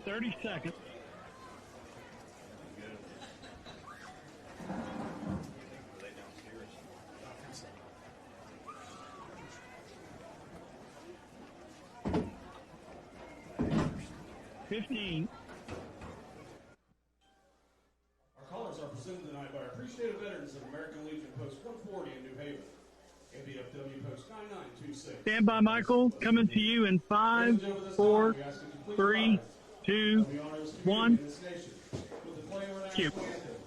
30 seconds. Our callers are presented tonight by our appreciated veterans of American Legion Post 140 in New Haven. MBFW Post 9926. Stand by, Michael. Coming to you in 5, 4, 3, 2, 1.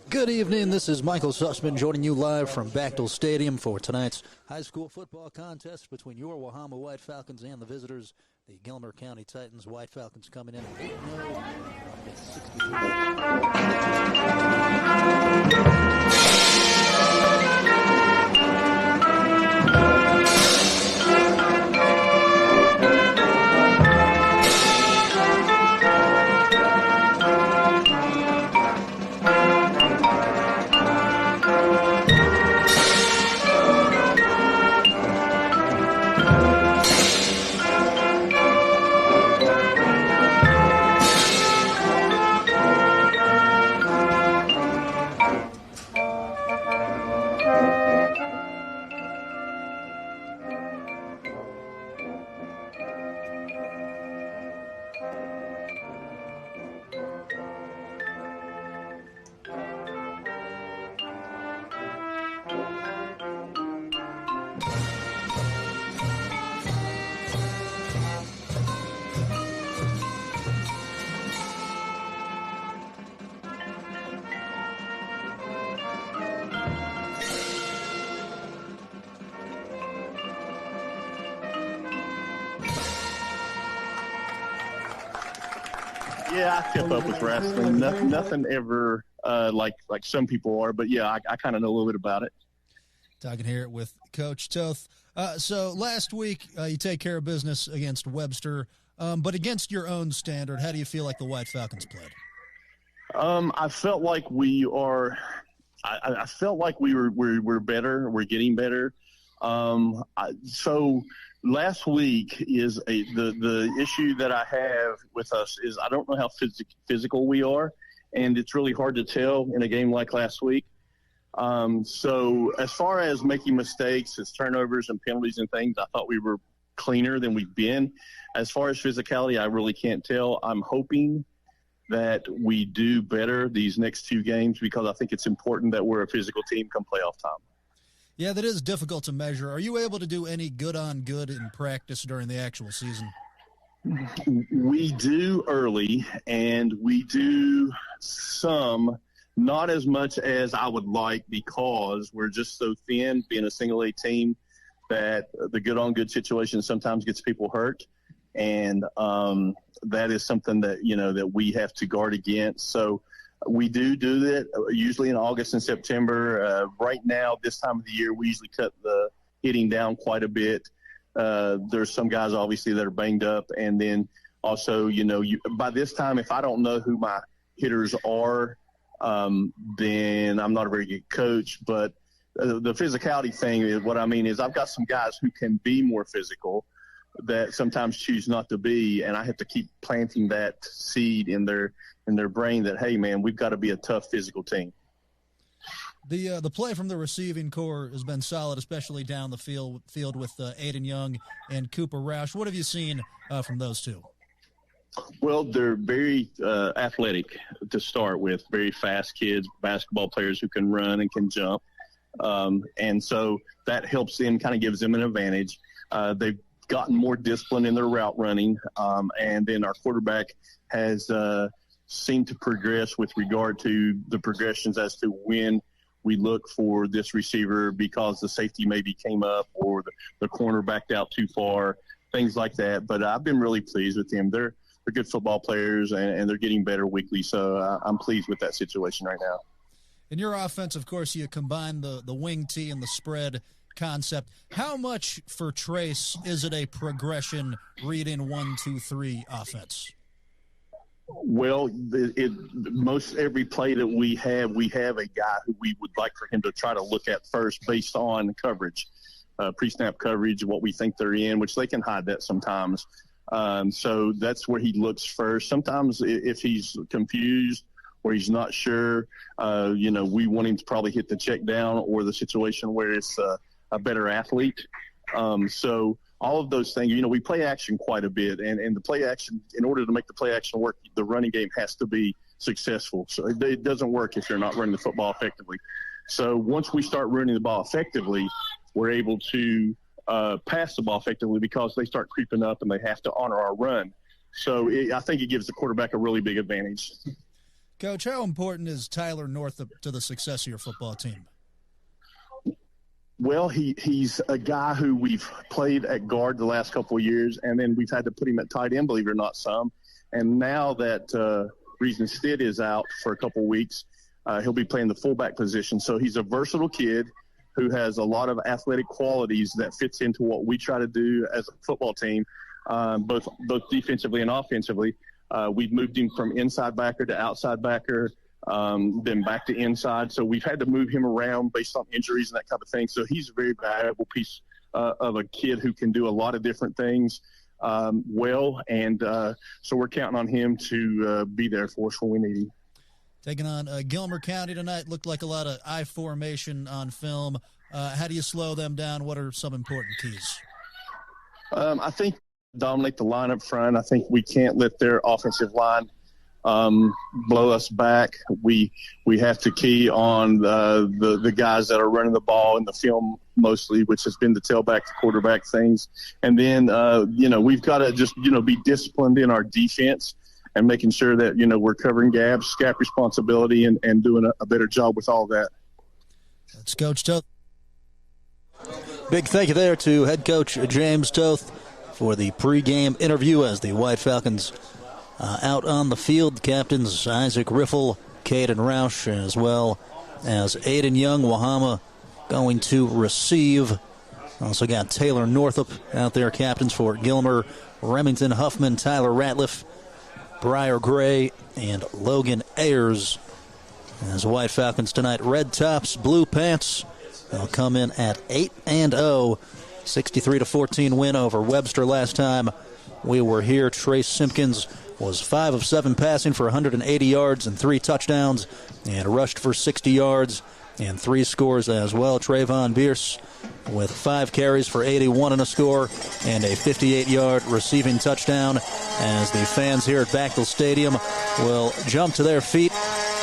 Good evening. This is Michael Sussman joining you live from Bechtel Stadium for tonight's high school football contest between your Wahama White Falcons and the visitors, the Gilmer County Titans. White Falcons coming in at 8-0. Yeah, I kept up with wrestling. Nothing ever like some people are, but yeah, I kind of know a little bit about it. Talking here with Coach Toth. So last week you take care of business against Webster, but against your own standard, how do you feel like the White Falcons played? I felt like we are. I felt like we're better. We're getting better. So last week is the issue that I have with us is I don't know how physical we are, and it's really hard to tell in a game like last week. So as far as making mistakes, as turnovers and penalties and things, I thought we were cleaner than we've been. As far as physicality, I really can't tell. I'm hoping that we do better these next two games because I think it's important that we're a physical team come playoff time. Yeah, that is difficult to measure. Are you able to do any good-on-good in practice during the actual season? We do early, and we do some, not as much as I would like because we're just so thin, being a single-A team, that the good-on-good situation sometimes gets people hurt. And that is something that, that we have to guard against. So we do that usually in August and September. Right now, this time of the year, we usually cut the hitting down quite a bit. There's some guys, obviously, that are banged up. And then also, by this time, if I don't know who my hitters are, then I'm not a very good coach. But the physicality thing is what I mean is I've got some guys who can be more physical that sometimes choose not to be, and I have to keep planting that seed in their brain that, hey, man, we've got to be a tough physical team. The play from the receiving core has been solid, especially down the field with Aiden Young and Cooper Roush. What have you seen from those two? Well, they're very athletic to start with, very fast kids, basketball players who can run and can jump. And so that helps them, kind of gives them an advantage. They've gotten more discipline in their route running. And then our quarterback has seemed to progress with regard to the progressions as to when we look for this receiver because the safety maybe came up or the corner backed out too far, things like that. But I've been really pleased with them. They're good football players, and they're getting better weekly. So I'm pleased with that situation right now. In your offense, of course, you combine the wing tee and the spread concept. How much for Trace is it a progression read-in 1-2-3 offense? Well, most every play that we have a guy who we would like for him to try to look at first based on coverage, pre-snap coverage, what we think they're in, which they can hide that sometimes. So that's where he looks first. Sometimes if he's confused or he's not sure, we want him to probably hit the check down or the situation where it's a better athlete. So all of those things, we play action quite a bit. And the play action, in order to make the play action work, the running game has to be successful. So it doesn't work if you're not running the football effectively. So once we start running the ball effectively, we're able to pass the ball effectively because they start creeping up and they have to honor our run. So I think it gives the quarterback a really big advantage. Coach, how important is Tyler Northup to the success of your football team? Well, he's a guy who we've played at guard the last couple of years, and then we've had to put him at tight end, believe it or not, some. And now that Reason Stitt is out for a couple of weeks, he'll be playing the fullback position. So he's a versatile kid who has a lot of athletic qualities that fits into what we try to do as a football team, both defensively and offensively. We've moved him from inside backer to outside backer, then back to inside. So we've had to move him around based on injuries and that kind of thing. So he's a very valuable piece of a kid who can do a lot of different things well. And so we're counting on him to be there for us when we need him. Taking on Gilmer County tonight. Looked like a lot of I formation on film. How do you slow them down? What are some important keys? I think dominate the line up front. I think we can't let their offensive line blow us back. We have to key on the guys that are running the ball in the film mostly, which has been the tailback to quarterback things. And then, we've got to just, be disciplined in our defense and making sure that, we're covering gaps, gap responsibility, and doing a better job with all that. That's Coach Toth. Big thank you there to head coach James Toth for the pregame interview as the White Falcons out on the field. Captains Isaac Riffle, Caden Roush, as well as Aiden Young. Wahama going to receive. Also got Taylor Northup out there, captains for Gilmer, Remington Huffman, Tyler Ratliff, Briar Gray, and Logan Ayers. As White Falcons tonight, red tops, blue pants. They'll come in at 8-0, 63-14 win over Webster last time we were here. Trace Simpkins was 5 of 7 passing for 180 yards and 3 touchdowns, and rushed for 60 yards and 3 scores as well. Trayvon Bierce with 5 carries for 81 and a score and a 58-yard receiving touchdown, as the fans here at Bechtel Stadium will jump to their feet.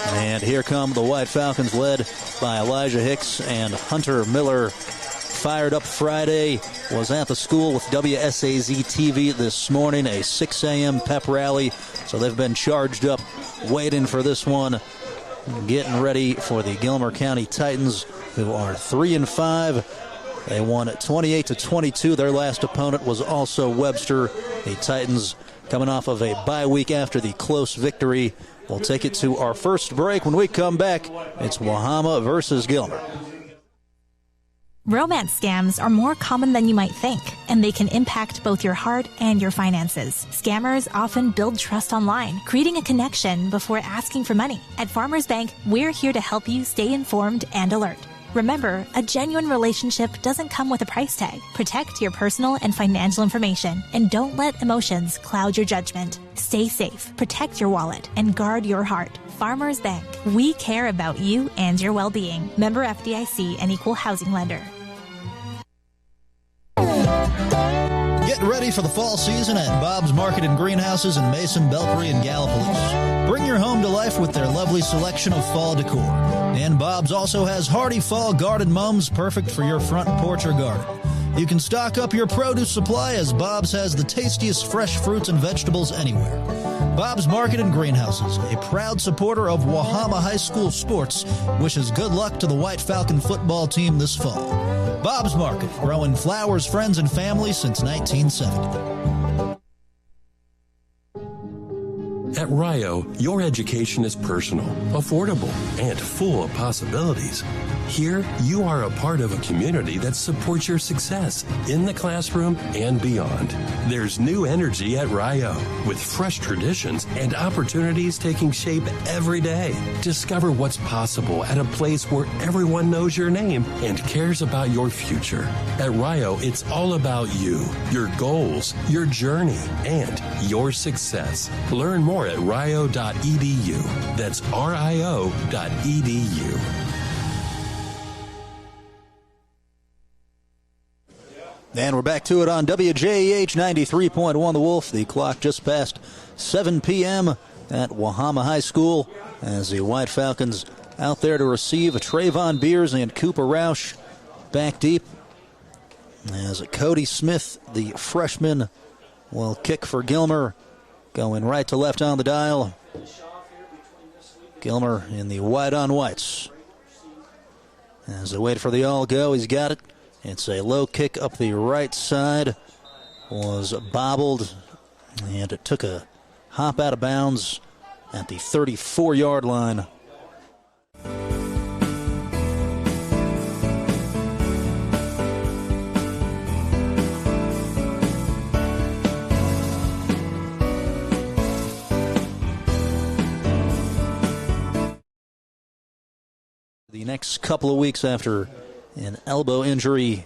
And here come the White Falcons, led by Elijah Hicks and Hunter Miller. Fired Up Friday was at the school with WSAZ-TV this morning, a 6 a.m. pep rally. So they've been charged up, waiting for this one, getting ready for the Gilmer County Titans, who are 3-5. They won 28-22. Their last opponent was also Webster. The Titans coming off of a bye week after the close victory. We'll take it to our first break. When we come back, it's Wahama versus Gilmer. Romance scams are more common than you might think, and they can impact both your heart and your finances. Scammers often build trust online, creating a connection before asking for money. At Farmers Bank, we're here to help you stay informed and alert. Remember, a genuine relationship doesn't come with a price tag. Protect your personal and financial information, and don't let emotions cloud your judgment. Stay safe, protect your wallet, and guard your heart. Farmers Bank. We care about you and your well-being. Member FDIC and Equal Housing Lender. Get ready for the fall season at Bob's Market and Greenhouses in Mason, Belpre, and Gallipolis. Bring your home to life with their lovely selection of fall decor. And Bob's also has hardy fall garden mums perfect for your front porch or garden. You can stock up your produce supply, as Bob's has the tastiest fresh fruits and vegetables anywhere. Bob's Market and Greenhouses, a proud supporter of Wahama High School sports, wishes good luck to the White Falcon football team this fall. Bob's Market, growing flowers, friends, and family since 1970. At Rio, your education is personal, affordable, and full of possibilities. Here, you are a part of a community that supports your success in the classroom and beyond. There's new energy at Rio, with fresh traditions and opportunities taking shape every day. Discover what's possible at a place where everyone knows your name and cares about your future. At Rio, it's all about you, your goals, your journey, and your success. Learn more at rio.edu. That's rio.edu. And we're back to it on WJEH 93.1 The Wolf. The clock just past 7 p.m. at Wahama High School as the White Falcons out there to receive Trayvon Beers and Cooper Roush back deep. As Cody Smith, the freshman, will kick for Gilmer, going right to left on the dial. Gilmer in the white on whites. As they wait for the all-go, he's got it. It's a low kick up the right side. Was bobbled, and it took a hop out of bounds at the 34-yard line. The next couple of weeks after an elbow injury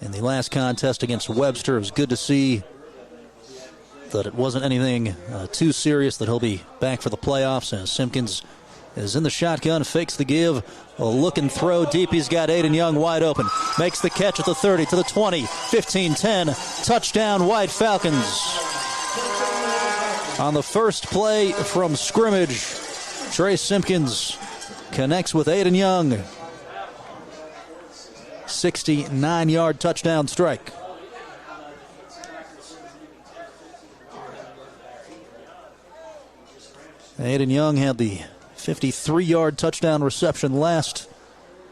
in the last contest against Webster, it was good to see that it wasn't anything too serious, that he'll be back for the playoffs. As Simpkins is in the shotgun, fakes the give, a look and throw deep. He's got Aiden Young wide open. Makes the catch at the 30 to the 20, 15-10. Touchdown, White Falcons. On the first play from scrimmage, Trey Simpkins connects with Aiden Young. 69-yard touchdown strike. Aiden Young had the 53-yard touchdown reception last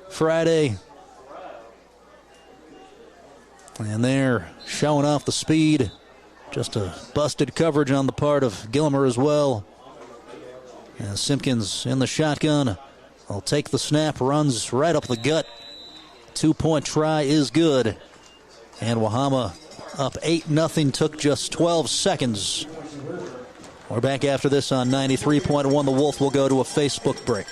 Friday. And they're showing off the speed. Just a busted coverage on the part of Gilmer as well. And Simpkins in the shotgun will take the snap, runs right up the gut. 2-point try is good. And Wahama up 8-0, took just 12 seconds. We're back after this on 93.1 The Wolf. We'll go to a Facebook break.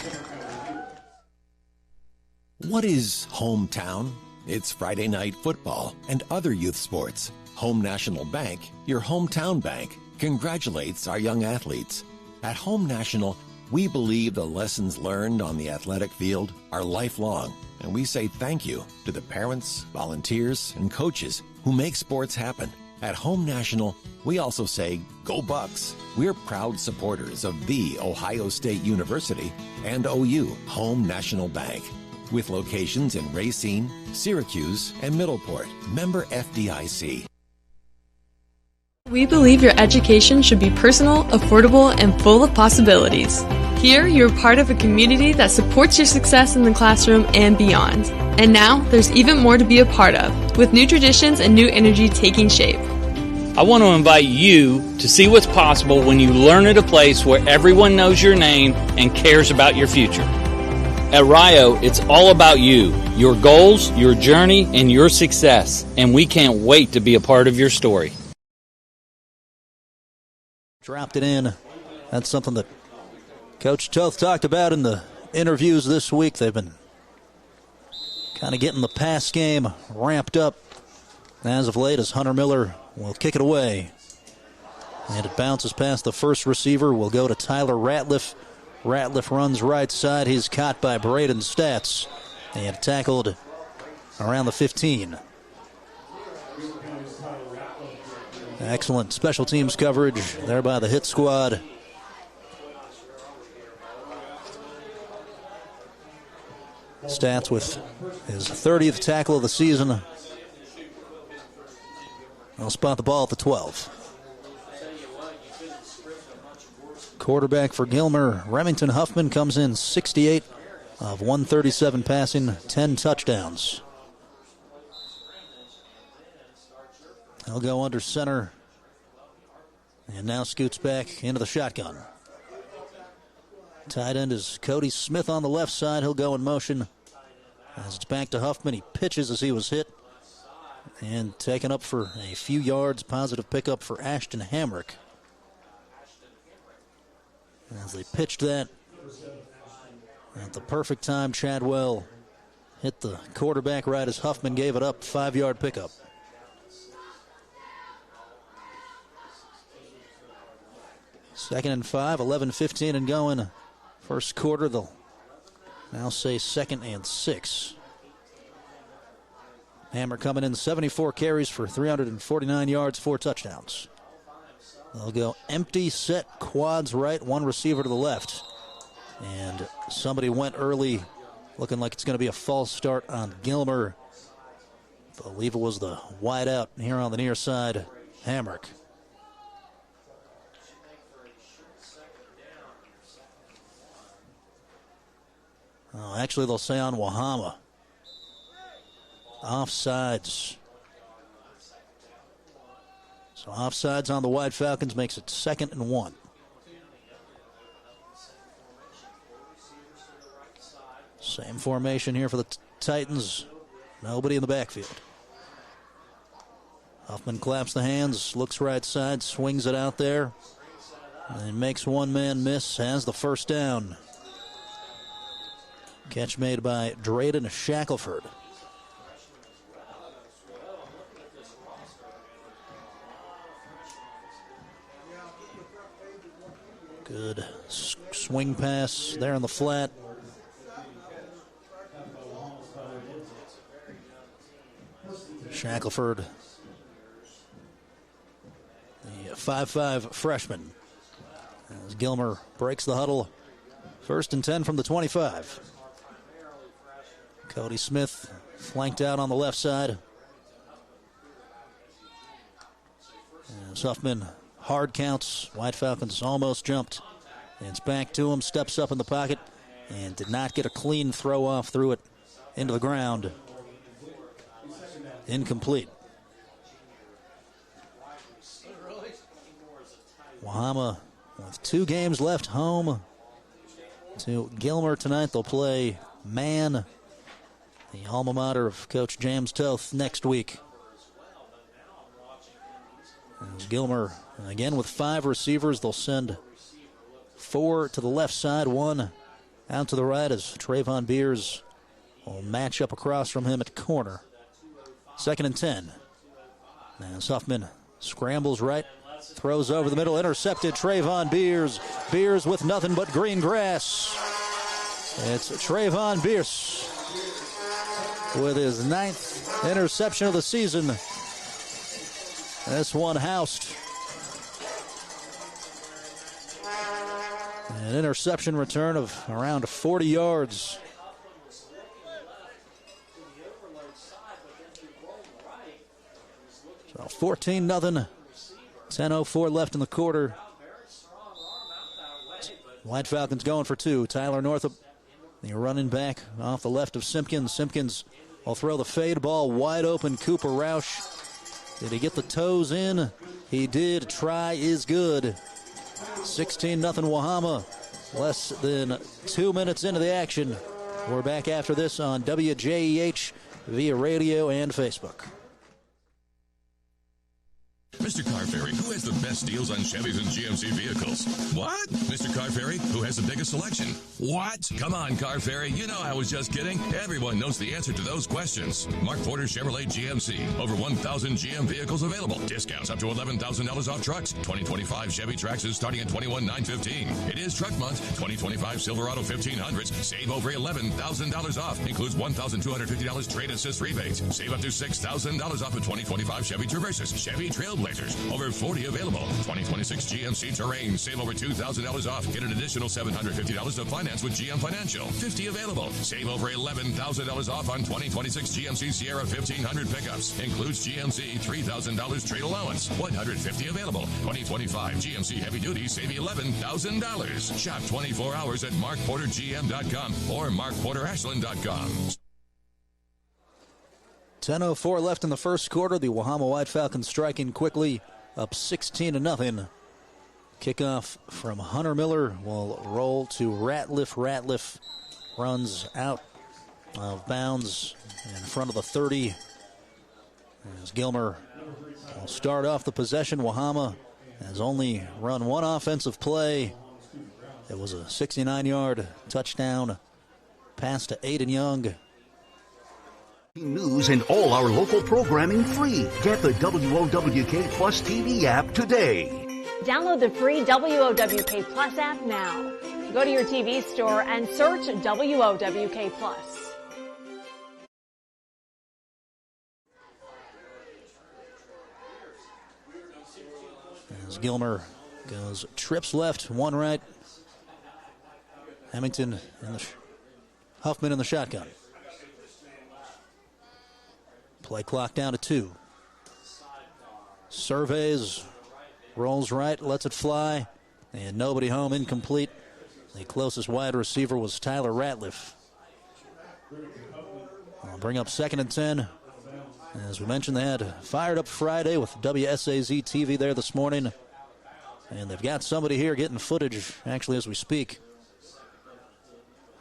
What is hometown? It's Friday night football and other youth sports. Home National Bank, your hometown bank, congratulates our young athletes. At Home National, we believe the lessons learned on the athletic field are lifelong, and we say thank you to the parents, volunteers, and coaches who make sports happen. At Home National, we also say, go Bucks. We're proud supporters of the Ohio State University and OU, Home National Bank, with locations in Racine, Syracuse, and Middleport. Member FDIC. We believe your education should be personal, affordable, and full of possibilities. Here, you're part of a community that supports your success in the classroom and beyond. And now, there's even more to be a part of, with new traditions and new energy taking shape. I want to invite you to see what's possible when you learn at a place where everyone knows your name and cares about your future. At Rio, it's all about you, your goals, your journey, and your success. And we can't wait to be a part of your story. Dropped it in. That's something that Coach Toth talked about in the interviews this week. They've been kind of getting the pass game ramped up as of late, as Hunter Miller will kick it away. And it bounces past the first receiver. Will go to Tyler Ratliff. Ratliff runs right side. He's caught by Braden Stats and tackled around the 15. Excellent special teams coverage there by the hit squad. Stats with his 30th tackle of the season. He'll spot the ball at the 12. Quarterback for Gilmer, Remington Huffman, comes in 68 of 137 passing, 10 touchdowns. He'll go under center and now scoots back into the shotgun. Tight end is Cody Smith on the left side. He'll go in motion. As it's back to Huffman, he pitches as he was hit. And taken up for a few yards. Positive pickup for Ashton Hamrick. As they pitched that at the perfect time, Chadwell hit the quarterback right as Huffman gave it up. 5-yard pickup. Second and 5, 11:15 and going. First quarter, they'll now say 2nd and 6. Hammer coming in 74 carries for 349 yards, 4 touchdowns. They'll go empty set, quads right, 1 receiver to the left. And somebody went early, looking like it's going to be a false start on Gilmer. I believe it was the wide out here on the near side, Hamrick. Oh, actually, they'll say on Wahama. Offsides. So offsides on the White Falcons makes it 2nd and 1. Same formation here for the Titans. Nobody in the backfield. Huffman claps the hands, looks right side, swings it out there, and makes one man miss, has the first down. Catch made by Drayden Shackelford. Good swing pass there in the flat. Shackelford, the 5'5" freshman. As Gilmer breaks the huddle. 1st and 10 from the 25. Cody Smith flanked out on the left side. As Huffman hard counts. White Falcons almost jumped. And it's back to him, steps up in the pocket, and did not get a clean throw off, threw it into the ground. Incomplete. Wahama with 2 games left home to Gilmer tonight. They'll play Man, the alma mater of Coach James Toth, next week. As Gilmer, again with 5 receivers, they'll send 4 to the left side, 1 out to the right as Trayvon Beers will match up across from him at corner. 2nd and 10. As Huffman scrambles right, throws over the middle, intercepted. Trayvon Beers. Beers with nothing but green grass. It's Trayvon Beers with his 9th interception of the season. This one housed. An interception return of around 40 yards. So 14-0. 10:04 left in the quarter. White Falcons going for 2. Tyler Northup, the running back off the left of Simpkins. Simpkins will throw the fade ball wide open. Cooper Roush. Did he get the toes in? He did. Try is good. 16-0 Wahama. Less than 2 minutes into the action. We're back after this on WJEH via radio and Facebook. Mr. Car Ferry, who has the best deals on Chevys and GMC vehicles? What? Mr. Car Ferry, who has the biggest selection? What? Come on, Car Ferry, you know I was just kidding. Everyone knows the answer to those questions. Mark Porter Chevrolet GMC. Over 1,000 GM vehicles available. Discounts up to $11,000 off trucks. 2025 Chevy Traxxas starting at $21,915. It is truck month. 2025 Silverado 1500s. Save over $11,000 off. Includes $1,250 trade assist rebates. Save up to $6,000 off of 2025 Chevy Traverses. Chevy Trailblazers. Over 40 available. 2026 GMC Terrain. Save over $2,000 off. Get an additional $750 to finance with GM Financial. 50 available. Save over $11,000 off on 2026 GMC Sierra 1500 pickups. Includes GMC $3,000 trade allowance. 150 available. 2025 GMC Heavy Duty. Save $11,000. Shop 24 hours at markportergm.com or markporterashland.com. 10:04 left in the first quarter. The Wahama White Falcons striking quickly, up 16-0. Kickoff from Hunter Miller will roll to Ratliff. Ratliff runs out of bounds in front of the 30. As Gilmer will start off the possession. Wahama has only run one offensive play. It was a 69-yard touchdown pass to Aiden Young. News and all our local programming free. Get the WOWK Plus TV app today. Download the free WOWK Plus app now. Go to your TV store and search WOWK Plus. As Gilmer goes trips left, one right. Hemmington and Huffman in the shotgun. Play clock down to 2. Surveys, rolls right, lets it fly, and nobody home, incomplete. The closest wide receiver was Tyler Ratliff. I'll bring up 2nd and 10. As we mentioned, they had Fired Up Friday with WSAZ TV there this morning. And they've got somebody here getting footage, actually, as we speak.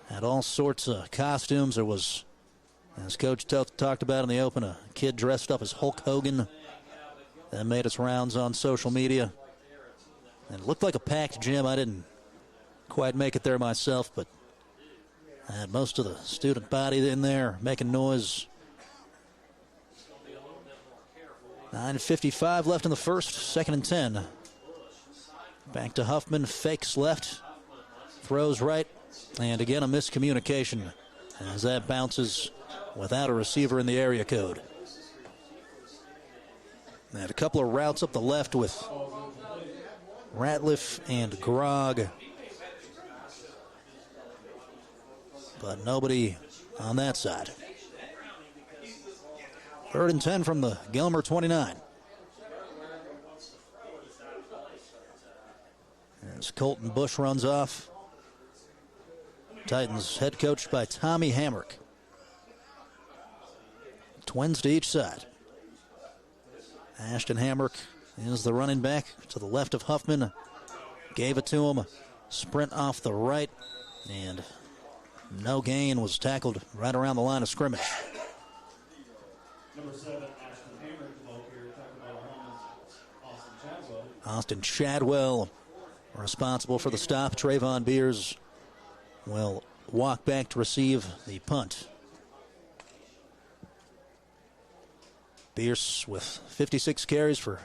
Had all sorts of costumes. There was, as Coach talked about in the open, a kid dressed up as Hulk Hogan. That made its rounds on social media. And it looked like a packed gym. I didn't quite make it there myself, but I had most of the student body in there making noise. 9:55 left in the first, 2nd and 10. Back to Huffman, fakes left, throws right, and again a miscommunication as that bounces without a receiver in the area code. They had a couple of routes up the left with Ratliff and Grog, but nobody on that side. 3rd and 10 from the Gilmer 29. As Colton Bush runs off. Titans head coached by Tommy Hamrick. Twins to each side. Ashton Hamrick is the running back to the left of Huffman. Gave it to him. Sprint off the right. And no gain, was tackled right around the line of scrimmage. Number 7, Ashton Hamrick, here, talking about Austin Chadwell. Austin Chadwell responsible for the stop. Trayvon Beers will walk back to receive the punt. Beers with 56 carries for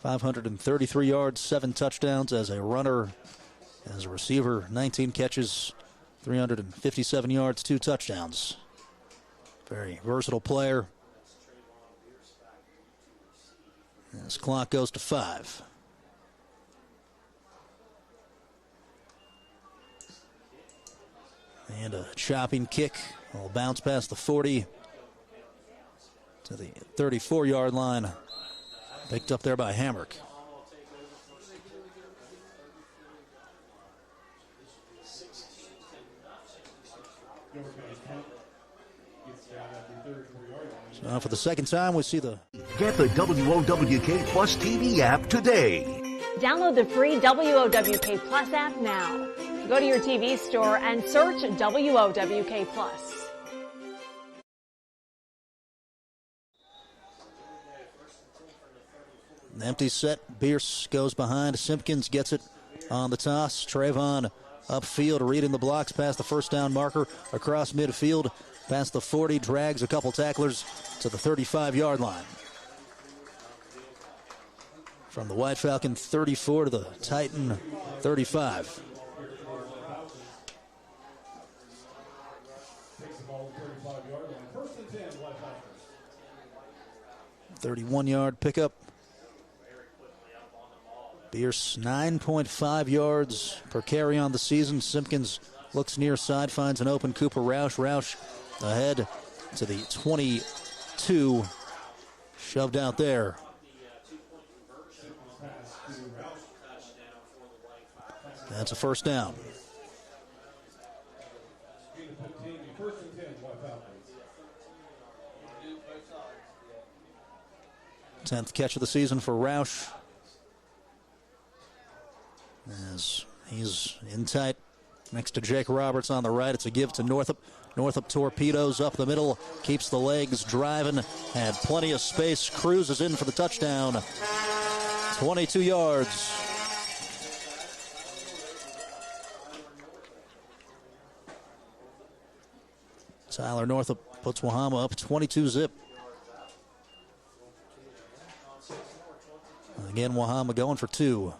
533 yards, 7 touchdowns as a runner. As a receiver, 19 catches, 357 yards, 2 touchdowns. Very versatile player. As clock goes to 5. And a chopping kick will bounce past the 40 to the 34-yard line. Picked up there by Hamrick. So for the second time, we see the... Get the WOWK Plus TV app today. Download the free WOWK Plus app now. Go to your TV store and search WOWK Plus. An empty set. Bierce goes behind. Simpkins gets it on the toss. Trayvon upfield, reading the blocks past the first down marker, across midfield, past the 40, drags a couple tacklers to the 35-yard line. From the White Falcon 34 to the Titan 35. 31-yard pickup. Bierce 9.5 yards per carry on the season. Simpkins looks near side, finds an open Cooper Roush. Roush ahead to the 22. Shoved out there. That's a first down. 10th catch of the season for Roush. as he's in tight next to Jake Roberts on the right. It's a give to Northup. Northup torpedoes up the middle, keeps the legs driving, had plenty of space, cruises in for the touchdown. 22 yards. Tyler Northup puts Wahama up 22-zip. Again, Wahama going for two.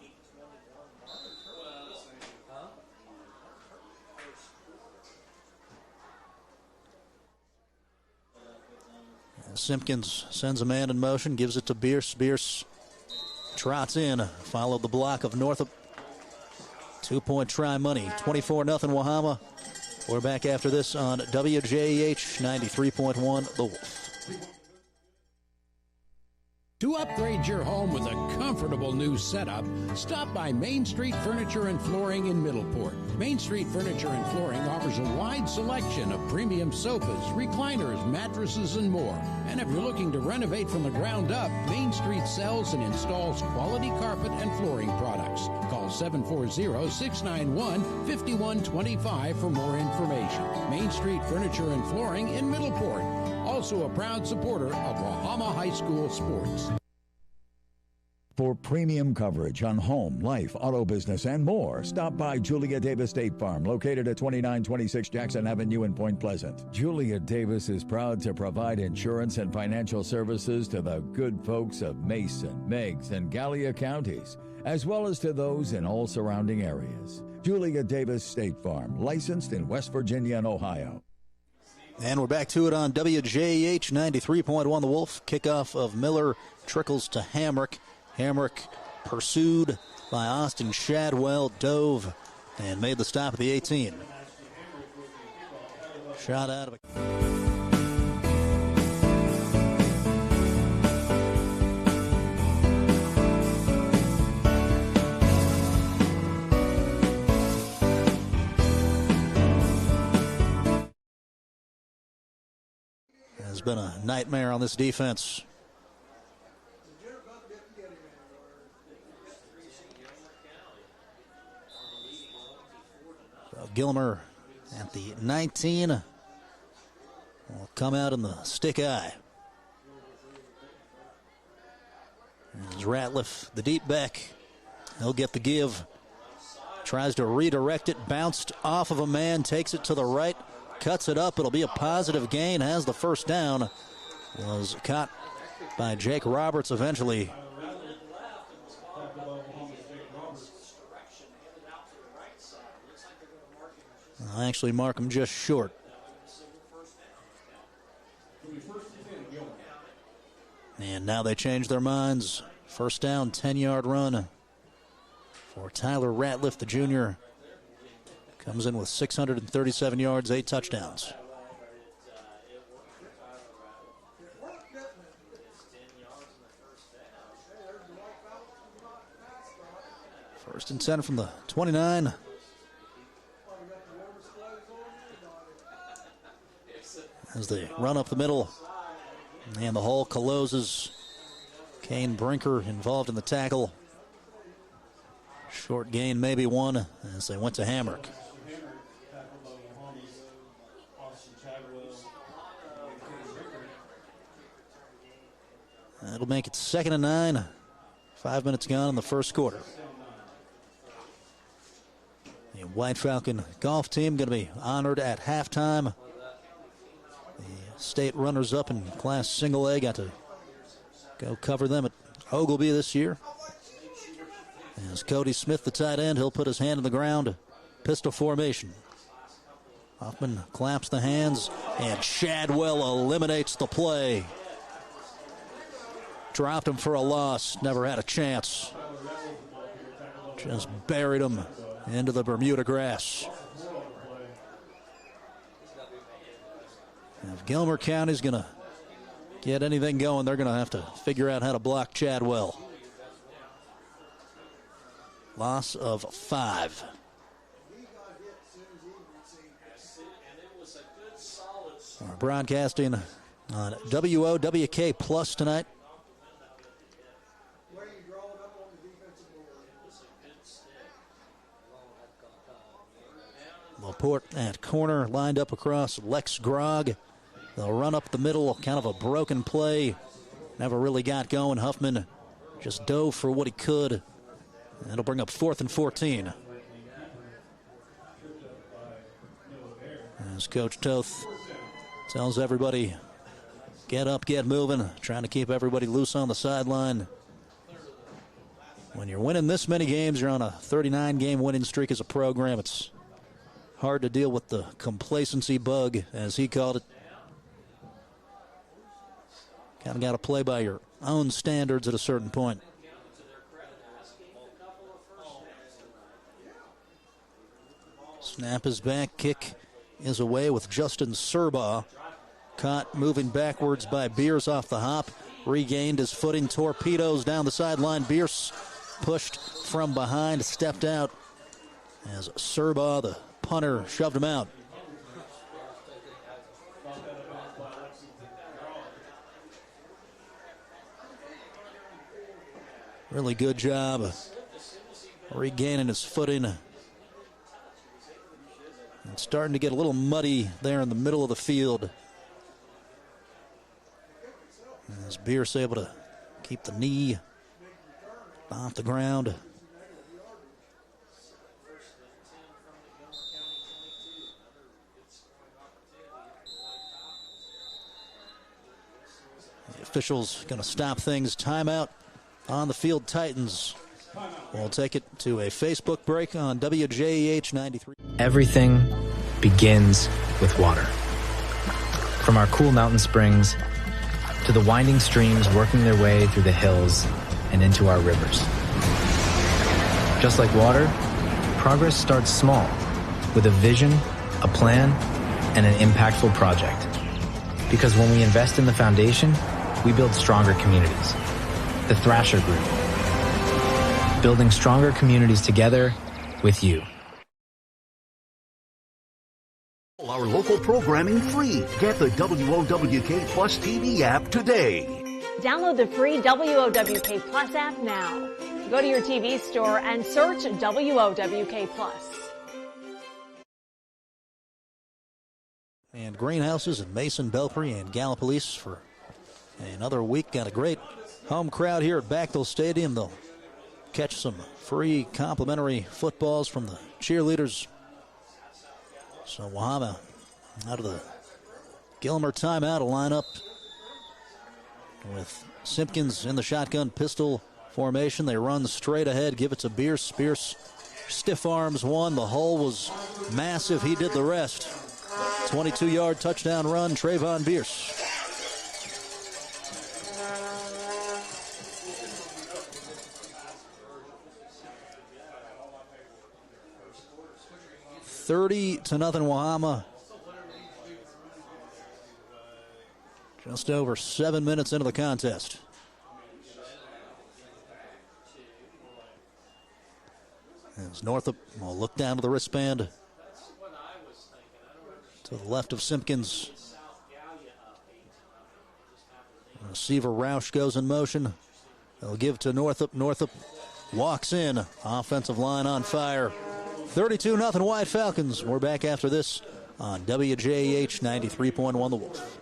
Simpkins sends a man in motion, gives it to Bierce. Bierce trots in, followed the block of Northup. 2-point try money, 24-0 Wahama. We're back after this on WJEH 93.1 The Wolf. To upgrade your home with a comfortable new setup, stop by Main Street Furniture and Flooring in Middleport. Main Street Furniture and Flooring offers a wide selection of premium sofas, recliners, mattresses, and more. And if you're looking to renovate from the ground up, Main Street sells and installs quality carpet and flooring products. Call 740-691-5125 for more information. Main Street Furniture and Flooring in Middleport. Also a proud supporter of Wahama High School sports. For premium coverage on home, life, auto business, and more, stop by Julia Davis State Farm, located at 2926 Jackson Avenue in Point Pleasant. Julia Davis is proud to provide insurance and financial services to the good folks of Mason, Meigs, and Gallia counties, as well as to those in all surrounding areas. Julia Davis State Farm, licensed in West Virginia and Ohio. And we're back to it on WJH 93.1 The Wolf. Kickoff of Miller trickles to Hamrick. Hamrick pursued by Austin Shadwell, dove, and made the stop at the 18. Shot out of it. Has been a nightmare on this defense. So Gilmer at the 19 will come out in the stick eye. There's Ratliff, the deep back. He'll get the give. Tries to redirect it, bounced off of a man, takes it to the right. Cuts it up. It'll be a positive gain. Has the first down. Was caught by Jake Roberts eventually. I'll actually mark him just short. And now they change their minds. First down, 10-yard run for Tyler Ratliff, the junior. Comes in with 637 yards, 8 touchdowns. First and 10 from the 29. As they run up the middle. And the hole closes. Kane Brinker involved in the tackle. Short gain, maybe one, as they went to Hamrick. That'll make it 2nd and 9. 5 minutes gone in the first quarter. The White Falcon golf team going to be honored at halftime. The state runners-up in Class Single A got to go cover them at Ogilvie this year. As Cody Smith, the tight end, he'll put his hand in the ground. Pistol formation. Hoffman claps the hands, and Shadwell eliminates the play. Dropped him for a loss. Never had a chance. Just buried him into the Bermuda grass. If Gilmer County's going to get anything going, they're going to have to figure out how to block Chadwell. Loss of 5. We're broadcasting on WOWK Plus tonight. Laporte at corner, lined up across Lex Grog. They'll run up the middle, kind of a broken play. Never really got going. Huffman just dove for what he could. That'll bring up 4th and 14. As Coach Toth tells everybody, get up, get moving, trying to keep everybody loose on the sideline. When you're winning this many games, you're on a 39-game winning streak as a program. It's hard to deal with the complacency bug, as he called it. Kind of got to play by your own standards at a certain point. Snap is back, kick is away with Justin Serbaugh. Caught moving backwards by Bierce off the hop. Regained his footing, torpedoes down the sideline. Bierce pushed from behind, stepped out as Serbaugh, the punter, shoved him out. Really good job regaining his footing. It's starting to get a little muddy there in the middle of the field. As Bierce able to keep the knee off the ground. The officials going to stop things. Timeout on the field. Titans will take it to a Facebook break on WJEH 93. Everything begins with water. From our cool mountain springs to the winding streams working their way through the hills and into our rivers. Just like water, progress starts small, with a vision, a plan, and an impactful project. Because when we invest in the foundation, we build stronger communities. The Thrasher Group. Building stronger communities together with you. Our local programming free. Get the WOWK Plus TV app today. Download the free WOWK Plus app now. Go to your TV store and search WOWK Plus. And greenhouses in Mason, Belpre, and Gallipolis for another week. Got a great home crowd here at Bechtel Stadium. They'll catch some free complimentary footballs from the cheerleaders. So Wahama out of the Gilmer timeout, a lineup with Simpkins in the shotgun pistol formation. They run straight ahead, give it to Bierce. Bierce stiff arms one. The hole was massive. He did the rest. 22-yard touchdown run, Trayvon Bierce. $30-0 Wahama. Just over 7 minutes into the contest. As Northup will look down to the wristband. To the left of Simpkins. Receiver Roush goes in motion. They'll give to Northup. Northup walks in. Offensive line on fire. 32-0 White Falcons. We're back after this on WJH 93.1 The Wolf.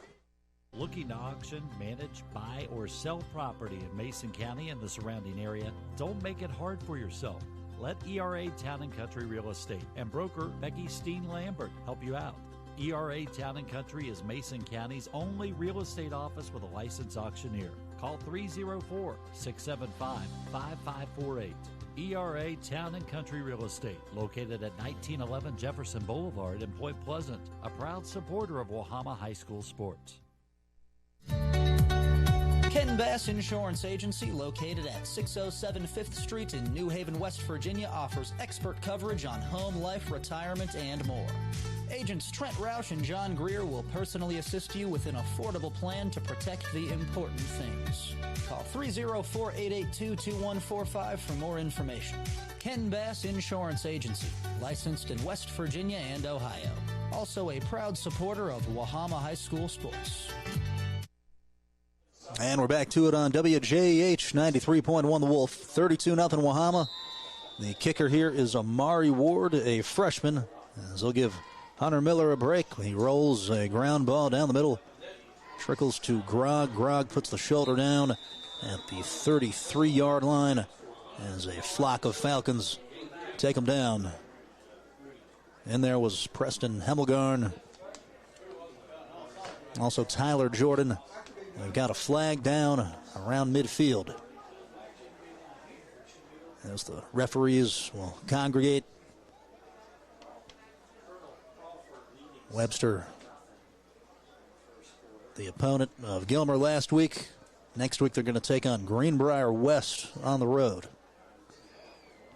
Looking to auction, manage, buy, or sell property in Mason County and the surrounding area? Don't make it hard for yourself. Let ERA Town & Country Real Estate and broker Becky Steen-Lambert help you out. ERA Town & Country is Mason County's only real estate office with a licensed auctioneer. Call 304-675-5548. ERA Town & Country Real Estate, located at 1911 Jefferson Boulevard in Point Pleasant, a proud supporter of Wahama High School sports. Ken Bass Insurance Agency, located at 607 5th Street in New Haven, West Virginia, offers expert coverage on home, life, retirement, and more. Agents Trent Roush and John Greer will personally assist you with an affordable plan to protect the important things. Call 304-882-2145 for more information. Ken Bass Insurance Agency, licensed in West Virginia and Ohio. Also a proud supporter of Wahama High School sports. And we're back to it on WJH 93.1 The Wolf. 32-0 Wahama. The kicker here is Amari Ward, a freshman As they'll give Hunter Miller a break. He rolls a ground ball down the middle. Trickles to Grog. Grog puts the shoulder down at the 33-yard line as a flock of Falcons take him down. In there was Preston Hemmelgarn. Also Tyler Jordan. They've got a flag down around midfield. As the referees will congregate. Webster, the opponent of Gilmer last week. Next week they're going to take on Greenbrier West on the road.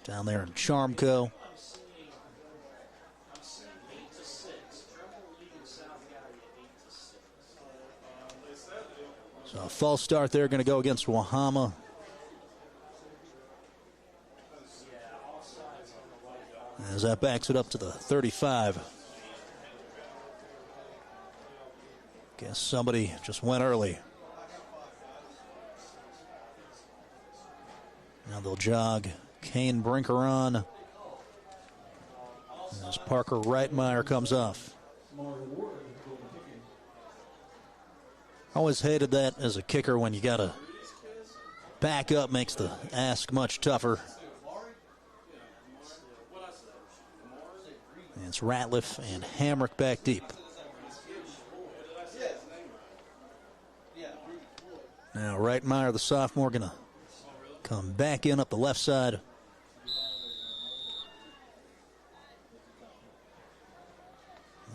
Down there in Charmco. So a false start there, going to go against Wahama. As that backs it up to the 35. Guess somebody just went early. Now they'll jog Kane Brinker on as Parker Reitmeyer comes off. Always hated that as a kicker when you got to back up, makes the ask much tougher. And it's Ratliff and Hamrick back deep. Now Reitmeyer, the sophomore, going to come back in up the left side.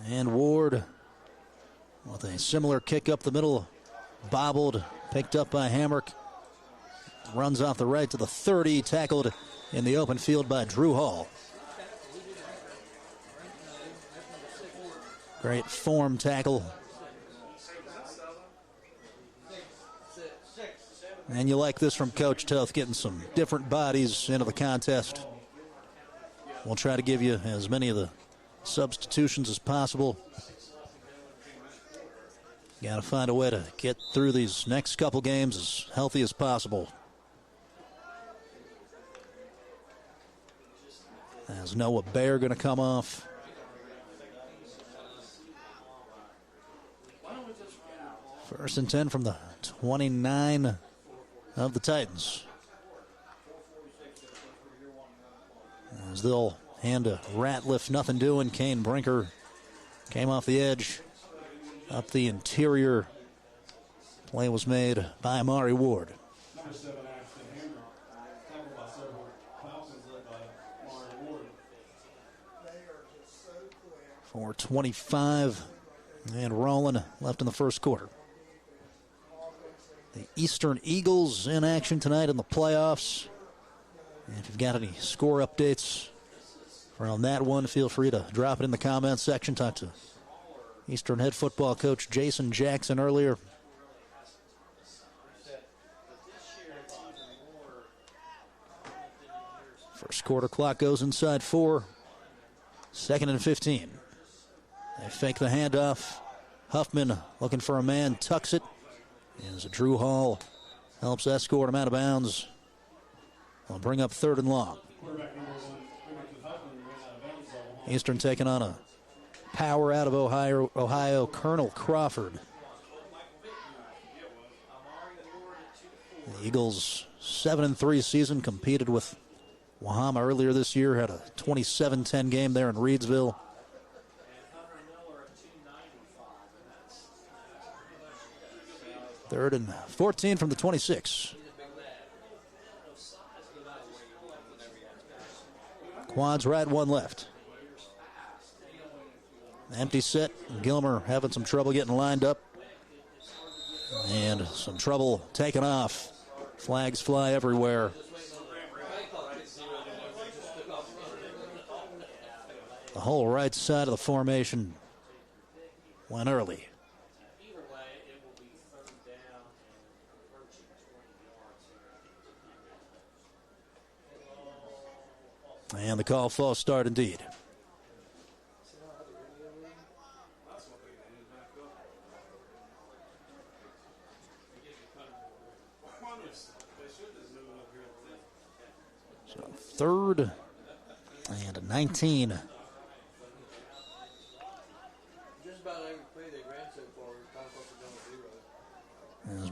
And Ward with a similar kick up the middle. Bobbled, picked up by Hamrick. Runs off the right to the 30, tackled in the open field by Drew Hall. Great form tackle. And you like this from Coach Toth, getting some different bodies into the contest. We'll try to give you as many of the substitutions as possible. Got to find a way to get through these next couple games as healthy as possible. As Noah Bayer going to come off. First and 10 from the 29 of the Titans. As they'll hand a Ratliff, nothing doing. Kane Brinker came off the edge. Up the interior. Play was made by Amari Ward. For 25 and rolling left in the first quarter. The Eastern Eagles in action tonight in the playoffs. And if you've got any score updates from that one, feel free to drop it in the comments section. Talk to Eastern head football coach Jason Jackson earlier. First quarter clock goes inside 4. 2nd and 15. They fake the handoff. Huffman looking for a man, tucks it. As Drew Hall helps escort him out of bounds. They'll bring up 3rd and long. Eastern taking on a power out of Ohio, Colonel Crawford. The Eagles' 7-3 season, competed with Wahama earlier this year, had a 27-10 game there in Reedsville. Third and 14 from the 26. Quads right, one left. Empty set. Gilmer having some trouble getting lined up. And some trouble taking off. Flags fly everywhere. The whole right side of the formation went early. And the call false start indeed. So 3rd and 19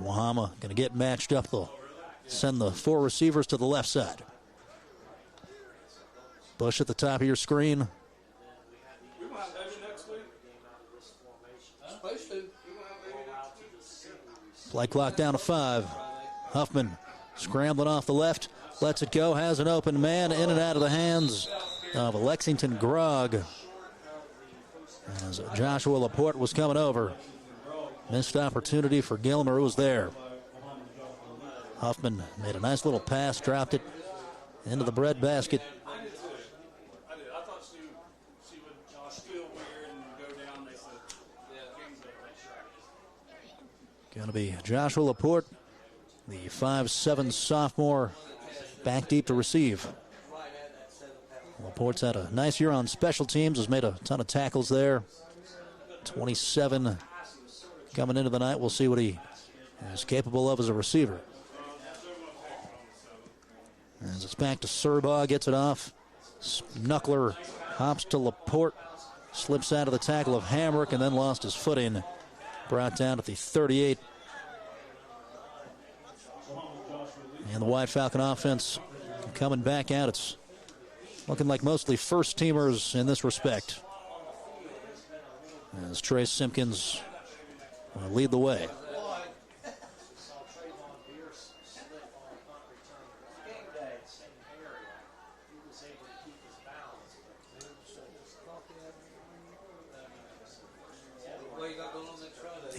Wahama going to get matched up. They'll send the 4 receivers to the left side. Bush at the top of your screen. Play clock down to 5. Huffman scrambling off the left. Lets it go. Has an open man in and out of the hands of Lexington Grog. As Joshua Laporte was coming over. Missed opportunity for Gilmer, who was there. Huffman made a nice little pass, dropped it into the breadbasket. Going to be Joshua Laporte, the 5'7" sophomore, back deep to receive. Laporte's had a nice year on special teams, has made a ton of tackles there. 27 coming into the night. We'll see what he is capable of as a receiver. As it's back to Serbaugh, gets it off. Knuckler hops to Laporte, slips out of the tackle of Hamrick, and then lost his footing. Brought down at the 38. And the White Falcon offense coming back out. It's looking like mostly first-teamers in this respect, as Trey Simpkins will lead the way.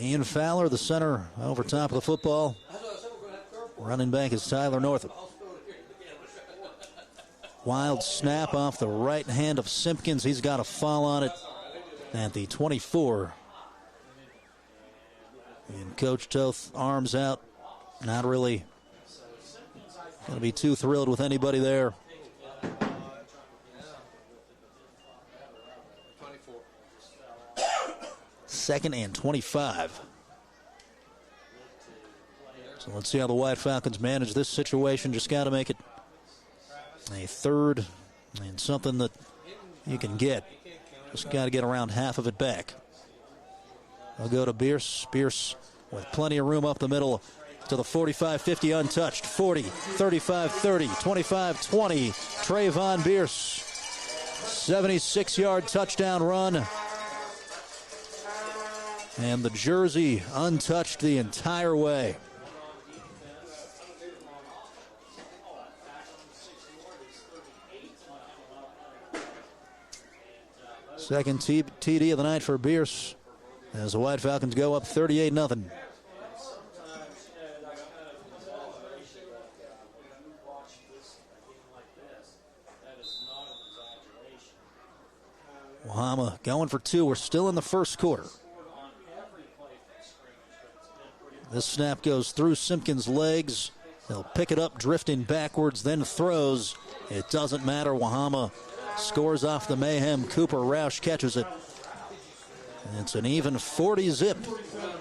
Ian Fowler, the center, over top of the football. Running back is Tyler Northup. Wild snap off the right hand of Simpkins. He's got a foul on it at the 24. And Coach Toth, arms out. Not really going to be too thrilled with anybody there. Second and 25. So let's see how the White Falcons manage this situation. Just got to make it a third and something that you can get. Just got to get around half of it back. I'll go to Bierce. Bierce with plenty of room up the middle to the 45-50 untouched. 40, 35-30, 25-20. Trayvon Bierce. 76-yard touchdown run. And the jersey untouched the entire way. Second TD of the night for Bierce as the White Falcons go up 38-0. Wahama going for 2. We're still in the first quarter. This snap goes through Simpkins' legs. He'll pick it up, drifting backwards, then throws. It doesn't matter. Wahama scores off the mayhem. Cooper Roush catches it. It's an even 40 zip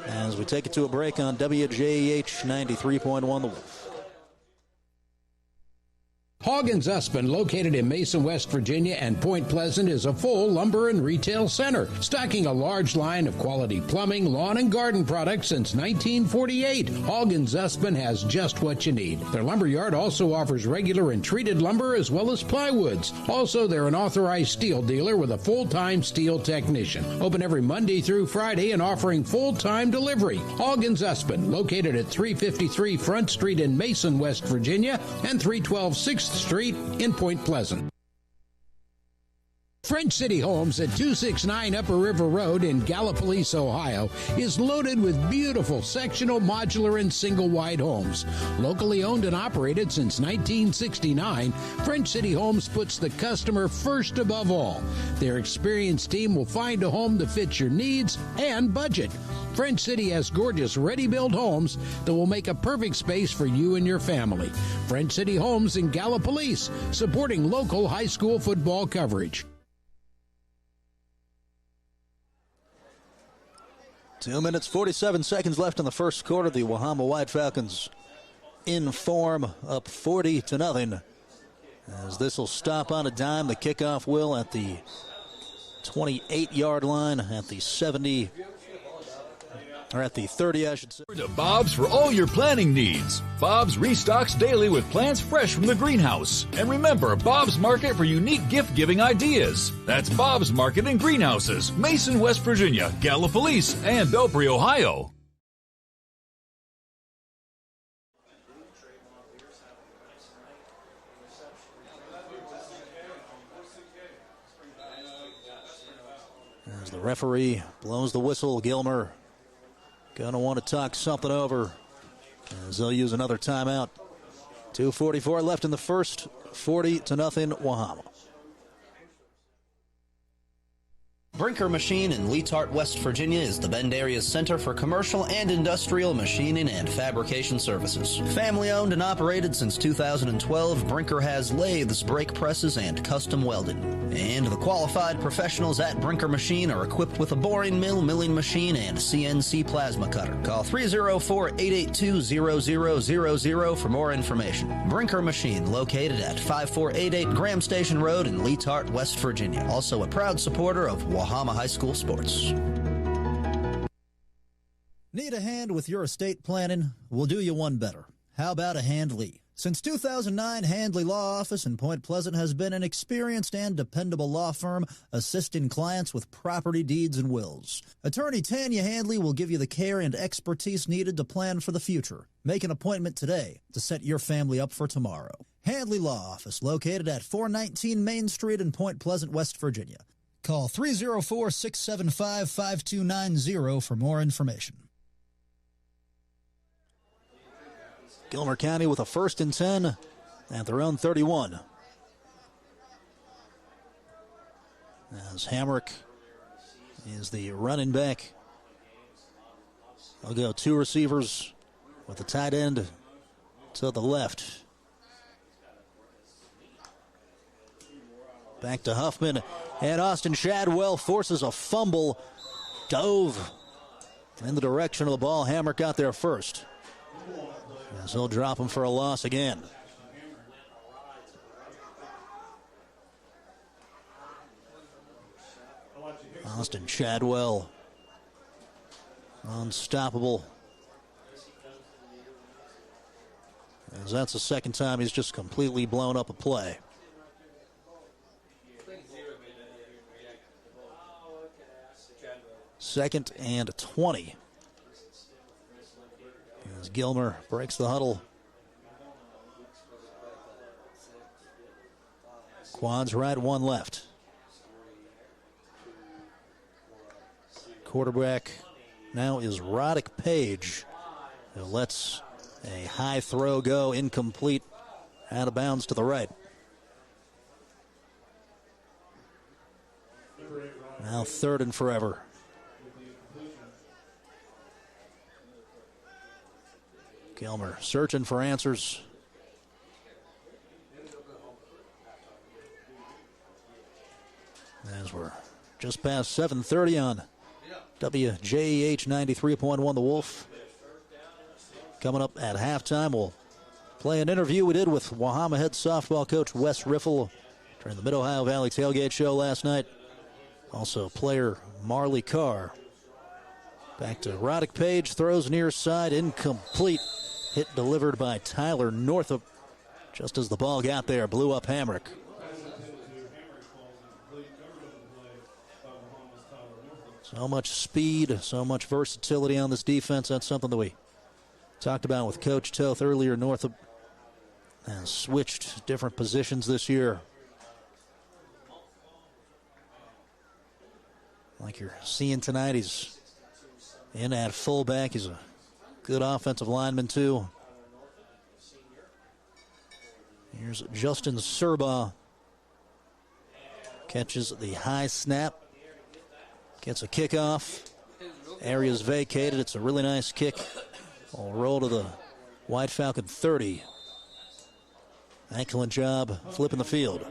as we take it to a break on WJEH 93.1 The Wolf. Hoggins Usman, located in Mason, West Virginia and Point Pleasant, is a full lumber and retail center, stocking a large line of quality plumbing, lawn, and garden products since 1948. Hoggins Usman has just what you need. Their lumber yard also offers regular and treated lumber as well as plywoods. Also, they're an authorized steel dealer with a full-time steel technician. Open every Monday through Friday and offering full-time delivery. Hoggins Usman, located at 353 Front Street in Mason, West Virginia, and 312 6th Street in Point Pleasant. French City Homes at 269 Upper River Road in Gallipolis, Ohio, is loaded with beautiful sectional, modular, and single-wide homes. Locally owned and operated since 1969, French City Homes puts the customer first above all. Their experienced team will find a home that fits your needs and budget. French City has gorgeous ready-built homes that will make a perfect space for you and your family. French City Homes in Gallipolis, supporting local high school football coverage. 2 minutes, 47 seconds left in the first quarter. The Wahama White Falcons in form, up 40-0. As this will stop on a dime, the kickoff will at the 28-yard line at the 70. Or at the 30, I should say. To Bob's for all your planting needs. Bob's restocks daily with plants fresh from the greenhouse. And remember, Bob's Market for unique gift-giving ideas. That's Bob's Market and Greenhouses, Mason, West Virginia, Gallipolis, and Belpre, Ohio. As the referee blows the whistle, Gilmer going to want to talk something over as they'll use another timeout. 2:44 left in the first, 40-0 Wahama. Brinker Machine in Leetart, West Virginia is the Bend area's center for commercial and industrial machining and fabrication services. Family owned and operated since 2012, Brinker has lathes, brake presses, and custom welding. And the qualified professionals at Brinker Machine are equipped with a boring mill, milling machine, and CNC plasma cutter. Call 304-882-0000 for more information. Brinker Machine, located at 5488 Graham Station Road in Leetart, West Virginia. Also a proud supporter of Wahama High School sports. Need a hand with your estate planning? We'll do you one better. How about a Handley? Since 2009, Handley Law Office in Point Pleasant has been an experienced and dependable law firm assisting clients with property deeds and wills. Attorney Tanya Handley will give you the care and expertise needed to plan for the future. Make an appointment today to set your family up for tomorrow. Handley Law Office, located at 419 Main Street in Point Pleasant, West Virginia. Call 304-675-5290 for more information. Gilmer County with a 1st and 10 at their own 31. As Hamrick is the running back. They'll go 2 receivers with the tight end to the left. Back to Huffman, and Austin Shadwell forces a fumble, dove in the direction of the ball. Hamrick got there first. As he'll drop him for a loss again. Austin Shadwell, unstoppable. As that's the second time he's just completely blown up a play. Second and 20. As Gilmer breaks the huddle. Quads right, 1 left. Quarterback now is Roddick Page, who lets a high throw go, incomplete, out of bounds to the right. Now 3rd and forever. Gilmer searching for answers. As we're just past 7:30 on WJEH 93.1 The Wolf. Coming up at halftime, we'll play an interview we did with Wahama head softball coach Wes Riffle during the Mid-Ohio Valley Tailgate Show last night. Also player Marley Carr. Back to Roddick Page, throws near side, incomplete. Hit delivered by Tyler Northup. Just as the ball got there, blew up Hamrick. So much speed, so much versatility on this defense. That's something that we talked about with Coach Toth earlier. Northup has switched different positions this year. Like you're seeing tonight, he's in at fullback. He's a good offensive lineman, too. Here's Justin Serba. Catches the high snap. Gets a kickoff. Area's vacated. It's a really nice kick. Will roll to the White Falcon 30. Excellent job flipping the field.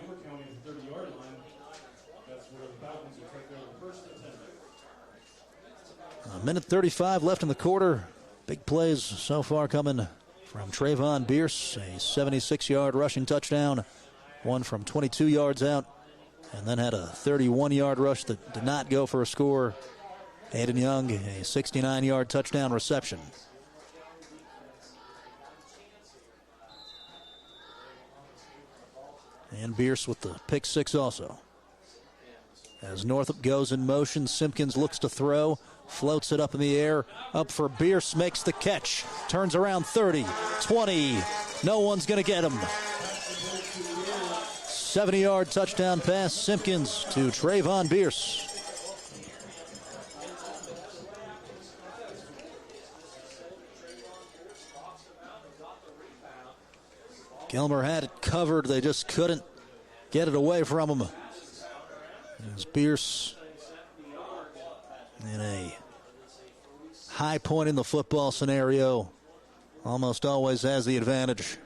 A minute 35 left in the quarter. Big plays so far coming from Trayvon Bierce. A 76-yard rushing touchdown. One from 22 yards out. And then had a 31-yard rush that did not go for a score. Aiden Young, a 69-yard touchdown reception. And Bierce with the pick six also. As Northup goes in motion, Simpkins looks to throw, floats it up in the air, up for Bierce, makes the catch, turns around 30, 20, no one's going to get him. 70-yard touchdown pass, Simpkins to Trayvon Bierce. Gilmer had it covered, they just couldn't get it away from him. As Bierce, in a high point in the football scenario, almost always has the advantage.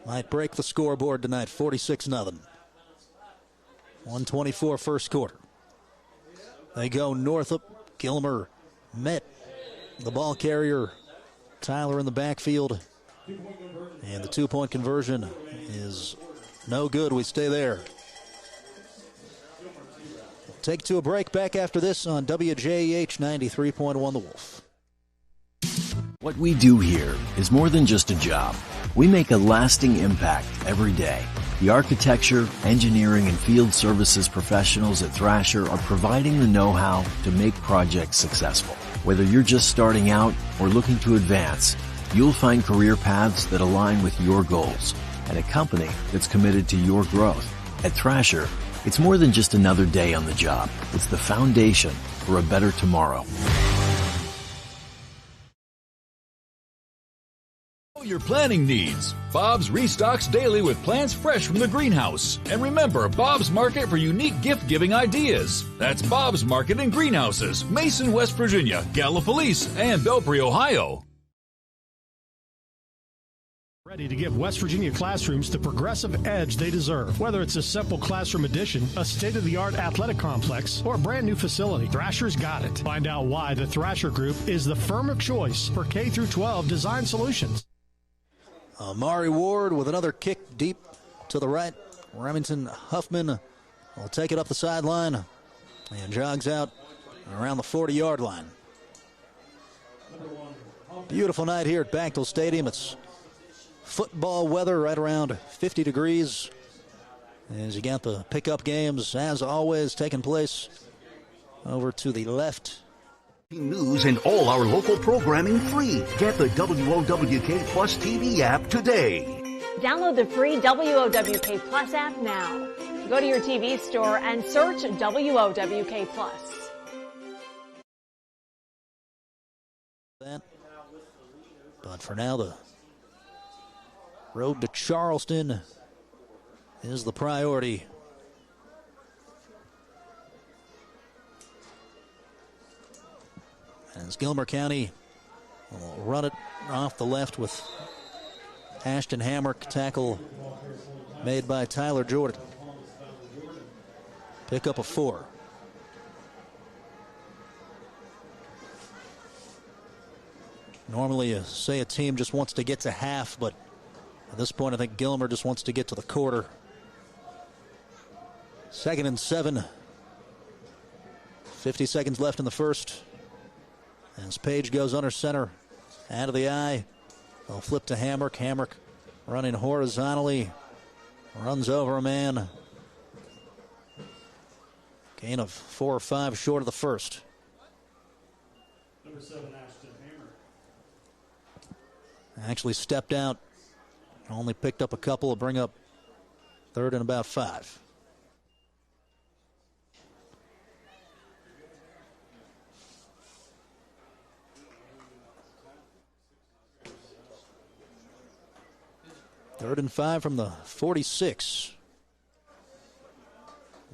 Might break the scoreboard tonight, 46-0. 1:24 first quarter. They go Northup. Gilmer met the ball carrier, Tyler, in the backfield. And the two-point conversion is no good. We stay there. Take to a break. Back after this on WJEH 93.1 The Wolf. What we do here is more than just a job. We make a lasting impact every day. The architecture, engineering, and field services professionals at Thrasher are providing the know-how to make projects successful. Whether you're just starting out or looking to advance, you'll find career paths that align with your goals and a company that's committed to your growth. At Thrasher, it's more than just another day on the job. It's the foundation for a better tomorrow. Your planning needs. Bob's restocks daily with plants fresh from the greenhouse. And remember, Bob's Market for unique gift-giving ideas. That's Bob's Market in Greenhouses, Mason, West Virginia, Gallipolis, and Belpre, Ohio. Ready to give West Virginia classrooms the progressive edge they deserve. Whether it's a simple classroom addition, a state-of-the-art athletic complex, or a brand new facility, Thrasher's got it. Find out why the Thrasher Group is the firm of choice for K-12 design solutions. Amari Ward with another kick deep to the right. Remington Huffman will take it up the sideline and jogs out around the 40-yard line. Beautiful night here at Bechtel Stadium. It's football weather, right around 50 degrees. As you got the pickup games, as always, taking place over to the left. News and all our local programming free. Get the WOWK Plus TV app today. Download the free WOWK Plus app now. Go to your TV store and search WOWK Plus. But for now, the road to Charleston is the priority. As Gilmer County will run it off the left with Ashton Hamrick, tackle made by Tyler Jordan. Pick up a 4. Normally you say a team just wants to get to half, but at this point I think Gilmer just wants to get to the quarter. 2nd and 7. 50 seconds left in the first. As Page goes under center, out of the eye. They'll flip to Hamrick. Hamrick running horizontally. Runs over a man. Gain of 4 or 5 short of the first. Number 7, Ashton Hamrick. Actually stepped out. Only picked up a couple to bring up 3rd and about 5. Third and 5 from the 46.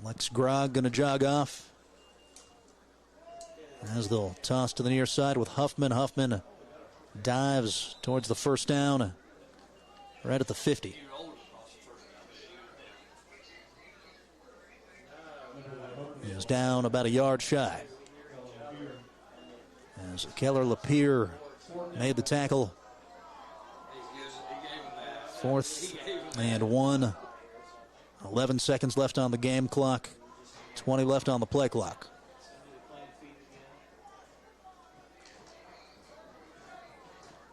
Lex Grog going to jog off. As they'll toss to the near side with Huffman. Huffman dives towards the first down. Right at the 50. He is down about a yard shy. As Keller Lapierre made the tackle. 4th and 1 11 seconds left on the game clock. 20 left on the play clock.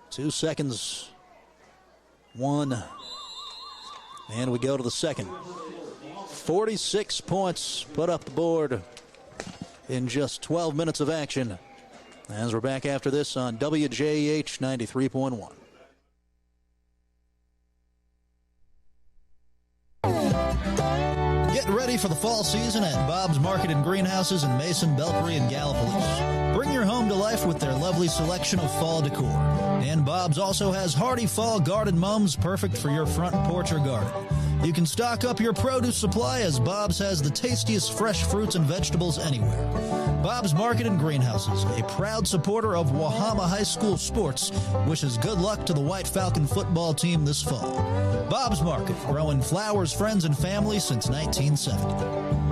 Two seconds. One. And we go to the second. 46 points put up the board in just 12 minutes of action. As we're back after this on WJH 93.1. Get ready for the fall season at Bob's Market and Greenhouses in Mason, Belpre, and Gallipolis. Bring your home to life with their lovely selection of fall decor. And Bob's also has hardy fall garden mums perfect for your front porch or garden. You can stock up your produce supply as Bob's has the tastiest fresh fruits and vegetables anywhere. Bob's Market and Greenhouses, a proud supporter of Wahama High School sports, wishes good luck to the White Falcon football team this fall. Bob's Market, growing flowers, friends, and family since 1970.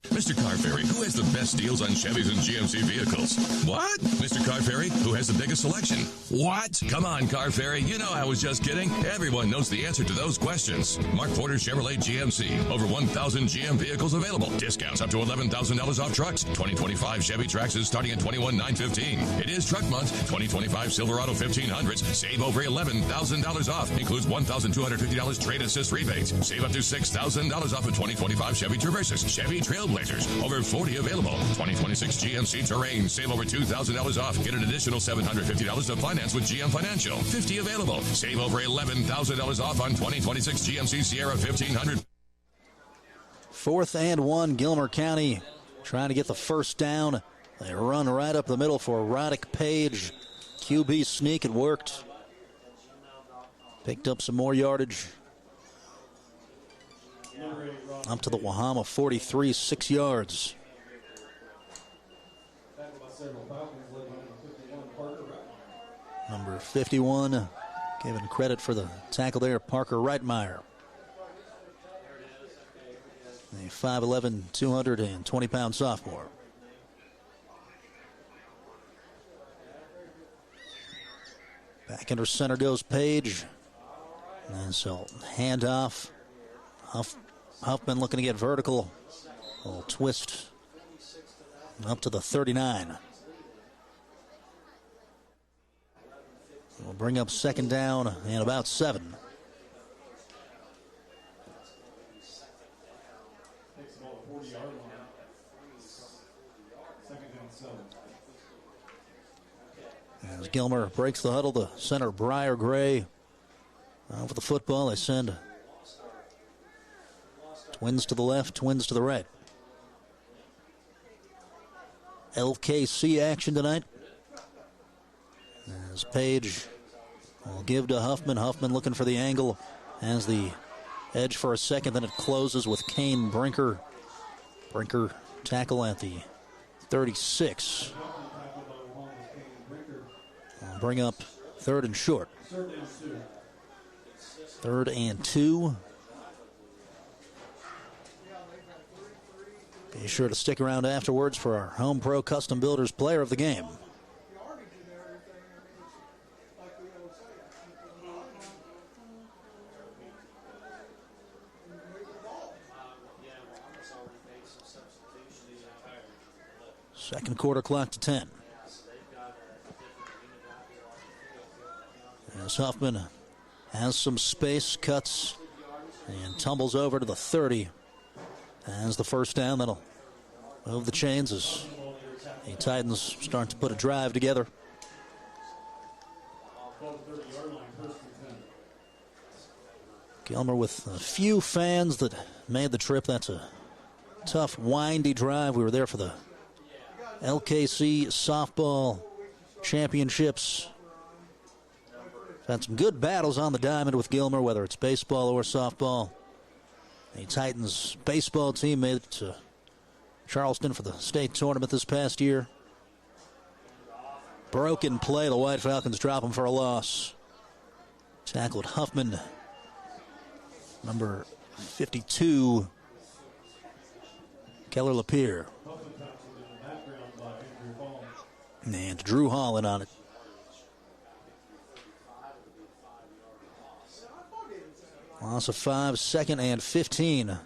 Mr. Car Ferry, who has the best deals on Chevys and GMC vehicles? What? Mr. Car Ferry, who has the biggest selection? What? Come on, Car Ferry, you know I was just kidding. Everyone knows the answer to those questions. Mark Porter Chevrolet GMC. Over 1,000 GM vehicles available. Discounts up to $11,000 off trucks. 2025 Chevy Traxxas starting at $21,915. It is truck month. 2025 Silverado 1500s. Save over $11,000 off. Includes $1,250 trade assist rebates. Save up to $6,000 off of 2025 Chevy Traverses. Chevy Trailblazers. Over 40 available. 2026 GMC Terrain. Save over $2,000 off. Get an additional $750 to finance with GM Financial. 50 available. Save over $11,000 off on 2026 GMC Sierra 1500. 4th and 1, Gilmer County trying to get the first down. They run right up the middle for Roddick Page. QB sneak, it worked. Picked up some more yardage. Up to the Wahama 43, 6 yards. Number 51, giving credit for the tackle there, Parker Reitmeyer. A 5'11", 220-pound sophomore. Back under center goes Page. And so handoff. Huffman looking to get vertical. A little twist up to the 39. We'll bring up second down and about 7. As Gilmer breaks the huddle, the center Briar Gray over the football. They send twins to the left, twins to the right. LKC action tonight. As Page will give to Huffman. Huffman looking for the angle. Has the edge for a second. Then it closes with Kane Brinker. Brinker tackle at the 36. We'll bring up 3rd and short. 3rd and 2. Be sure to stick around afterwards for our Home Pro Custom Builders Player of the Game. Second quarter clock to 10. As Huffman has some space, cuts, and tumbles over to the 30. As the first down, that'll move the chains as the Titans start to put a drive together. Gilmer with a few fans that made the trip. That's a tough, windy drive. We were there for the LKC softball championships. Had some good battles on the diamond with Gilmer, whether it's baseball or softball. The Titans baseball team made it to Charleston for the state tournament this past year. Broken play. The White Falcons drop him for a loss. Tackled Huffman. Number 52, Keller Lapierre. And Drew Holland on it. Loss of 5, 2nd and 15.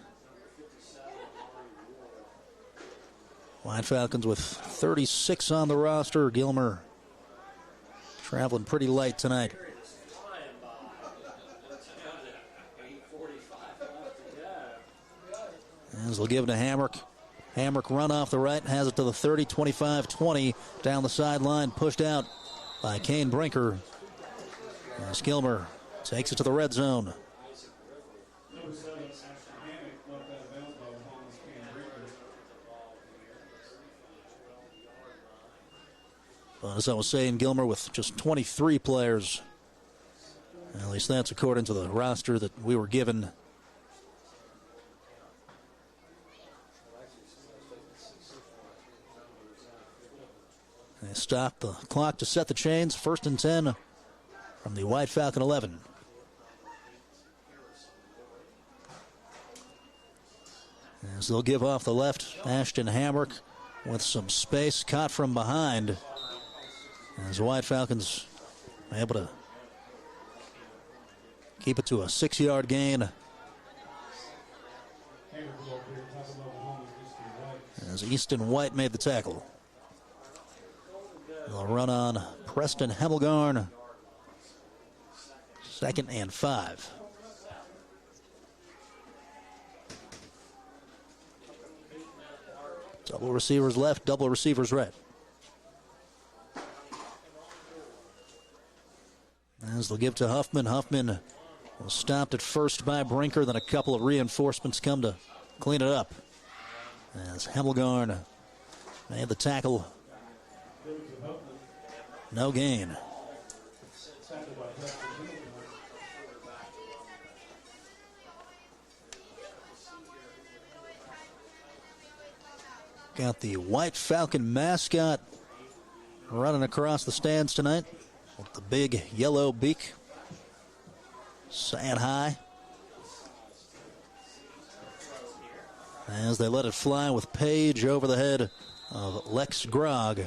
White Falcons with 36 on the roster. Gilmer traveling pretty light tonight. As they'll give it to Hamrick. Hamrick run off the right, has it to the 30, 25-20. Down the sideline, pushed out by Kane Brinker. As Gilmer takes it to the red zone. But as I was saying, Gilmer with just 23 players. At least that's according to the roster that we were given. They stop the clock to set the chains. 1st and 10 from the White Falcon 11. As they'll give off the left, Ashton Hamrick with some space, caught from behind. As the White Falcons are able to keep it to a 6-yard gain. As Easton White made the tackle. They'll run on Preston Hemmelgarn. 2nd and 5. Double receivers left, double receivers right. As they'll give to Huffman. Huffman was stopped at first by Brinker, then a couple of reinforcements come to clean it up. As Hemmelgarn made the tackle. No gain. Got the White Falcon mascot running across the stands tonight with the big yellow beak. Saying hi. As they let it fly with Page over the head of Lex Grog.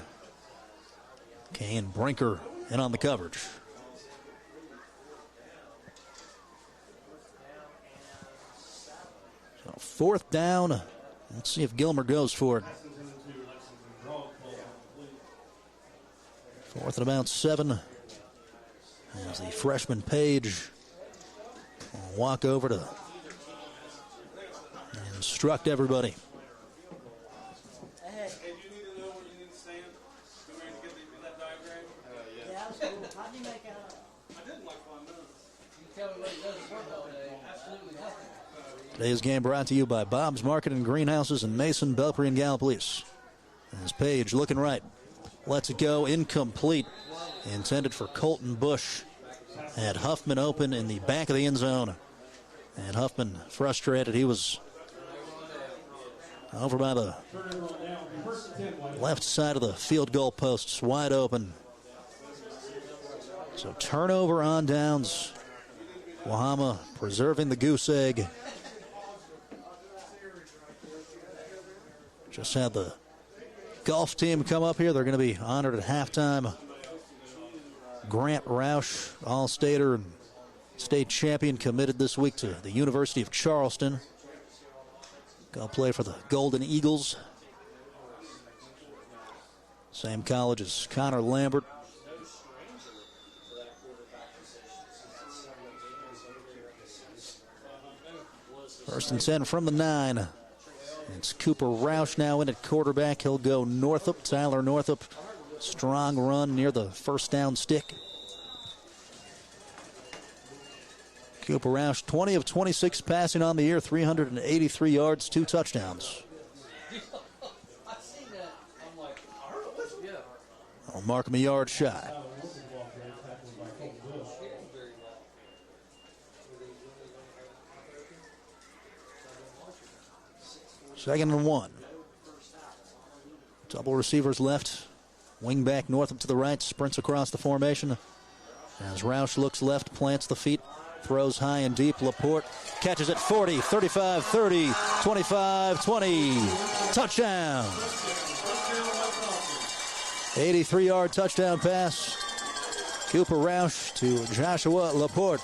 Kane Brinker in on the coverage. So 4th down. Let's see if Gilmer goes for it. 4th and about 7. As the freshman Page will walk over to instruct everybody. Today's game brought to you by Bob's Market and Greenhouses in Mason, Belpre, and Gallipolis. As Page looking right. Lets it go. Incomplete. Intended for Colton Bush. Had Huffman open in the back of the end zone. And Huffman frustrated. He was over by the left side of the field goal posts. Wide open. So turnover on downs. Wahama preserving the goose egg. Just had the golf team come up here. They're going to be honored at halftime. Grant Roush, All-Stater and state champion, committed this week to the University of Charleston. Going to play for the Golden Eagles. Same college as Connor Lambert. First and 10 from the 9. It's Cooper Roush now in at quarterback. He'll go Northup. Tyler Northup. Strong run near the first down stick. Cooper Roush, 20 of 26 passing on the year, 383 yards, 2 touchdowns. I'll mark him a yard shy. Second and 1. Double receivers left. Wing back Northup to the right. Sprints across the formation. As Roush looks left, plants the feet. Throws high and deep. Laporte catches it 40, 35, 30, 25, 20. Touchdown. 83-yard touchdown pass. Cooper Roush to Joshua Laporte.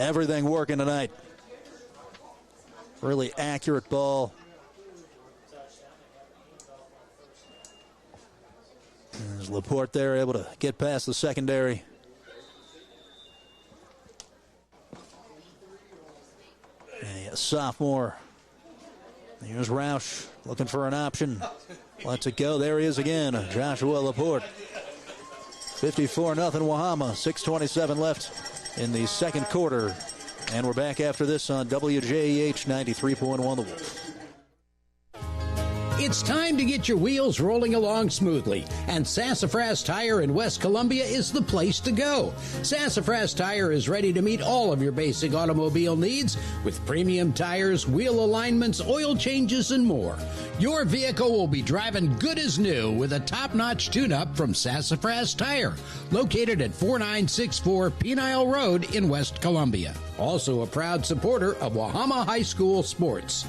everything working tonight. Really accurate ball. There's Laporte there, able to get past the secondary. A sophomore. Here's Roush looking for an option. Lets it go. There he is again, Joshua Laporte. 54-0 Wahama. 6:27 left in the second quarter. And we're back after this on WJEH 93.1 The Wolf. It's time to get your wheels rolling along smoothly, and Sassafras Tire in West Columbia is the place to go. Sassafras Tire is ready to meet all of your basic automobile needs with premium tires, wheel alignments, oil changes, and more. Your vehicle will be driving good as new with a top-notch tune-up from Sassafras Tire, located at 4964 Penile Road in West Columbia. Also a proud supporter of Wahama High School sports.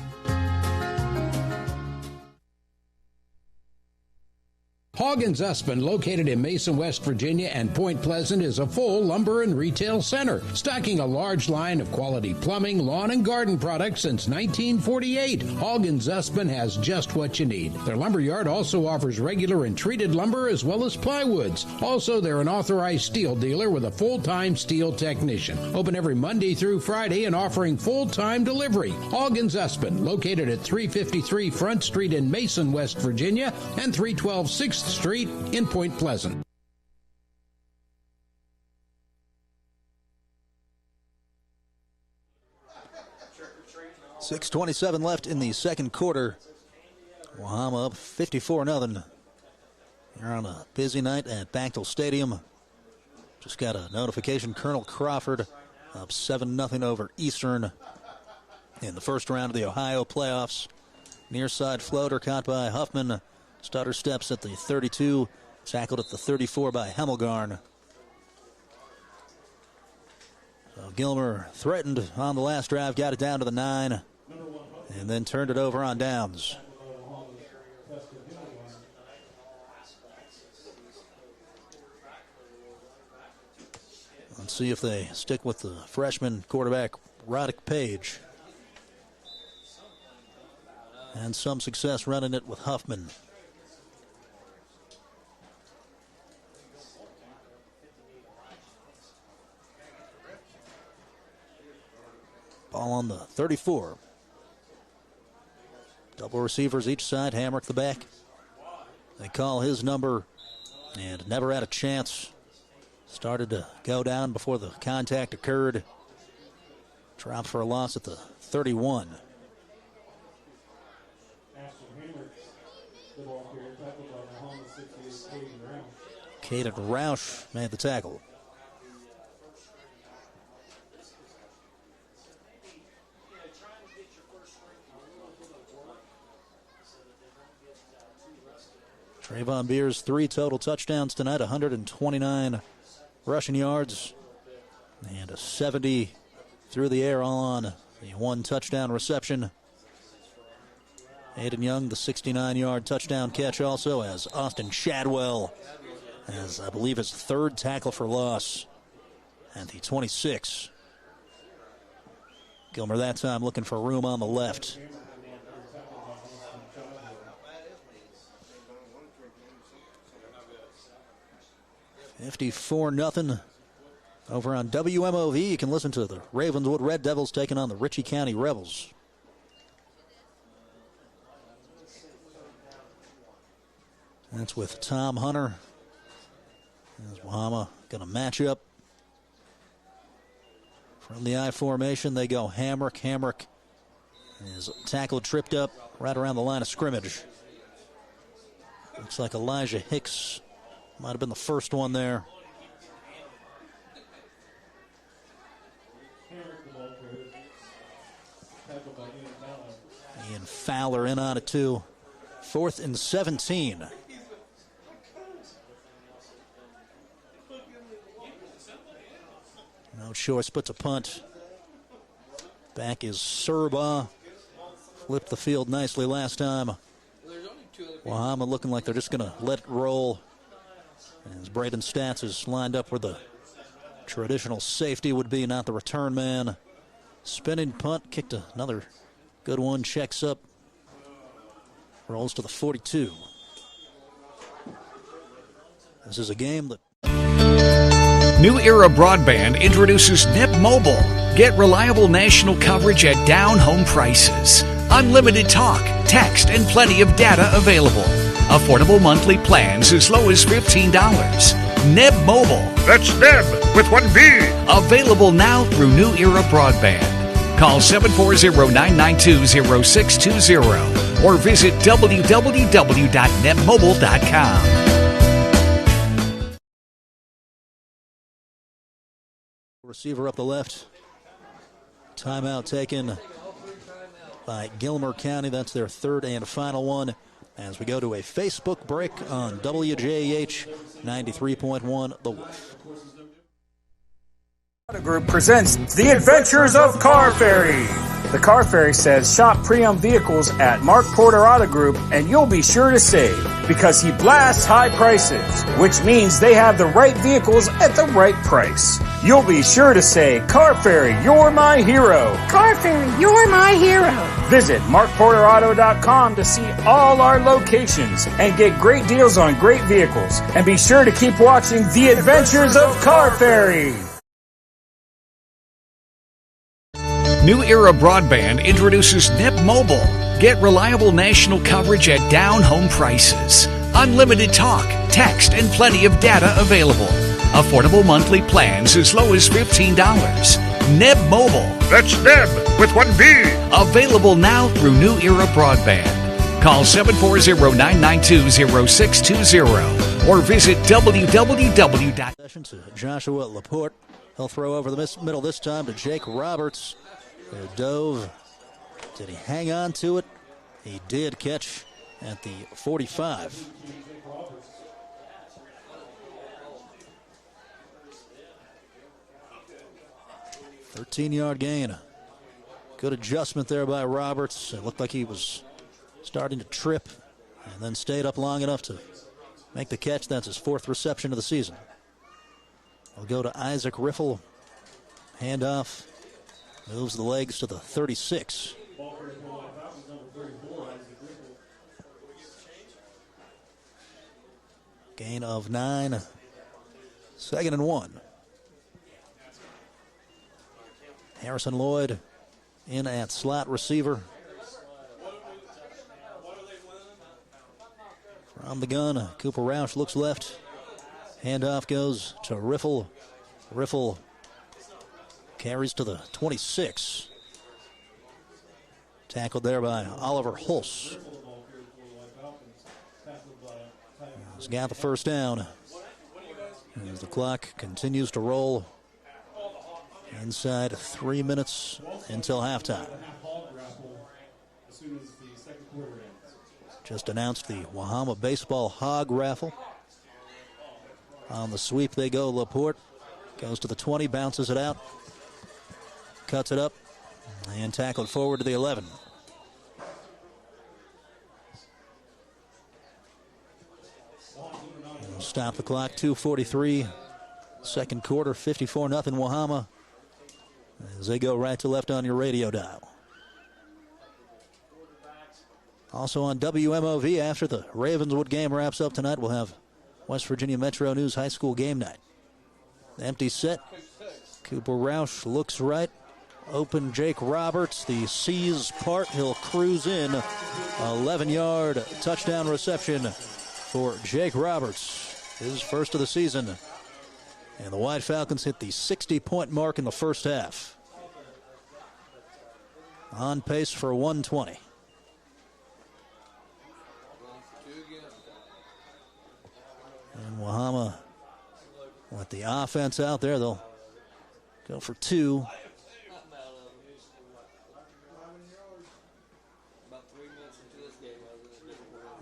Hoggins Usman, located in Mason, West Virginia and Point Pleasant, is a full lumber and retail center, stocking a large line of quality plumbing, lawn, and garden products since 1948. Hoggins Usman has just what you need. Their lumber yard also offers regular and treated lumber as well as plywoods. Also, they're an authorized steel dealer with a full-time steel technician. Open every Monday through Friday and offering full-time delivery. Hoggins Usman, located at 353 Front Street in Mason, West Virginia, and 312 6th Street in Point Pleasant. .6:27 left in the second quarter. Wahama up 54-0. You're on a busy night at Bechtel Stadium. Just got a notification. Colonel Crawford up 7-0 over Eastern in the first round of the Ohio playoffs. Near side floater caught by Huffman. Stutter steps at the 32, tackled at the 34 by Hemmelgarn. So Gilmer threatened on the last drive, got it down to the 9, and then turned it over on downs. Let's see if they stick with the freshman quarterback, Roddick Page. And some success running it with Huffman. Ball on the 34. Double receivers each side. Hamrick the back. They call his number and never had a chance. Started to go down before the contact occurred. Dropped for a loss at the 31. Caden Roush made the tackle. Trayvon Beers, 3 total touchdowns tonight, 129 rushing yards, and a 70 through the air on the 1 touchdown reception. Aiden Young, the 69-yard touchdown catch also, as Austin Shadwell has, I believe, his 3rd tackle for loss at the 26. Gilmer that time looking for room on the left. $54-0 over on WMOV. You can listen to the Ravenswood Red Devils taking on the Ritchie County Rebels. That's with Tom Hunter. As Wahama going to match up. From the I formation, they go Hamrick. Hamrick is tackled, tripped up right around the line of scrimmage. Looks like Elijah Hicks might have been the first one there. Ian Fowler in on it too. 4th and 17. No choice but to punt. Back is Serba. Flipped the field nicely last time. Wahama looking like they're just going to let it roll. As Braden Stats is lined up where the traditional safety would be, not the return man. Spinning punt, kicked another good one, checks up, rolls to the 42. This is a game that... New Era Broadband introduces NIP Mobile. Get reliable national coverage at down home prices. Unlimited talk, text, and plenty of data available. Affordable monthly plans as low as $15. NIB Mobile. That's NIB with one B. Available now through New Era Broadband. Call 740-992-0620 or visit www.nipmobile.com. Receiver up the left. Timeout taken by Gilmer County. That's their third and final one as we go to a Facebook break on WJH 93.1 The Wolf. Group presents The Adventures of Car Ferry. The Car Ferry says shop pre-owned vehicles at Mark Porter Auto Group and you'll be sure to save because he blasts high prices, which means they have the right vehicles at the right price. You'll be sure to say, Car Ferry, you're my hero. Car Ferry, you're my hero. Visit markporterauto.com to see all our locations and get great deals on great vehicles. And be sure to keep watching The Adventures of Car Ferry. New Era Broadband introduces NIP Mobile. Get reliable national coverage at down home prices. Unlimited talk, text, and plenty of data available. Affordable monthly plans as low as $15. NIB Mobile. That's NIB with one B. Available now through New Era Broadband. Call 740-992-0620 or visit www. To Joshua Laporte. He'll throw over the middle this time to Jake Roberts. There dove. Did he hang on to it? He did catch at the 45. $13-yard gain. Good adjustment there by Roberts. It looked like he was starting to trip and then stayed up long enough to make the catch. That's his fourth reception of the season. We'll go to Isaac Riffle. Handoff. Moves the legs to the 36. Gain of 9. 2nd and 1. Harrison Lloyd in at slot receiver. From the gun, Cooper Roush looks left. Handoff goes to Riffle. Riffle carries to the 26. Tackled there by Oliver Hulse. He's got the first down. As the clock continues to roll. Inside 3 minutes until halftime. Just announced the Wahama Baseball Hog Raffle. On the sweep they go. Laporte goes to the 20, bounces it out. Cuts it up and tackled forward to the 11. Stop the clock, 2:43. Second quarter, 54-0 Wahama. As they go right to left on your radio dial. Also on WMOV, after the Ravenswood game wraps up tonight, we'll have West Virginia Metro News High School game night. Empty set. Cooper Roush looks right. Open Jake Roberts. The C's part. He'll cruise in. 11-yard touchdown reception for Jake Roberts. His first of the season. And the White Falcons hit the 60-point mark in the first half. On pace for 120. And Wahama with the offense out there. They'll go for 2.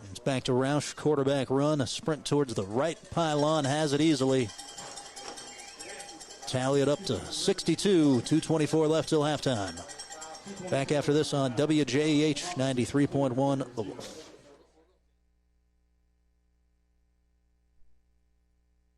It's back to Roush. Quarterback run. A sprint towards the right pylon. Has it easily. Tally it up to 62. 2:24 left till halftime. Back after this on WJH 93.1 The Wolf.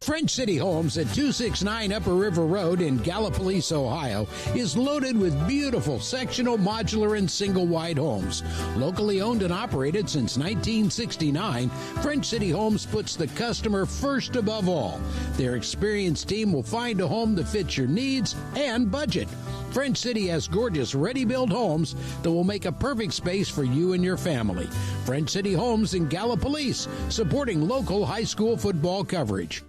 French City Homes at 269 Upper River Road in Gallipolis, Ohio, is loaded with beautiful sectional, modular, and single-wide homes. Locally owned and operated since 1969, French City Homes puts the customer first above all. Their experienced team will find a home that fits your needs and budget. French City has gorgeous ready-built homes that will make a perfect space for you and your family. French City Homes in Gallipolis, supporting local high school football coverage.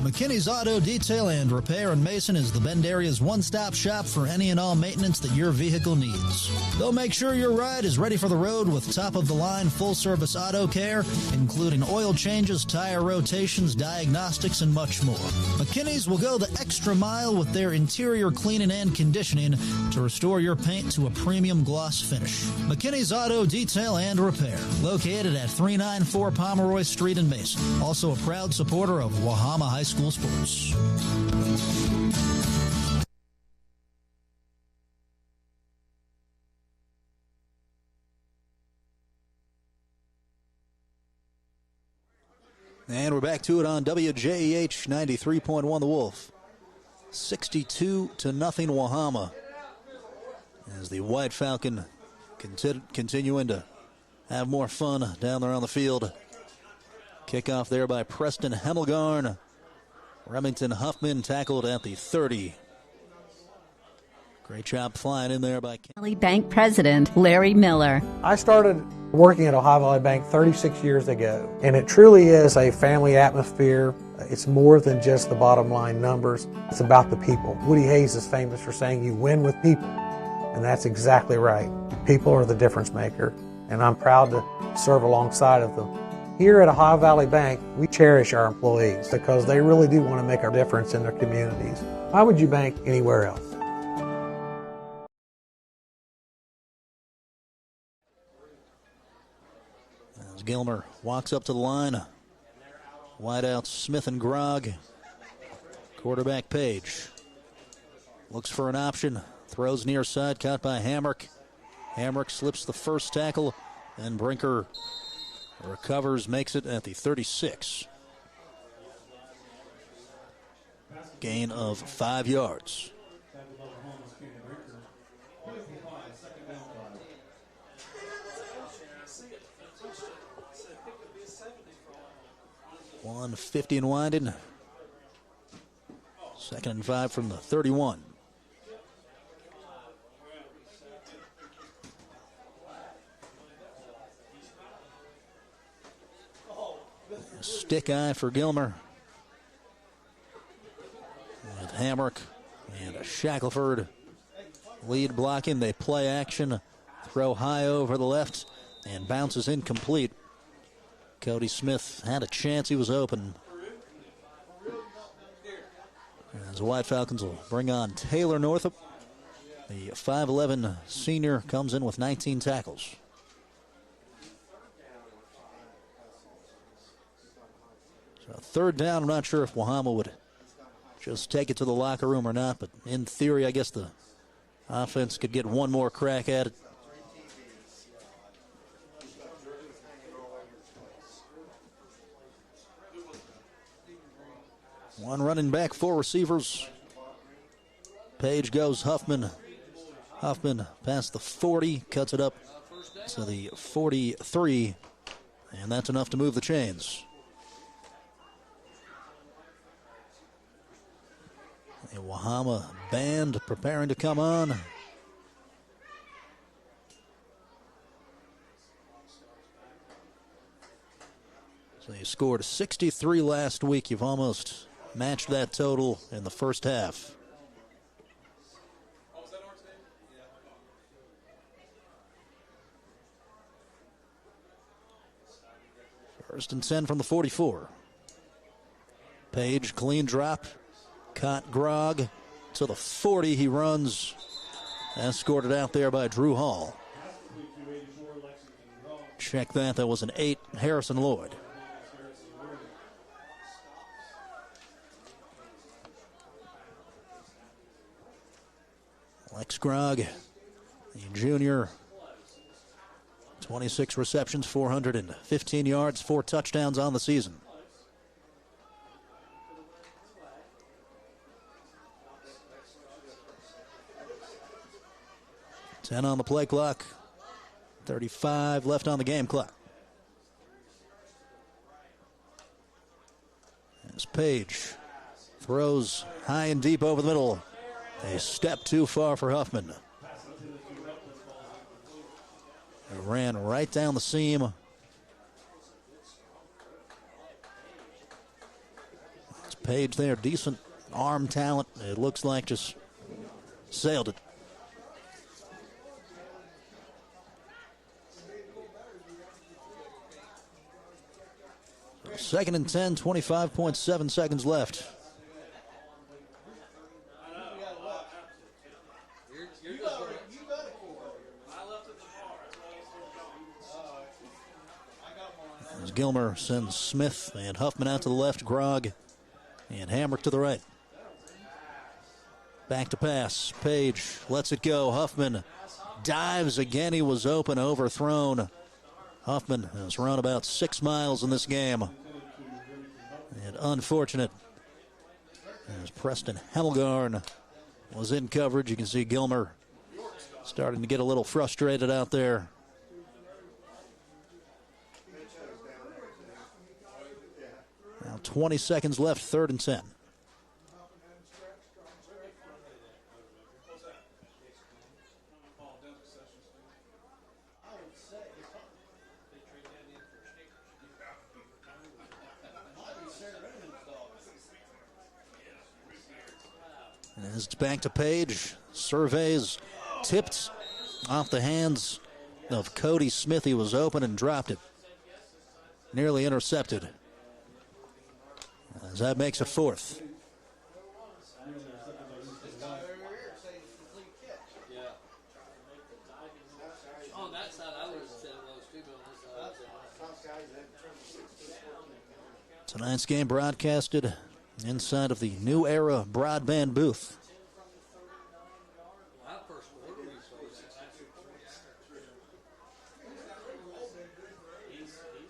McKinney's Auto Detail and Repair in Mason is the Bend area's one-stop shop for any and all maintenance that your vehicle needs. They'll make sure your ride is ready for the road with top-of-the-line full-service auto care, including oil changes, tire rotations, diagnostics, and much more. McKinney's will go the extra mile with their interior cleaning and conditioning to restore your paint to a premium gloss finish. McKinney's Auto Detail and Repair, located at 394 Pomeroy Street in Mason. Also a proud supporter of Wahama High School sports. And we're back to it on WJEH 93.1 The Wolf. 62-0 Wahama. As the White Falcon continuing to have more fun down there on the field. Kickoff there by Preston Hemmelgarn. Remington Huffman tackled at the 30. Great job flying in there by Valley Bank President Larry Miller. I started working at Ohio Valley Bank 36 years ago, and it truly is a family atmosphere. It's more than just the bottom line numbers. It's about the people. Woody Hayes is famous for saying you win with people, and that's exactly right. People are the difference maker, and I'm proud to serve alongside of them. Here at Ohio Valley Bank, we cherish our employees because they really do want to make a difference in their communities. Why would you bank anywhere else? As Gilmer walks up to the line, wideouts Smith and Grog. Quarterback Page looks for an option, throws near side, caught by Hamrick. Hamrick slips the first tackle, and Brinker recovers, makes it at the 36. Gain of 5 yards. .150 and winding. 2nd and 5 from the 31. Stick eye for Gilmer. With Hamrick and Shackelford lead blocking. They play action. Throw high over the left and bounces incomplete. Cody Smith had a chance. He was open. As the White Falcons will bring on Taylor Northup. The 5'11 senior comes in with 19 tackles. So 3rd down, I'm not sure if Wahama would just take it to the locker room or not, but in theory, I guess the offense could get one more crack at it. One running back, 4 receivers. Page goes Huffman. Huffman past the 40, cuts it up to the 43, and that's enough to move the chains. The Wahama band preparing to come on. So you scored 63 last week. You've almost matched that total in the first half. First and 10 from the 44. Page, clean drop. Caught Grog to the 40. He runs. Escorted out there by Drew Hall. Check that. That was an 8. Harrison Lloyd. Lex Grog, the junior, 26 receptions, 415 yards, 4 touchdowns on the season. Ten on the play clock, 35 left on the game clock. As Page throws high and deep over the middle. A step too far for Huffman. It ran right down the seam. It's Page there, decent arm talent. It looks like just sailed it. Second and 10, 25.7 seconds left. As Gilmer sends Smith and Huffman out to the left, Grog and Hamrick to the right. Back to pass. Page lets it go. Huffman dives again. He was open, overthrown. Huffman has run about 6 miles in this game. And unfortunate, as Preston Hemmelgarn was in coverage. You can see Gilmer starting to get a little frustrated out there. Now 20 seconds left, 3rd and 10. As it's back to Page, surveys, tipped off the hands of Cody Smith. He was open and dropped it. Nearly intercepted. As that makes a 4th. Tonight's game broadcasted inside of the New Era broadband booth.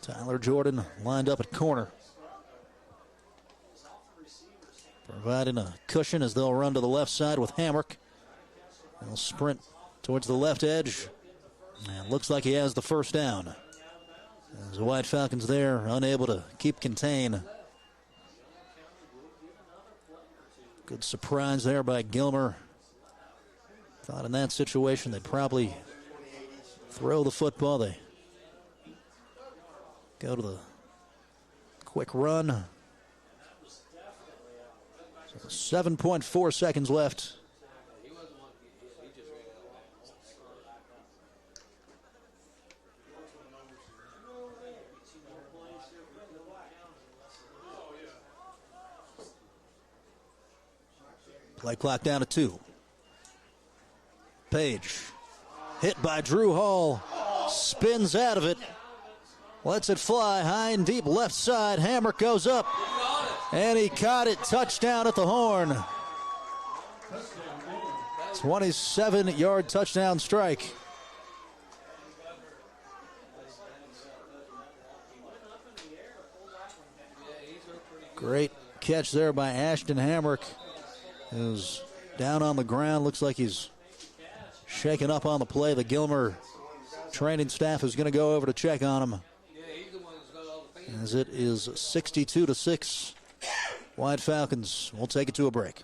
Tyler Jordan lined up at corner, providing a cushion as they'll run to the left side with Hamrick. They'll sprint towards the left edge, and looks like he has the first down. As the White Falcons there, unable to keep contain. Good surprise there by Gilmer. Thought in that situation they'd probably throw the football. They go to the quick run. So 7.4 seconds left. Play clock down to 2. Page hit by Drew Hall, spins out of it, lets it fly high and deep left side. Hamrick goes up, and he caught it. Touchdown at the horn. 27-yard touchdown strike. Great catch there by Ashton Hamrick, who's down on the ground. Looks like he's shaken up on the play. The Gilmer training staff is going to go over to check on him, as it is 62-6. White Falcons will take it to a break.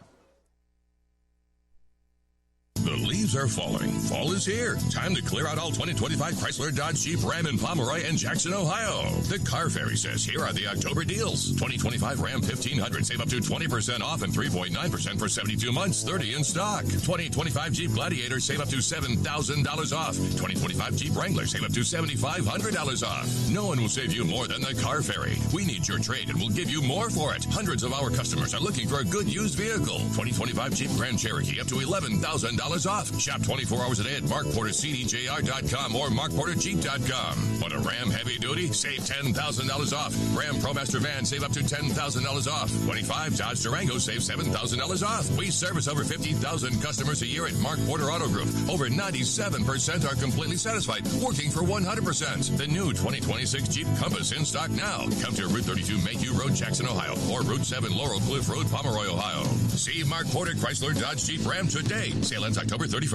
The leaves are falling. Fall is here. Time to clear out all 2025 Chrysler, Dodge, Jeep, Ram, and Pomeroy in Jackson, Ohio. The Car Ferry says here are the October deals. 2025 Ram 1500, save up to 20% off and 3.9% for 72 months, 30 in stock. 2025 Jeep Gladiator, save up to $7,000 off. 2025 Jeep Wrangler, save up to $7,500 off. No one will save you more than the Car Ferry. We need your trade and we'll give you more for it. Hundreds of our customers are looking for a good used vehicle. 2025 Jeep Grand Cherokee, up to $11,000 off. Shop 24 hours a day at markportercdjr.com or markporterjeep.com. Want a Ram Heavy Duty? Save $10,000 off. Ram ProMaster Van, save up to $10,000 off. 25 Dodge Durango, save $7,000 off. We service over 50,000 customers a year at Mark Porter Auto Group. Over 97% are completely satisfied, working for 100%. The new 2026 Jeep Compass in stock now. Come to Route 32 Mayhew Road, Jackson, Ohio, or Route 7 Laurel Cliff Road, Pomeroy, Ohio. See Mark Porter Chrysler Dodge Jeep Ram today. Sale ends October 31st.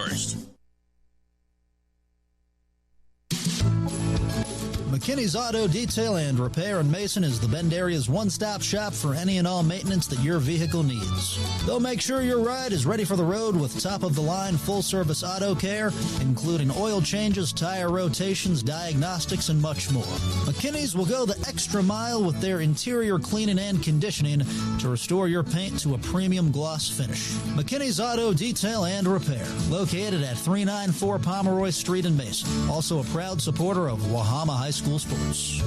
McKinney's Auto Detail and Repair in Mason is the Bend area's one-stop shop for any and all maintenance that your vehicle needs. They'll make sure your ride is ready for the road with top-of-the-line full-service auto care, including oil changes, tire rotations, diagnostics, and much more. McKinney's will go the extra mile with their interior cleaning and conditioning to restore your paint to a premium gloss finish. McKinney's Auto Detail and Repair, located at 394 Pomeroy Street in Mason. Also a proud supporter of Wahama High School Sports.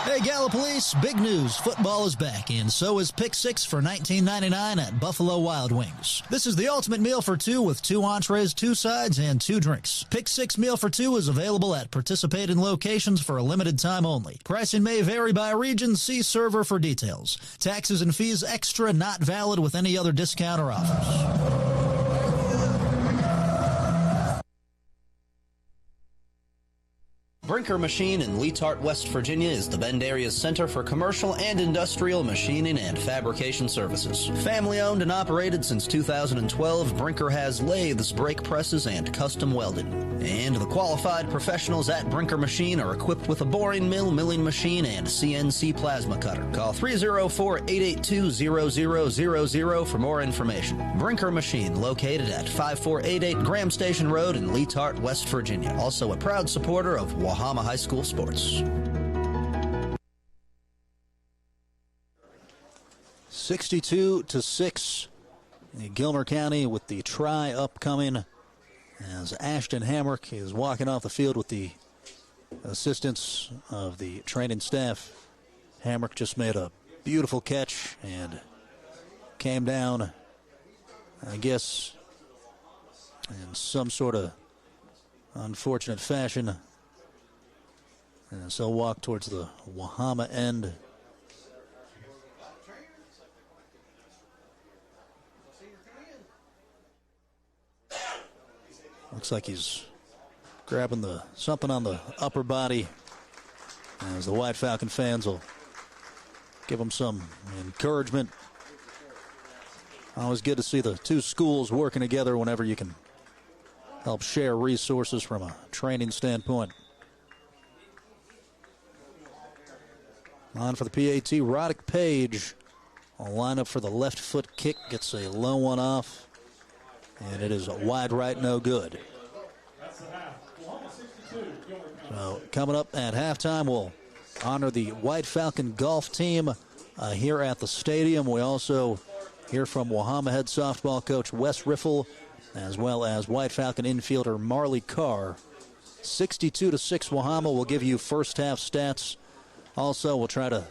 Hey, Gallipolis, big news. Football is back, and so is Pick 6 for $19.99 at Buffalo Wild Wings. This is the ultimate meal for two with 2 entrees, 2 sides, and 2 drinks. Pick 6 meal for 2 is available at participating locations for a limited time only. Pricing may vary by region. See server for details. Taxes and fees extra, not valid with any other discount or offers. Brinker Machine in Leetart, West Virginia is the Bend area's center for commercial and industrial machining and fabrication services. Family owned and operated since 2012, Brinker has lathes, brake presses, and custom welding. And the qualified professionals at Brinker Machine are equipped with a boring mill, milling machine, and CNC plasma cutter. Call 304-882-0000 for more information. Brinker Machine, located at 5488 Graham Station Road in Leetart, West Virginia. Also a proud supporter of Wahama High School Sports. 62-6. Gilmer County with the try upcoming as Ashton Hamrick is walking off the field with the assistance of the training staff. Hamrick just made a beautiful catch and came down, I guess, in some sort of unfortunate fashion. And so walk towards the Wahama end. Looks like he's grabbing something on the upper body, as the White Falcon fans will give him some encouragement. Always good to see the two schools working together whenever you can help share resources from a training standpoint. On for the PAT, Roddick Page will line up for the left foot kick, gets a low one off, and it is a wide right, no good. So coming up at halftime, we'll honor the White Falcon golf team here at the stadium. We also hear from Wahama head softball coach Wes Riffle, as well as White Falcon infielder Marley Carr. 62-6 Wahama. Will give you first half stats. Also, we'll try to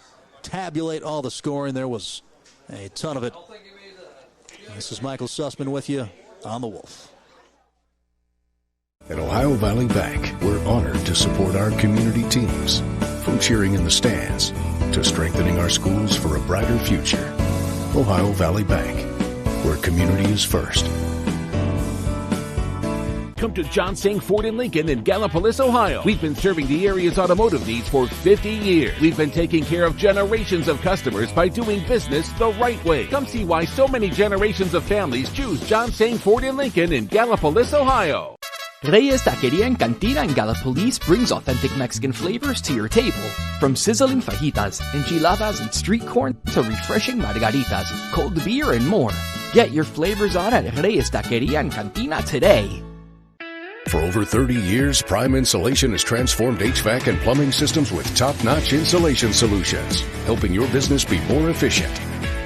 tabulate all the scoring. There was a ton of it. This is Michael Sussman with you on The Wolf. At Ohio Valley Bank, we're honored to support our community teams, from cheering in the stands to strengthening our schools for a brighter future. Ohio Valley Bank, where community is first. Come to John Singh Ford & Lincoln in Gallipolis, Ohio. We've been serving the area's automotive needs for 50 years. We've been taking care of generations of customers by doing business the right way. Come see why so many generations of families choose John Singh Ford & Lincoln in Gallipolis, Ohio. Reyes Taqueria and Cantina in Gallipolis brings authentic Mexican flavors to your table. From sizzling fajitas, enchiladas, and street corn to refreshing margaritas, cold beer, and more. Get your flavors on at Reyes Taqueria and Cantina today. For over 30 years, Prime Insulation has transformed HVAC and plumbing systems with top-notch insulation solutions, helping your business be more efficient.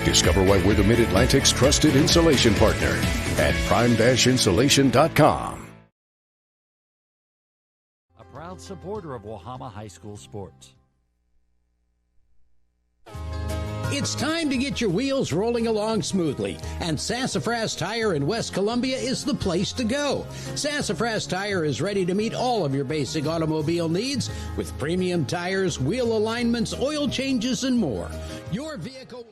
Discover why we're the Mid-Atlantic's trusted insulation partner at prime-insulation.com. A proud supporter of Wahama High School sports. It's time to get your wheels rolling along smoothly, and Sassafras Tire in West Columbia is the place to go. Sassafras Tire is ready to meet all of your basic automobile needs with premium tires, wheel alignments, oil changes, and more. Your vehicle...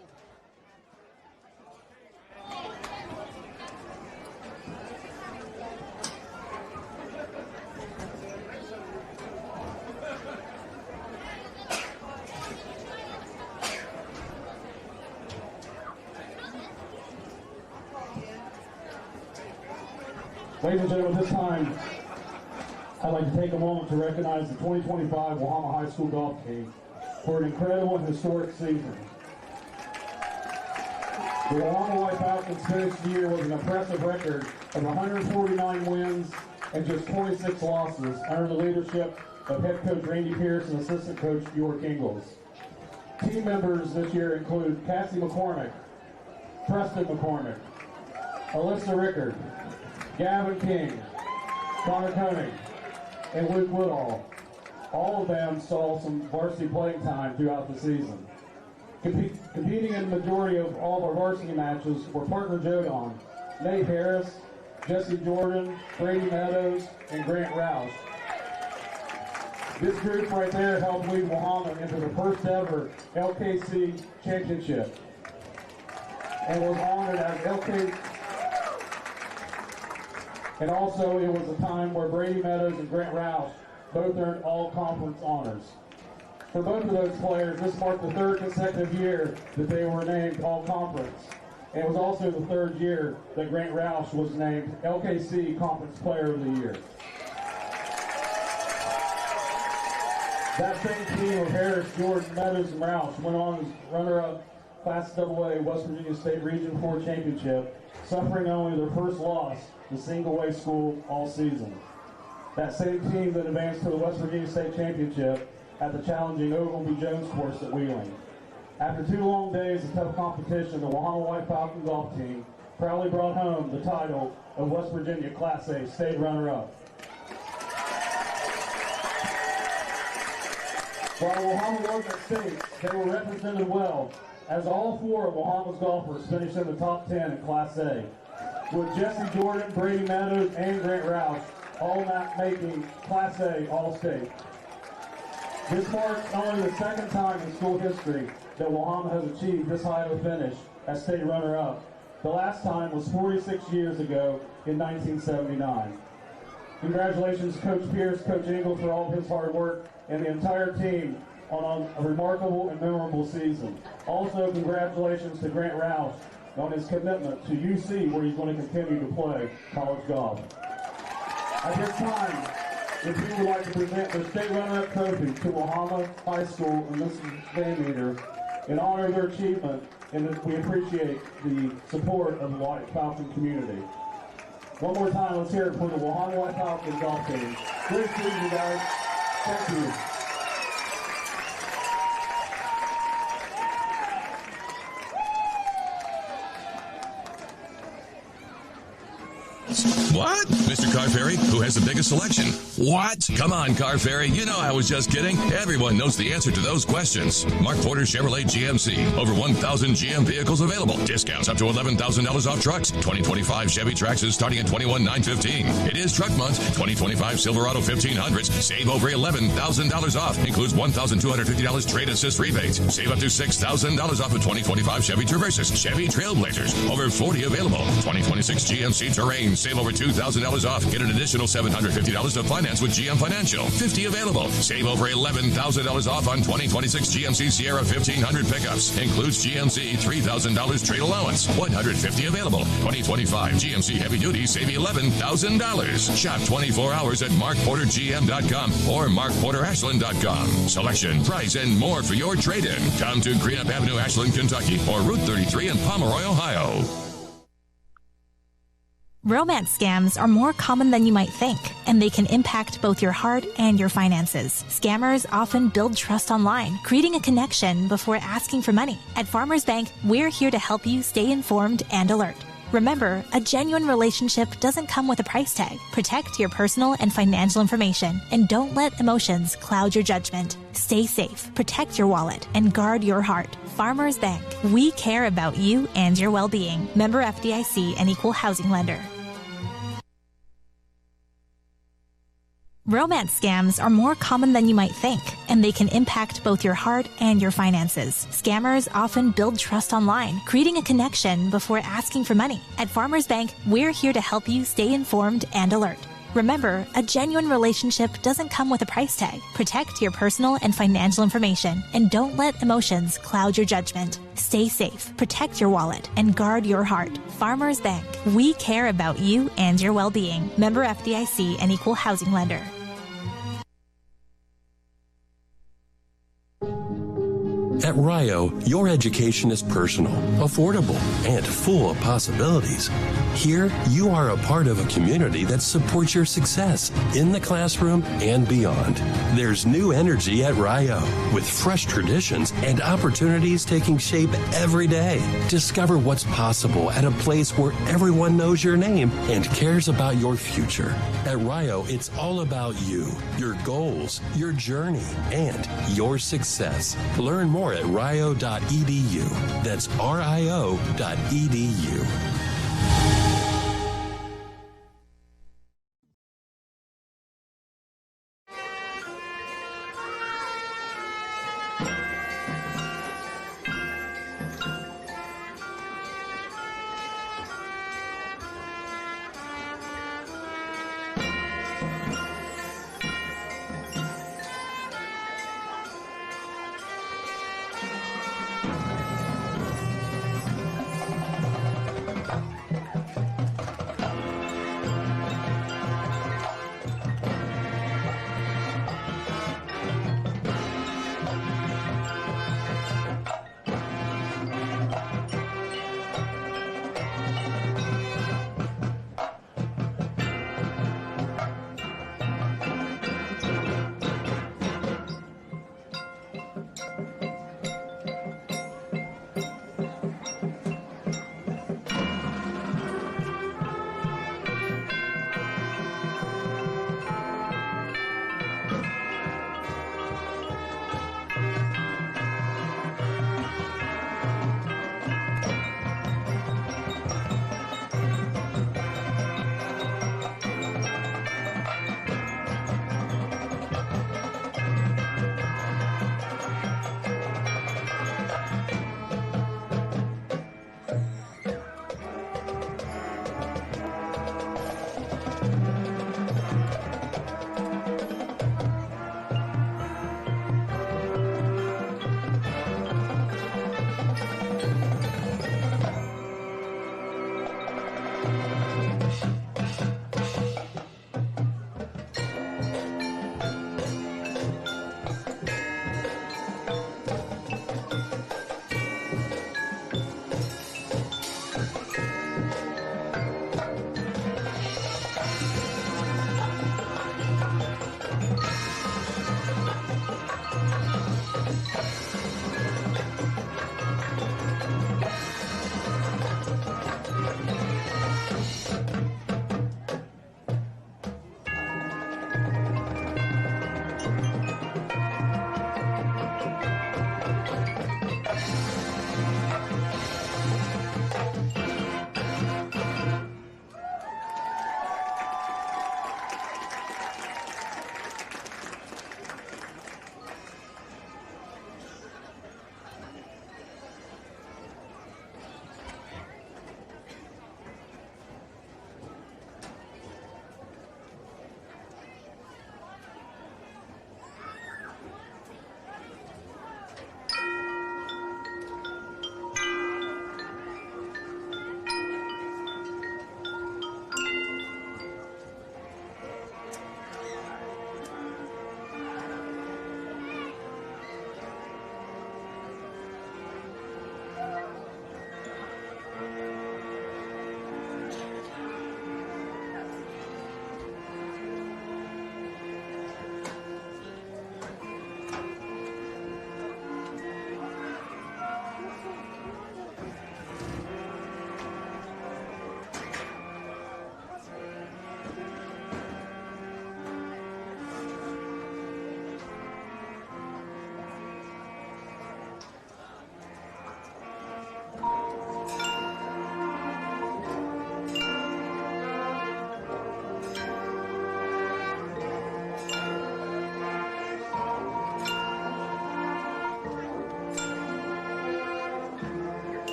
Ladies and gentlemen, this time, I'd like to take a moment to recognize the 2025 Wahama High School golf team for an incredible and historic season. The Wahama White Falcons finished the year with an impressive record of 149 wins and just 26 losses under the leadership of head coach Randy Pierce and assistant coach York Ingalls. Team members this year include Cassie McCormick, Preston McCormick, Alyssa Rickard, Gavin King, Connor Koenig, and Luke Woodall. All of them saw some varsity playing time throughout the season. Competing in the majority of all of our varsity matches were partner Jodon, Nate Harris, Jesse Jordan, Brady Meadows, and Grant Roush. This group right there helped lead Wahama into the first ever LKC championship and was honored as LKC. And also, it was a time where Brady Meadows and Grant Roush both earned all-conference honors. For both of those players, this marked the third consecutive year that they were named all-conference. And it was also the third year that Grant Roush was named LKC Conference Player of the Year. That same team of Harris, Jordan, Meadows, and Roush went on as runner-up Class AA West Virginia State Region 4 Championship, suffering only their first loss to single-A school all season. That same team that advanced to the West Virginia State Championship at the challenging Ogilvy Jones course at Wheeling. After 2 long days of tough competition, the Wahama White Falcon golf team proudly brought home the title of West Virginia Class A State Runner-Up. While Wahama wasn't state, they were represented well, as all 4 of Wahama's golfers finished in the top 10 in Class A, with Jesse Jordan, Brady Meadows, and Grant Roush all not making Class A All-State. This marks only the second time in school history that Wahama has achieved this high of a finish as state runner-up. The last time was 46 years ago in 1979. Congratulations to Coach Pierce, Coach Ingalls for all of his hard work, and the entire team on a remarkable and memorable season. Also, congratulations to Grant Roush on his commitment to UC, where he's going to continue to play college golf. At this time, if you would like to present the state runner-up trophy to Wahama High School and Mrs. Van Meter in honor of their achievement, and we appreciate the support of the White Falcon community. One more time, let's hear it for the Wahama White Falcon golf team. Great season, guys. Thank you. What? Mr. Car Ferry, who has the biggest selection? What? Come on, Car Ferry. You know I was just kidding. Everyone knows the answer to those questions. Mark Porter Chevrolet GMC. Over 1,000 GM vehicles available. Discounts up to $11,000 off trucks. 2025 Chevy Traxxas starting at $21,915. It is truck month. 2025 Silverado 1500s. Save over $11,000 off. Includes $1,250 trade assist rebates. Save up to $6,000 off of 2025 Chevy Traverses. Chevy Trailblazers. Over 40 available. 2026 GMC Terrain. Save over $2,000 off. Get an additional $750 to finance with GM Financial. 50 available. Save over $11,000 off on 2026 GMC Sierra 1500 pickups. Includes GMC $3,000 trade allowance. 150 available. 2025 GMC Heavy Duty save $11,000. Shop 24 hours at markportergm.com or markporterashland.com. Selection, price, and more for your trade-in. Come to Greenup Avenue, Ashland, Kentucky, or Route 33 in Pomeroy, Ohio. Romance scams are more common than you might think, and they can impact both your heart and your finances. Scammers often build trust online, creating a connection before asking for money. At Farmers Bank, we're here to help you stay informed and alert. Remember, a genuine relationship doesn't come with a price tag. Protect your personal and financial information, and don't let emotions cloud your judgment. Stay safe, protect your wallet, and guard your heart. Farmers Bank. We care about you and your well-being. Member FDIC and Equal Housing Lender. Romance scams are more common than you might think, and they can impact both your heart and your finances. Scammers often build trust online, creating a connection before asking for money. At Farmers Bank, we're here to help you stay informed and alert. Remember, a genuine relationship doesn't come with a price tag. Protect your personal and financial information, and don't let emotions cloud your judgment. Stay safe, protect your wallet, and guard your heart. Farmers Bank. We care about you and your well-being. Member FDIC and Equal Housing Lender. At Rio, your education is personal, affordable, and full of possibilities. Here, you are a part of a community that supports your success in the classroom and beyond. There's new energy at Rio, with fresh traditions and opportunities taking shape every day. Discover what's possible at a place where everyone knows your name and cares about your future. At Rio, it's all about you, your goals, your journey, and your success. Learn more at rio.edu. That's rio.edu.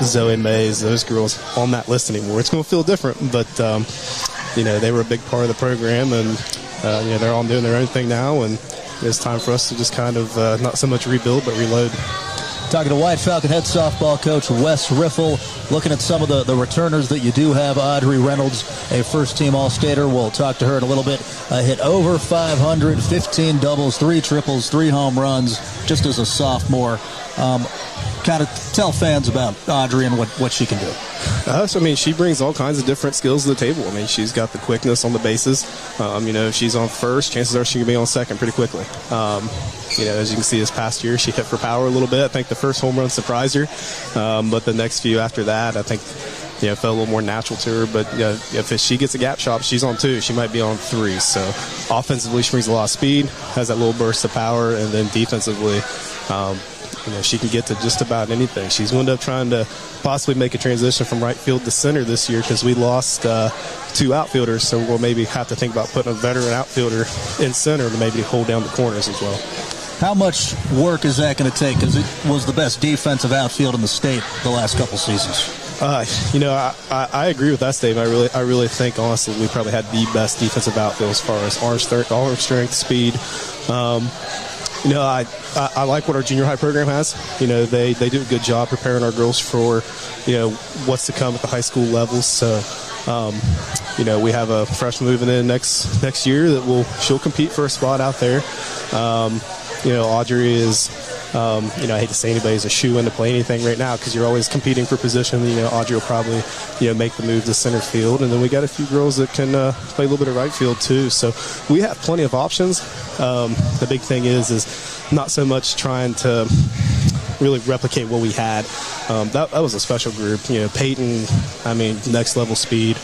Zoe Mays, those girls on that list anymore. It's going to feel different, but, they were a big part of the program, and, they're all doing their own thing now, and it's time for us to just kind of not so much rebuild, but reload. Talking to White Falcon head softball coach Wes Riffle, looking at some of the returners that you do have. Audrey Reynolds, a first-team All-Stater. We'll talk to her in a little bit. Hit over 500, 15 doubles, 3 triples, 3 home runs, just as a sophomore. Kind of tell fans about Audrey and what she can do. She brings all kinds of different skills to the table. She's got the quickness on the bases. If she's on first, chances are she can be on second pretty quickly. As you can see this past year, she hit for power a little bit. I think the first home run surprised her. But the next few after that, I think, felt a little more natural to her. But if she gets a gap shot, she's on 2. She might be on 3. So offensively, she brings a lot of speed, has that little burst of power, and then defensively, she can get to just about anything. She's wound up trying to possibly make a transition from right field to center this year because we lost 2 outfielders, so we'll maybe have to think about putting a veteran outfielder in center to maybe hold down the corners as well. How much work is that going to take? Because it was the best defensive outfield in the state the last couple seasons. I agree with that statement. I really think, honestly, we probably had the best defensive outfield as far as arm strength, speed. I like what our junior high program has. They do a good job preparing our girls for, what's to come at the high school levels. So, we have a freshman moving in next year that she'll compete for a spot out there. Audrey is, I hate to say anybody's a shoe-in to play anything right now because you're always competing for position. Audrey will probably, make the move to center field. And then we got a few girls that can play a little bit of right field too. So we have plenty of options. The big thing is not so much trying to really replicate what we had. That was a special group. Peyton, next level speed.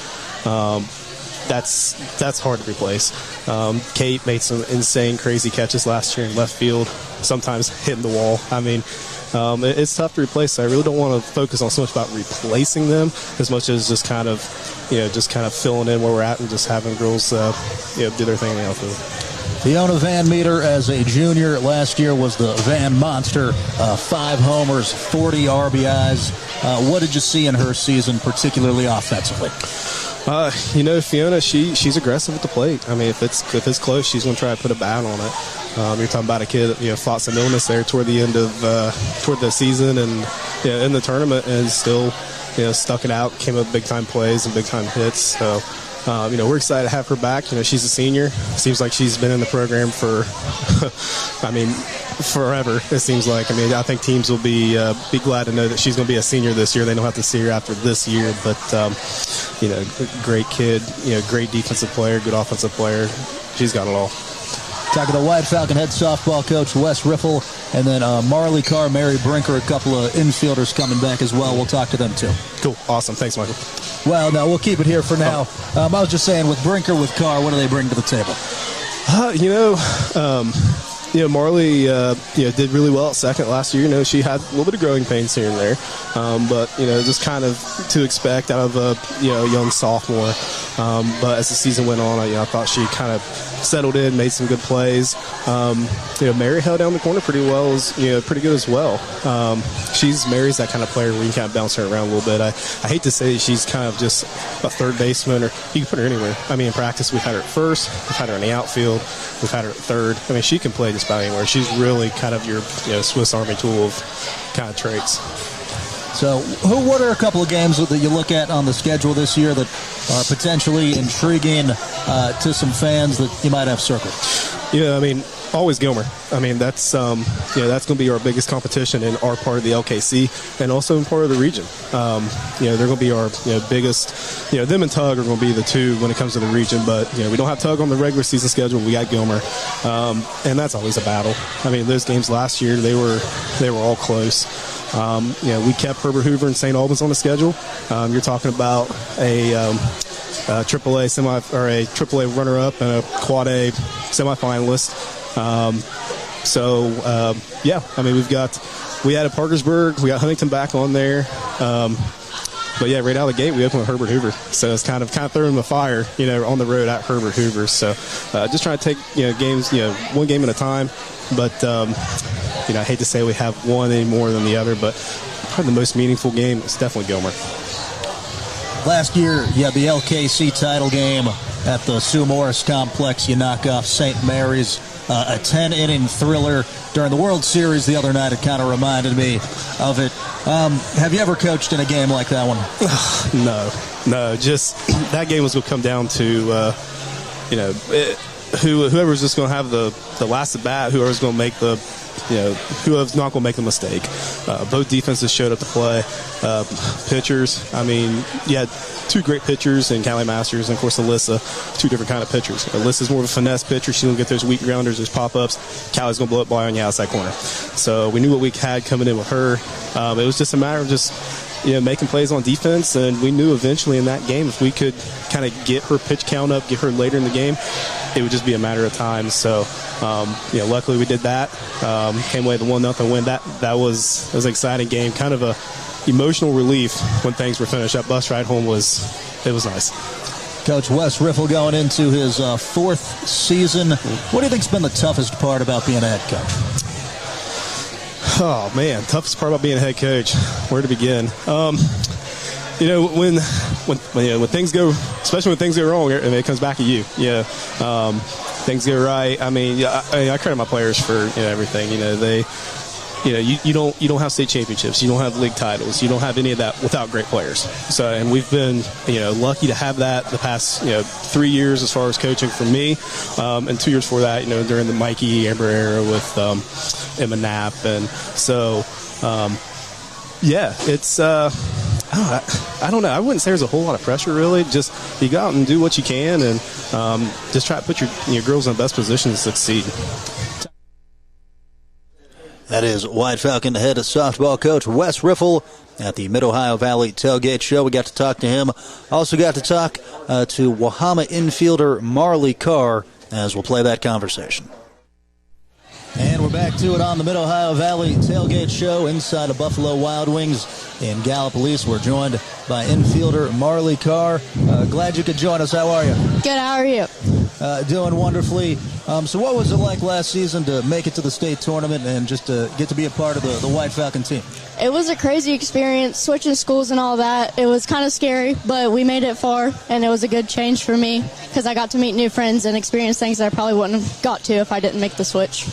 That's hard to replace. Kate made some insane, crazy catches last year in left field, sometimes hitting the wall. It's tough to replace. So I really don't want to focus on so much about replacing them as much as just kind of filling in where we're at and just having girls, do their thing in the outfield. Fiona Van Meter, as a junior last year, was the Van Monster. 5 homers, 40 RBIs. What did you see in her season, particularly offensively? Fiona, she's aggressive at the plate. If it's close, she's going to try to put a bat on it. You're talking about a kid that fought some illness there toward the end of toward the season and in the tournament, and still stuck it out, came up big time plays and big time hits. So we're excited to have her back. She's a senior. Seems like she's been in the program for forever. It seems like. I think teams will be glad to know that she's going to be a senior this year. They don't have to see her after this year, but great kid. Great defensive player, good offensive player. She's got it all. Talking to White Falcon head softball coach Wes Riffle, and then Marley Carr, Mary Brinker, a couple of infielders coming back as well. We'll talk to them too. Cool. Awesome. Thanks, Michael. Well, no, we'll keep it here for now. I was just saying, with Brinker, with Carr, what do they bring to the table? Marley, did really well at second last year. She had a little bit of growing pains here and there, but just kind of to expect out of a young sophomore. But as the season went on, I thought she kind of settled in, made some good plays. Mary held down the corner pretty well, pretty good as well. Mary's that kind of player where you can kind of bounce her around a little bit. I hate to say she's kind of just a third baseman, or you can put her anywhere. In practice we've had her at first, we've had her in the outfield, we've had her at third. She can play just about anywhere. She's really kind of your Swiss Army tool of kind of traits. So what are a couple of games that you look at on the schedule this year that are potentially intriguing to some fans that you might have circled? Always Gilmer. That's going to be our biggest competition in our part of the LKC and also in part of the region. They're going to be our biggest. Them and Tug are going to be the two when it comes to the region. But we don't have Tug on the regular season schedule. We got Gilmer, and that's always a battle. those games last year they were all close. We kept Herbert Hoover and St. Albans on the schedule. You're talking about a AAA runner-up and a Quad A semifinalist. We added Parkersburg, we got Huntington back on there. Right out of the gate, we opened with Herbert Hoover. So it's kind of throwing the fire, on the road at Herbert Hoover. So just trying to take, games, one game at a time. But, I hate to say we have one any more than the other, but probably the most meaningful game is definitely Gilmer. Last year, you had the LKC title game at the Sue Morris Complex. You knock off St. Mary's, a 10-inning thriller during the World Series the other night. It kind of reminded me of it. Have you ever coached in a game like that one? No. Just that game was going to come down to, whoever's just going to have the last at bat, whoever's going to make whoever's not going to make the mistake. Both defenses showed up to play. Pitchers, I mean, you had two great pitchers in Callie Masters and, of course, Alyssa, two different kind of pitchers. Alyssa's more of a finesse pitcher. She's going to get those weak grounders, those pop-ups. Callie's going to blow up by on the outside corner. So we knew what we had coming in with her. It was just a matter of just making plays on defense, and we knew eventually in that game if we could kind of get her pitch count up, get her later in the game, it would just be a matter of time. So, luckily we did that. Came away with a 1-0 win. That was an exciting game, kind of a emotional relief when things were finished. That bus ride home was nice. Coach Wes Riffle going into his fourth season. What do you think's been the toughest part about being a head coach? Oh man, toughest part about being a head coach. Where to begin? When things go, especially when things go wrong, it comes back at you. Things go right. I credit my players for everything. You don't have state championships. You don't have league titles. You don't have any of that without great players. So, and we've been, lucky to have that the past, 3 years as far as coaching for me, and 2 years before that, during the Mikey Amber era with Emma Knapp, and so, it's. I don't know. I wouldn't say there's a whole lot of pressure, really. Just you go out and do what you can, and just try to put your girls in the best position to succeed. That is White Falcon head softball coach Wes Riffle at the Mid-Ohio Valley Tailgate Show. We got to talk to him. Also got to talk to Wahama infielder Marley Carr as we'll play that conversation. And we're back to it on the Mid-Ohio Valley Tailgate Show inside of Buffalo Wild Wings in Gallipolis. We're joined by infielder Marley Carr. Glad you could join us. How are you? Good. How are you? Doing wonderfully. So what was it like last season to make it to the state tournament and just to get to be a part of the White Falcon team? It was a crazy experience, switching schools and all that. It was kind of scary, but we made it far, and it was a good change for me because I got to meet new friends and experience things that I probably wouldn't have got to if I didn't make the switch.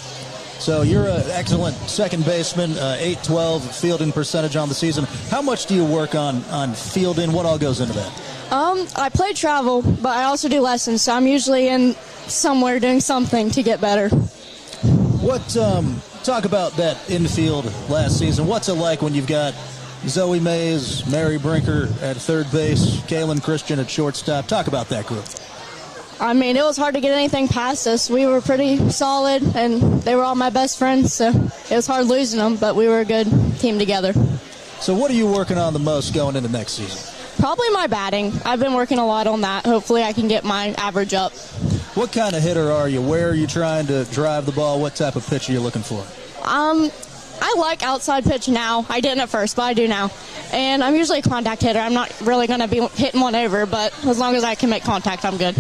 So you're an excellent second baseman, .812 fielding percentage on the season. How much do you work on fielding? What all goes into that? I play travel, but I also do lessons, so I'm usually in somewhere doing something to get better. Talk about that infield last season. What's it like when you've got Zoe Mays, Mary Brinker at third base, Kaylin Christian at shortstop? Talk about that group. It was hard to get anything past us. We were pretty solid, and they were all my best friends, so it was hard losing them, but we were a good team together. So what are you working on the most going into next season? Probably my batting. I've been working a lot on that. Hopefully I can get my average up. What kind of hitter are you? Where are you trying to drive the ball? What type of pitch are you looking for? I like outside pitch now. I didn't at first, but I do now. And I'm usually a contact hitter. I'm not really going to be hitting one over, but as long as I can make contact, I'm good.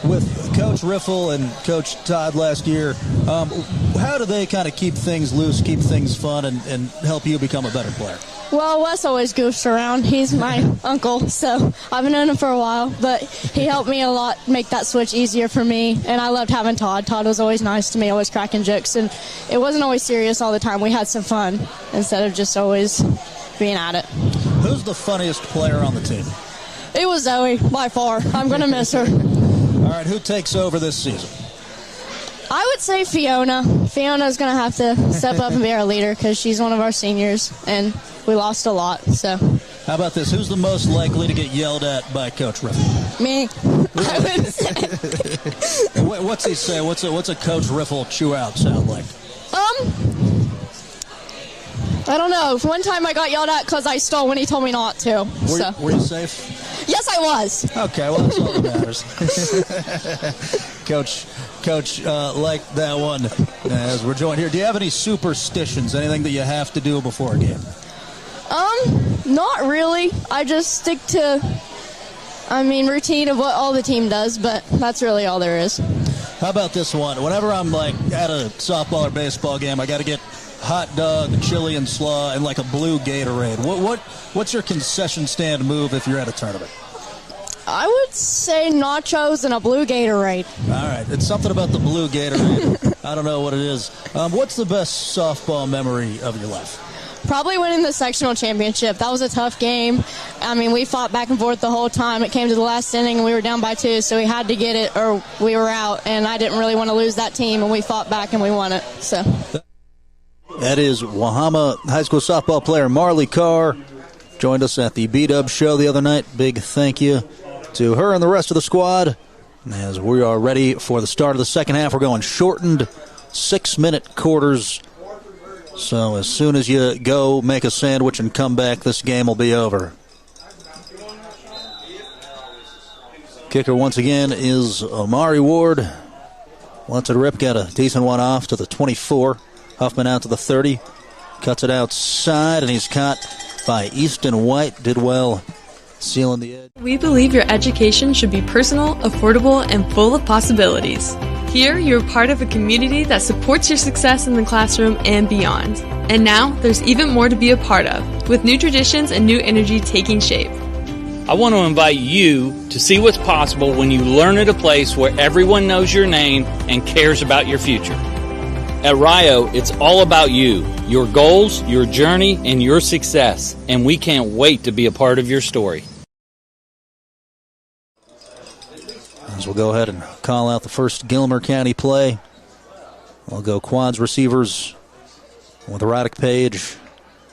With Coach Riffle and Coach Todd last year, how do they kind of keep things loose, keep things fun, and help you become a better player? Well, Wes always goofs around. He's my uncle, so I've known him for a while, but he helped me a lot make that switch easier for me, and I loved having Todd. Todd was always nice to me, always cracking jokes, and it wasn't always serious all the time. We had some fun instead of just always being at it. Who's the funniest player on the team? It was Zoe, by far. I'm going to miss her. All right, who takes over this season? I would say Fiona. Fiona's going to have to step up and be our leader because she's one of our seniors, and we lost a lot. So, how about this? Who's the most likely to get yelled at by Coach Riffle? Me. I would say. What's he say? What's a Coach Riffle chew out sound like? I don't know. One time I got yelled at because I stole when he told me not to. Were you safe? Yes, I was. Okay, well, that's all that matters. Coach, like that one as we're joined here. Do you have any superstitions, anything that you have to do before a game? Not really. I just stick to, routine of what all the team does, but that's really all there is. How about this one? Whenever I'm, at a softball or baseball game, I got to get hot dog, chili and slaw, and like a blue Gatorade. What's your concession stand move if you're at a tournament? I would say nachos and a blue Gatorade. All right. It's something about the blue Gatorade. I don't know what it is. What's the best softball memory of your life? Probably winning the sectional championship. That was a tough game. I mean, we fought back and forth the whole time. It came to the last inning, and we were down by 2, so we had to get it or we were out. And I didn't really want to lose that team, and we fought back and we won it. So that is Wahama high school softball player Marley Carr. Joined us at the B-Dub show the other night. Big thank you to her and the rest of the squad. As we are ready for the start of the second half, we're going shortened 6-minute quarters. So as soon as you go make a sandwich and come back, this game will be over. Kicker once again is Omari Ward. Wants it rip, got a decent one off to the 24. Huffman out to the 30. Cuts it outside, and he's caught by Easton White. Did well sealing the edge. We believe your education should be personal, affordable, and full of possibilities. Here, you're part of a community that supports your success in the classroom and beyond. And now, there's even more to be a part of, with new traditions and new energy taking shape. I want to invite you to see what's possible when you learn at a place where everyone knows your name and cares about your future. At Rio, it's all about you, your goals, your journey, and your success. And we can't wait to be a part of your story. As we'll go ahead and call out the first Gilmer County play. We'll go quads receivers with Roddick Page.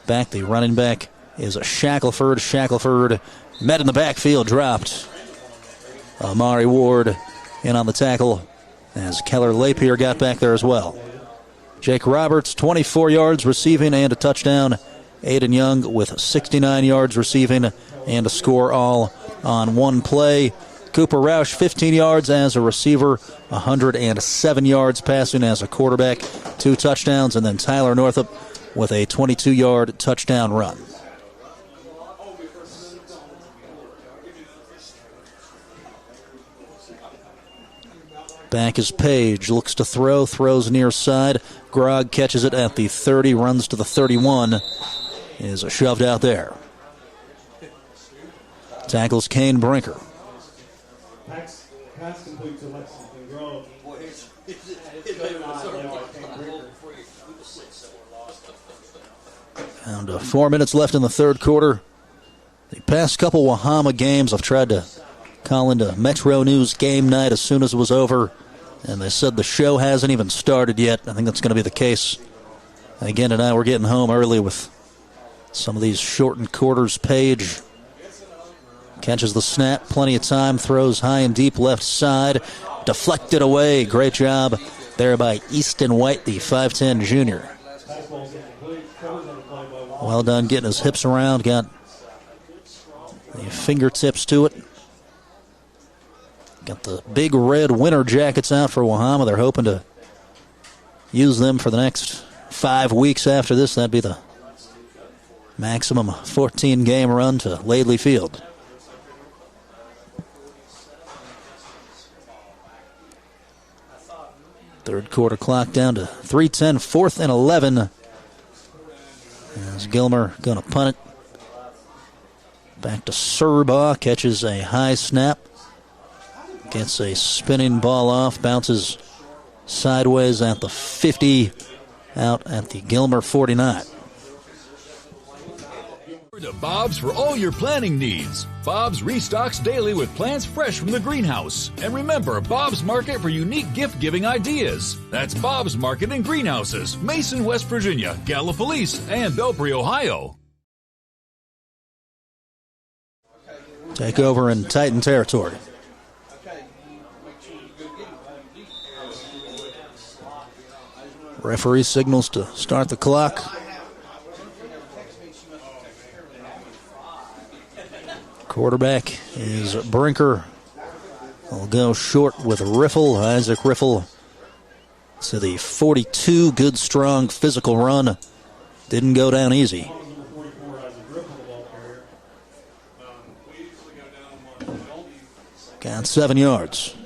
Back, the running back is Shackelford. Shackelford met in the backfield, dropped. Amari Ward in on the tackle as Keller Lapier got back there as well. Jake Roberts, 24 yards receiving and a touchdown. Aiden Young with 69 yards receiving and a score all on one play. Cooper Roush, 15 yards as a receiver, 107 yards passing as a quarterback, 2 touchdowns, and then Tyler Northup with a 22-yard touchdown run. Back is Page, looks to throw, throws near side. Grog catches it at the 30, runs to the 31, is shoved out there. Tackles Kane Brinker. Pass complete to Lexington Grove. And 4 minutes left in the third quarter. The past couple Wahama games, I've tried to call into Metro News game night as soon as it was over, and they said the show hasn't even started yet. I think that's going to be the case again tonight. We're getting home early with some of these shortened quarters. Page catches the snap, plenty of time, throws high and deep left side, deflected away. Great job there by Easton White, the 5'10 junior. Well done getting his hips around, got the fingertips to it. Got the big red winter jackets out for Wahama. They're hoping to use them for the next 5 weeks after this. That'd be the maximum 14-game run to Laidley Field. Third quarter clock down to 3:10, 4th and 11. As Gilmer going to punt it. Back to Serbaugh, catches a high snap. Gets a spinning ball off, bounces sideways at the 50, out at the Gilmer 49. To Bob's for all your planting needs. Bob's restocks daily with plants fresh from the greenhouse. And remember, Bob's Market for unique gift-giving ideas. That's Bob's Market and Greenhouses, Mason, West Virginia, Gallipolis, and Belpre, Ohio. Take over in Titan territory. Referee signals to start the clock. Quarterback is Brinker. Will go short with Riffle. Isaac Riffle to the 42. Good, strong, physical run. Didn't go down easy. Got 7 yards.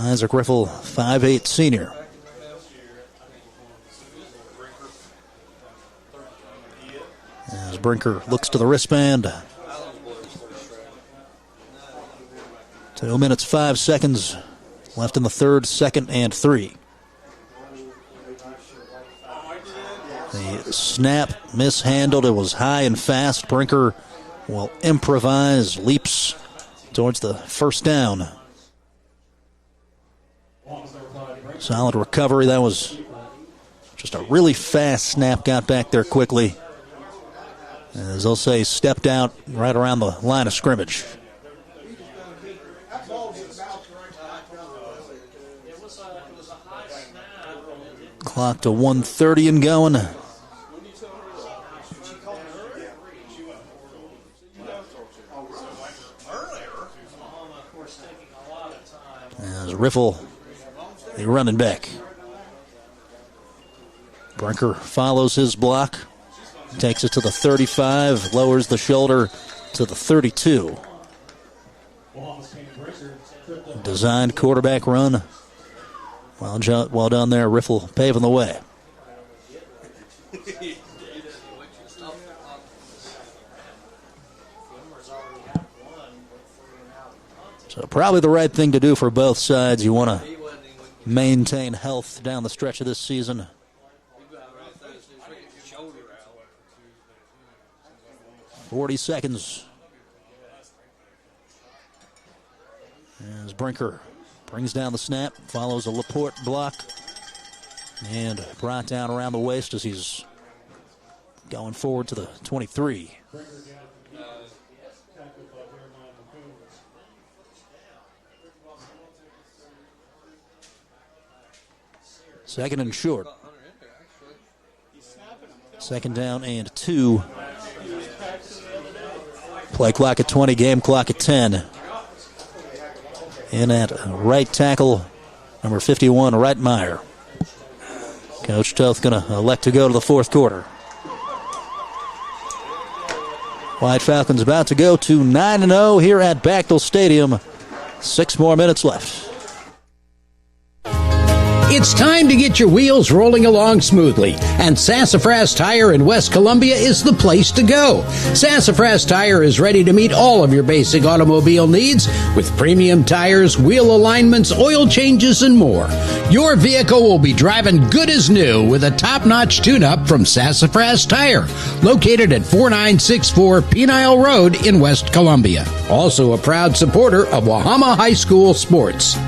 Isaac Riffle, 5'8" senior. As Brinker looks to the wristband. 2 minutes, 5 seconds left in the third, 2nd, and 3. The snap mishandled. It was high and fast. Brinker will improvise, leaps towards the first down. Solid recovery. That was just a really fast snap. Got back there quickly. As they'll say, stepped out right around the line of scrimmage. Clock to 1:30 and going. As Riffle, the running back. Brinker follows his block. Takes it to the 35, lowers the shoulder to the 32. Designed quarterback run. Well done there, Riffle paving the way. So probably the right thing to do for both sides. You want to maintain health down the stretch of this season. .40 seconds. As Brinker brings down the snap, follows a Laporte block, and brought down around the waist as he's going forward to the 23. Second and short. 2nd down and 2. Play clock at 20, game clock at 10. In at right tackle, number 51, Reitmeyer. Coach Toth going to elect to go to the fourth quarter. White Falcons about to go to 9-0 here at Bechtel Stadium. 6 more minutes left. It's time to get your wheels rolling along smoothly, and Sassafras Tire in West Columbia is the place to go. Sassafras Tire is ready to meet all of your basic automobile needs with premium tires, wheel alignments, oil changes, and more. Your vehicle will be driving good as new with a top-notch tune-up from Sassafras Tire, located at 4964 Penile Road in West Columbia. Also a proud supporter of Wahama High School sports.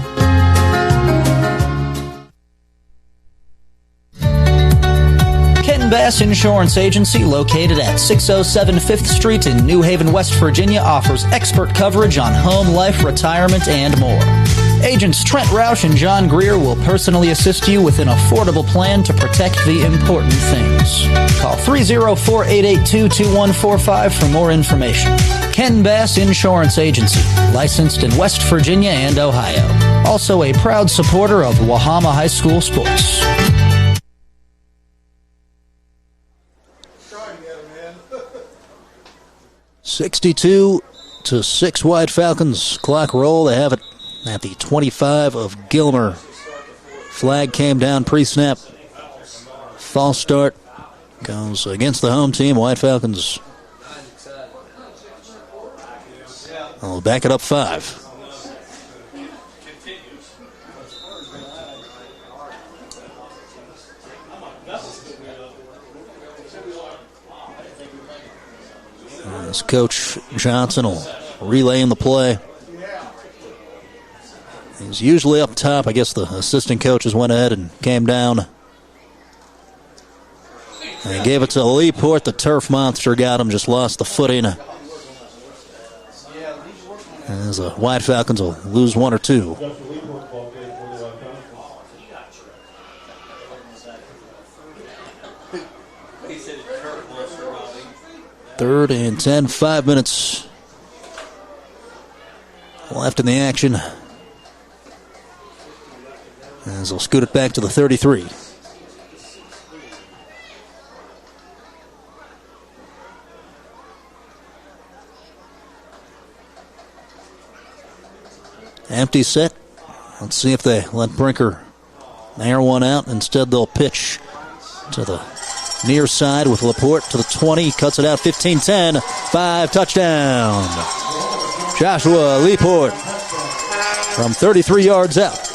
Bass Insurance Agency, located at 607 5th Street in New Haven, West Virginia, offers expert coverage on home, life, retirement, and more. Agents Trent Roush and John Greer will personally assist you with an affordable plan to protect the important things. Call 304-882-2145 for more information. Ken Bass Insurance Agency, licensed in West Virginia and Ohio. Also a proud supporter of Wahama High School sports. 62-6 White Falcons. Clock roll. They have it at the 25 of Gilmer. Flag came down pre-snap. False start goes against the home team. White Falcons will back it up 5. As Coach Johnson will relay in the play. He's usually up top. I guess the assistant coaches went ahead and came down. And gave it to Leeport. The turf monster got him, just lost the footing. As the White Falcons will lose 1 or 2. Third and 10, 5 minutes left in the action. As they'll scoot it back to the 33. Empty set. Let's see if they let Brinker air one out. Instead, they'll pitch to the near side with Laporte to the 20. Cuts it out 15-10. 5 touchdown. Joshua Laporte from 33 yards out.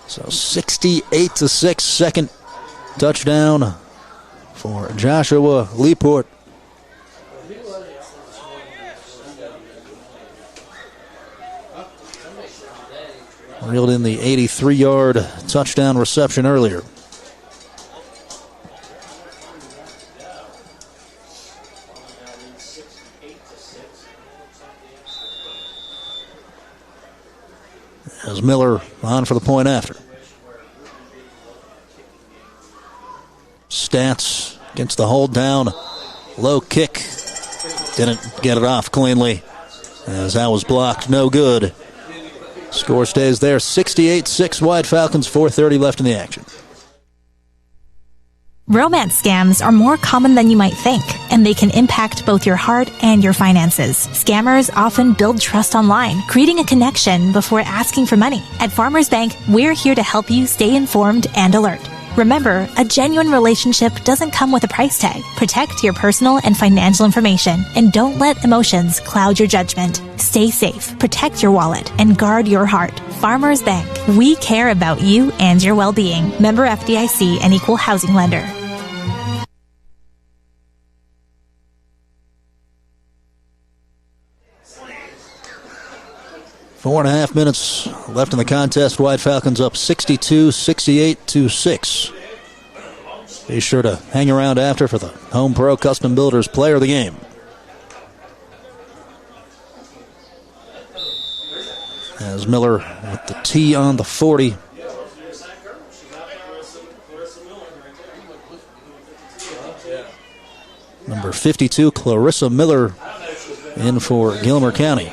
So 68-6, second touchdown for Joshua Laporte. Reeled in the 83-yard touchdown reception earlier. As Miller on for the point after. Stats against the hold down. Low kick. Didn't get it off cleanly, as that was blocked. No good. Score stays there. 68-6 White Falcons. 4:30 left in the action. Romance scams are more common than you might think, and they can impact both your heart and your finances. Scammers often build trust online, creating a connection before asking for money. At Farmers Bank, we're here to help you stay informed and alert. Remember, a genuine relationship doesn't come with a price tag. Protect your personal and financial information, and don't let emotions cloud your judgment. Stay safe, protect your wallet, and guard your heart. Farmers Bank. We care about you and your well-being. Member FDIC and Equal Housing Lender. Four and a half minutes left in the contest. White Falcons up 62-68-6. Be sure to hang around after for the Home Pro Custom Builders Player of the Game. As Miller with the T on the 40. Number 52, Clarissa Miller, in for Gilmer County.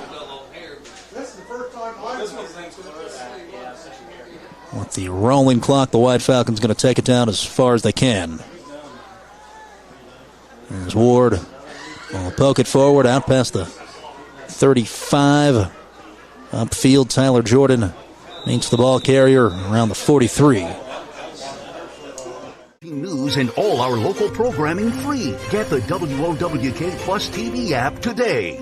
With the rolling clock, the White Falcons going to take it down as far as they can. There's Ward. Will poke it forward, out past the 35. Upfield, Tyler Jordan meets the ball carrier around the 43. News and all our local programming free. Get the WOWK Plus TV app today.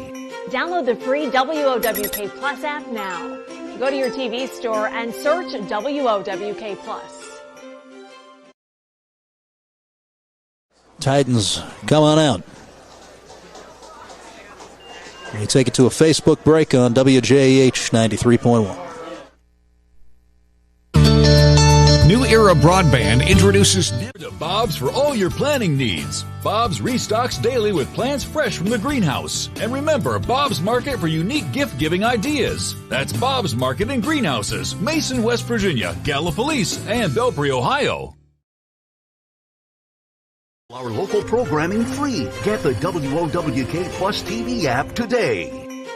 Download the free WOWK Plus app now. Go to your TV store and search WOWK Plus. Titans, come on out. We take it to a Facebook break on WJEH 93.1. New Era Broadband introduces to Bob's for all your planning needs. Bob's restocks daily with plants fresh from the greenhouse. And remember, Bob's Market for unique gift-giving ideas. That's Bob's Market in Greenhouses, Mason, West Virginia, Gallipolis, and Belpre, Ohio. Our local programming free. Get the WOWK Plus TV app today.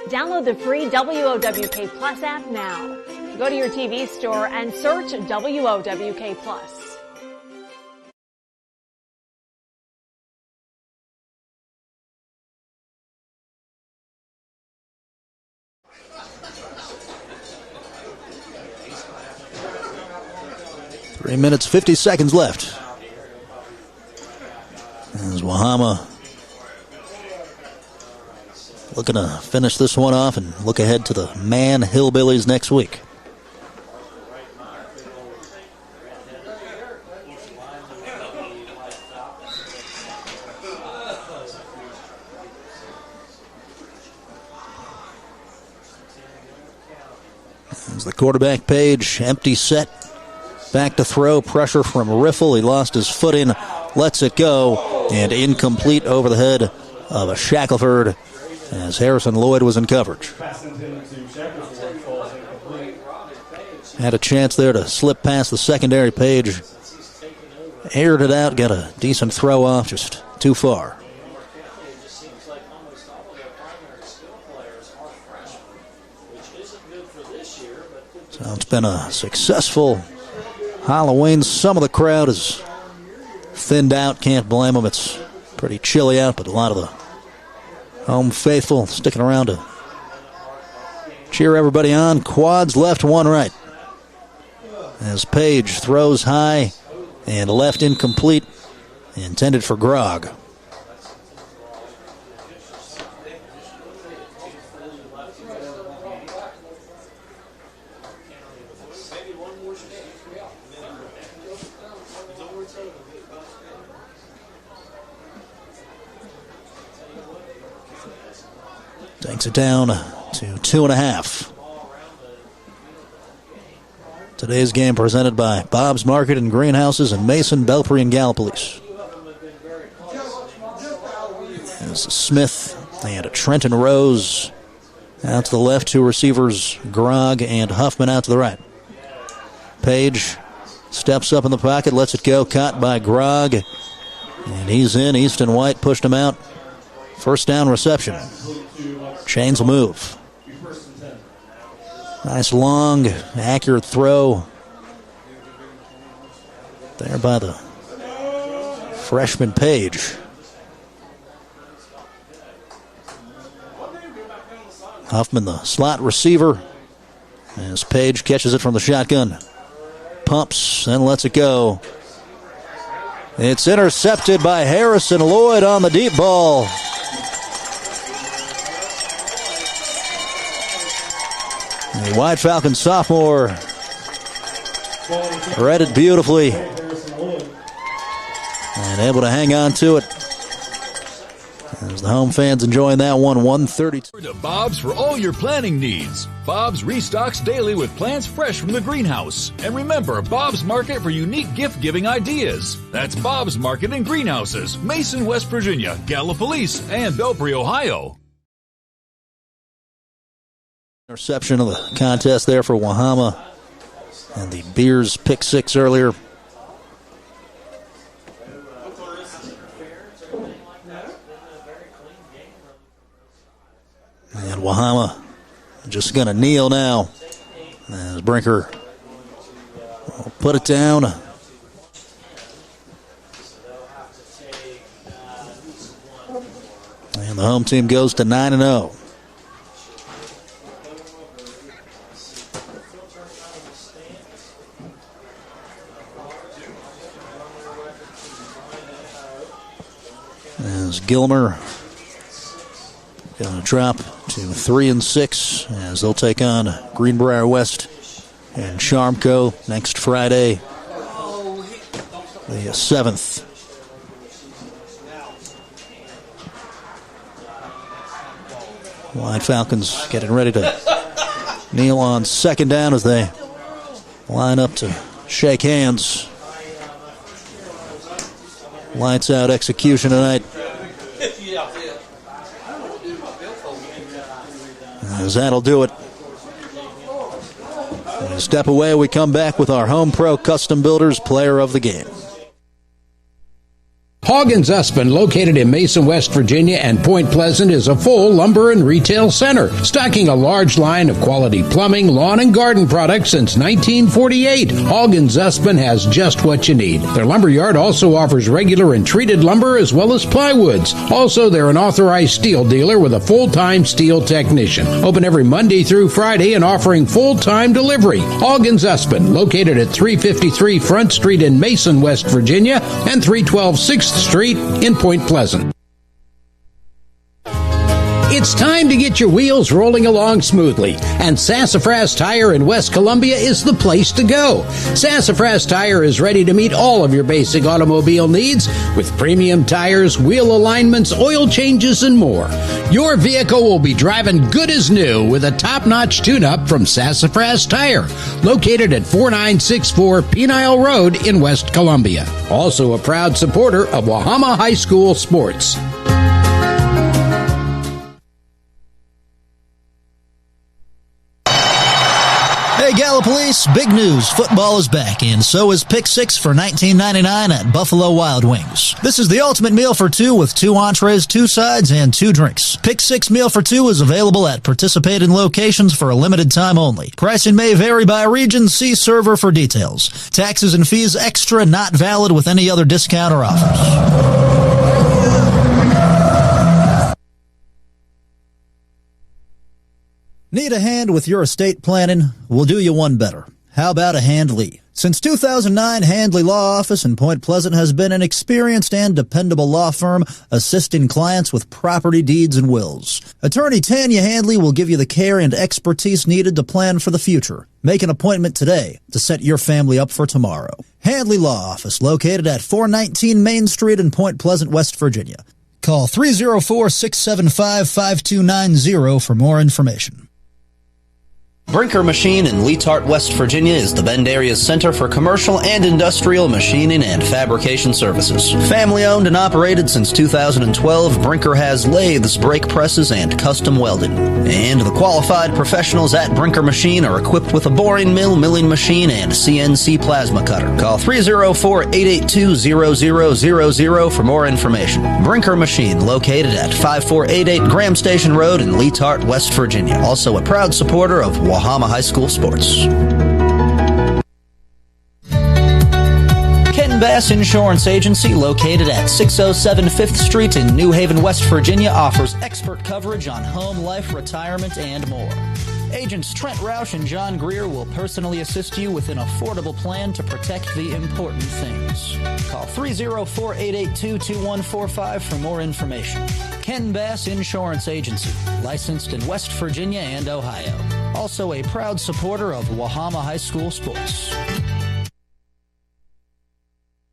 Download the free WOWK Plus app now. Go to your TV store and search WOWK Plus. Three minutes, 50 seconds left. As Wahama looking to finish this one off and look ahead to the Man Hillbillies next week. As the quarterback Page, empty set, back to throw, pressure from Riffle. He lost his footing, lets it go, and incomplete over the head of a Shackelford as Harrison Lloyd was in coverage. Had a chance there to slip past the secondary. Page aired it out, got a decent throw off, just too far. So it's been a successful Halloween. Some of the crowd has thinned out. Can't blame them. It's pretty chilly out, but a lot of the home faithful sticking around to cheer everybody on. Quads left, one right. As Page throws high and left incomplete, intended for Grog. Takes it down to 2.5. Today's game presented by Bob's Market and Greenhouses and Mason, Belpre, and Gallipolis. There's Smith and Trenton Rose out to the left. Two receivers, Grog and Huffman, out to the right. Page steps up in the pocket, lets it go, caught by Grog. And he's in. Easton White pushed him out. First down reception. Chains will move. Nice long, accurate throw there by the freshman Page. Huffman, the slot receiver, as Page catches it from the shotgun. Pumps and lets it go. It's intercepted by Harrison Lloyd on the deep ball. The White Falcons sophomore read it beautifully and able to hang on to it. As the home fans enjoying that one, 132. To Bob's for all your planting needs. Bob's restocks daily with plants fresh from the greenhouse. And remember, Bob's Market for unique gift-giving ideas. That's Bob's Market and Greenhouses, Mason, West Virginia, Gallipolis, and Belpre, Ohio. Interception of the contest there for Wahama, and the Beers pick six earlier. And Wahama just going to kneel now as Brinker will put it down. And the home team goes to 9-0. As Gilmer going to drop to 3-6 as they'll take on Greenbrier West and Sharmco next Friday, the 7th. White Falcons getting ready to kneel on second down as they line up to shake hands. Lights out execution tonight. As that'll do it. And a step away, we come back with our Home Pro Custom Builders Player of the Game. Hoggins Usman, located in Mason, West Virginia and Point Pleasant, is a full lumber and retail center, stocking a large line of quality plumbing, lawn, and garden products since 1948. Hoggins Usman has just what you need. Their lumber yard also offers regular and treated lumber as well as plywoods. Also, they're an authorized steel dealer with a full-time steel technician. Open every Monday through Friday and offering full-time delivery. Hoggins Usman, located at 353 Front Street in Mason, West Virginia, and 312 6th Street in Point Pleasant. It's time to get your wheels rolling along smoothly, and Sassafras Tire in West Columbia is the place to go. Sassafras Tire is ready to meet all of your basic automobile needs with premium tires, wheel alignments, oil changes, and more. Your vehicle will be driving good as new with a top-notch tune-up from Sassafras Tire, located at 4964 Penile Road in West Columbia. Also a proud supporter of Wahama High School sports. Hey, Gallipolis, big news. Football is back, and so is Pick 6 for $19.99 at Buffalo Wild Wings. This is the ultimate meal for two with 2 entrees, 2 sides, and 2 drinks. Pick 6 meal for 2 is available at participating locations for a limited time only. Pricing may vary by region. See server for details. Taxes and fees extra, not valid with any other discount or offers. Need a hand with your estate planning? We'll do you one better. How about a Handley? Since 2009, Handley Law Office in Point Pleasant has been an experienced and dependable law firm assisting clients with property deeds and wills. Attorney Tanya Handley will give you the care and expertise needed to plan for the future. Make an appointment today to set your family up for tomorrow. Handley Law Office, located at 419 Main Street in Point Pleasant, West Virginia. Call 304-675-5290 for more information. Brinker Machine in Leetart, West Virginia is the Bend area's center for commercial and industrial machining and fabrication services. Family owned and operated since 2012, Brinker has lathes, brake presses, and custom welding. And the qualified professionals at Brinker Machine are equipped with a boring mill, milling machine, and CNC plasma cutter. Call 304-882-0000 for more information. Brinker Machine, located at 5488 Graham Station Road in Leetart, West Virginia. Also a proud supporter of Wahama High School sports. Ken Bass Insurance Agency, located at 607 5th Street in New Haven, West Virginia, offers expert coverage on home, life, retirement, and more. Agents Trent Roush and John Greer will personally assist you with an affordable plan to protect the important things. Call 304-882-2145 for more information. Ken Bass Insurance Agency, licensed in West Virginia and Ohio. Also a proud supporter of Wahama High School sports.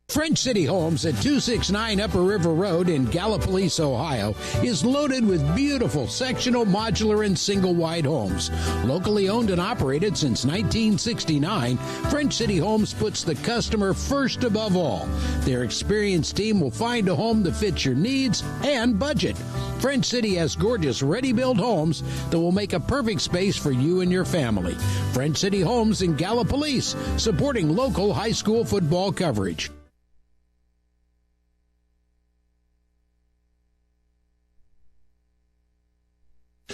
French City Homes at 269 Upper River Road in Gallipolis, Ohio, is loaded with beautiful sectional, modular, and single-wide homes. Locally owned and operated since 1969, French City Homes puts the customer first above all. Their experienced team will find a home that fits your needs and budget. French City has gorgeous ready-built homes that will make a perfect space for you and your family. French City Homes in Gallipolis, supporting local high school football coverage.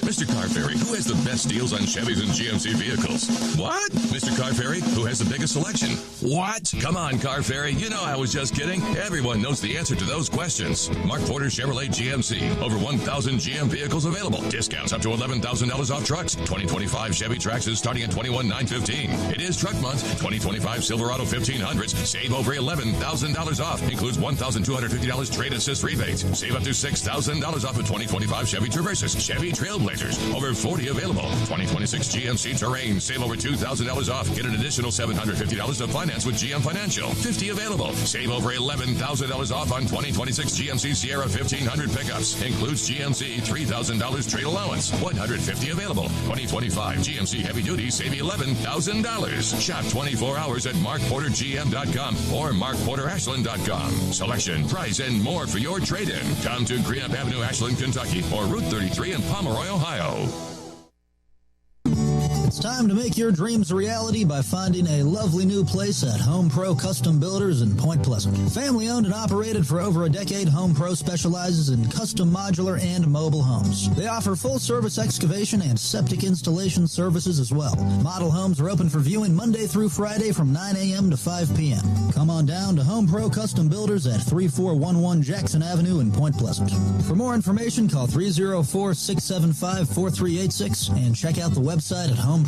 Mr. Car Ferry, who has the best deals on Chevys and GMC vehicles? What? Mr. Car Ferry, who has the biggest selection? What? Come on, Car Ferry, you know I was just kidding. Everyone knows the answer to those questions. Mark Porter Chevrolet GMC. Over 1,000 GM vehicles available. Discounts up to $11,000 off trucks. 2025 Chevy Traxxas starting at $21,915. It is truck month. 2025 Silverado 1500s. Save over $11,000 off. Includes $1,250 trade assist rebates. Save up to $6,000 off of 2025 Chevy Traverses. Chevy Trailblazers. Over 40 available. 2026 GMC Terrain. Save over $2,000 off. Get an additional $750 to finance with GM Financial. 50 available. Save over $11,000 off on 2026 GMC Sierra 1500 pickups. Includes GMC $3,000 trade allowance. 150 available. 2025 GMC Heavy Duty. Save $11,000. Shop 24 hours at markportergm.com or markporterashland.com. Selection, price, and more for your trade-in. Come to Greenup Avenue, Ashland, Kentucky, or Route 33 in Pomeroy, Ohio. It's time to make your dreams a reality by finding a lovely new place at Home Pro Custom Builders in Point Pleasant. Family owned and operated for over a decade, Home Pro specializes in custom modular and mobile homes. They offer full service excavation and septic installation services as well. Model homes are open for viewing Monday through Friday from 9 a.m. to 5 p.m. Come on down to Home Pro Custom Builders at 3411 Jackson Avenue in Point Pleasant. For more information, call 304-675-4386 and check out the website at homeprowv.com.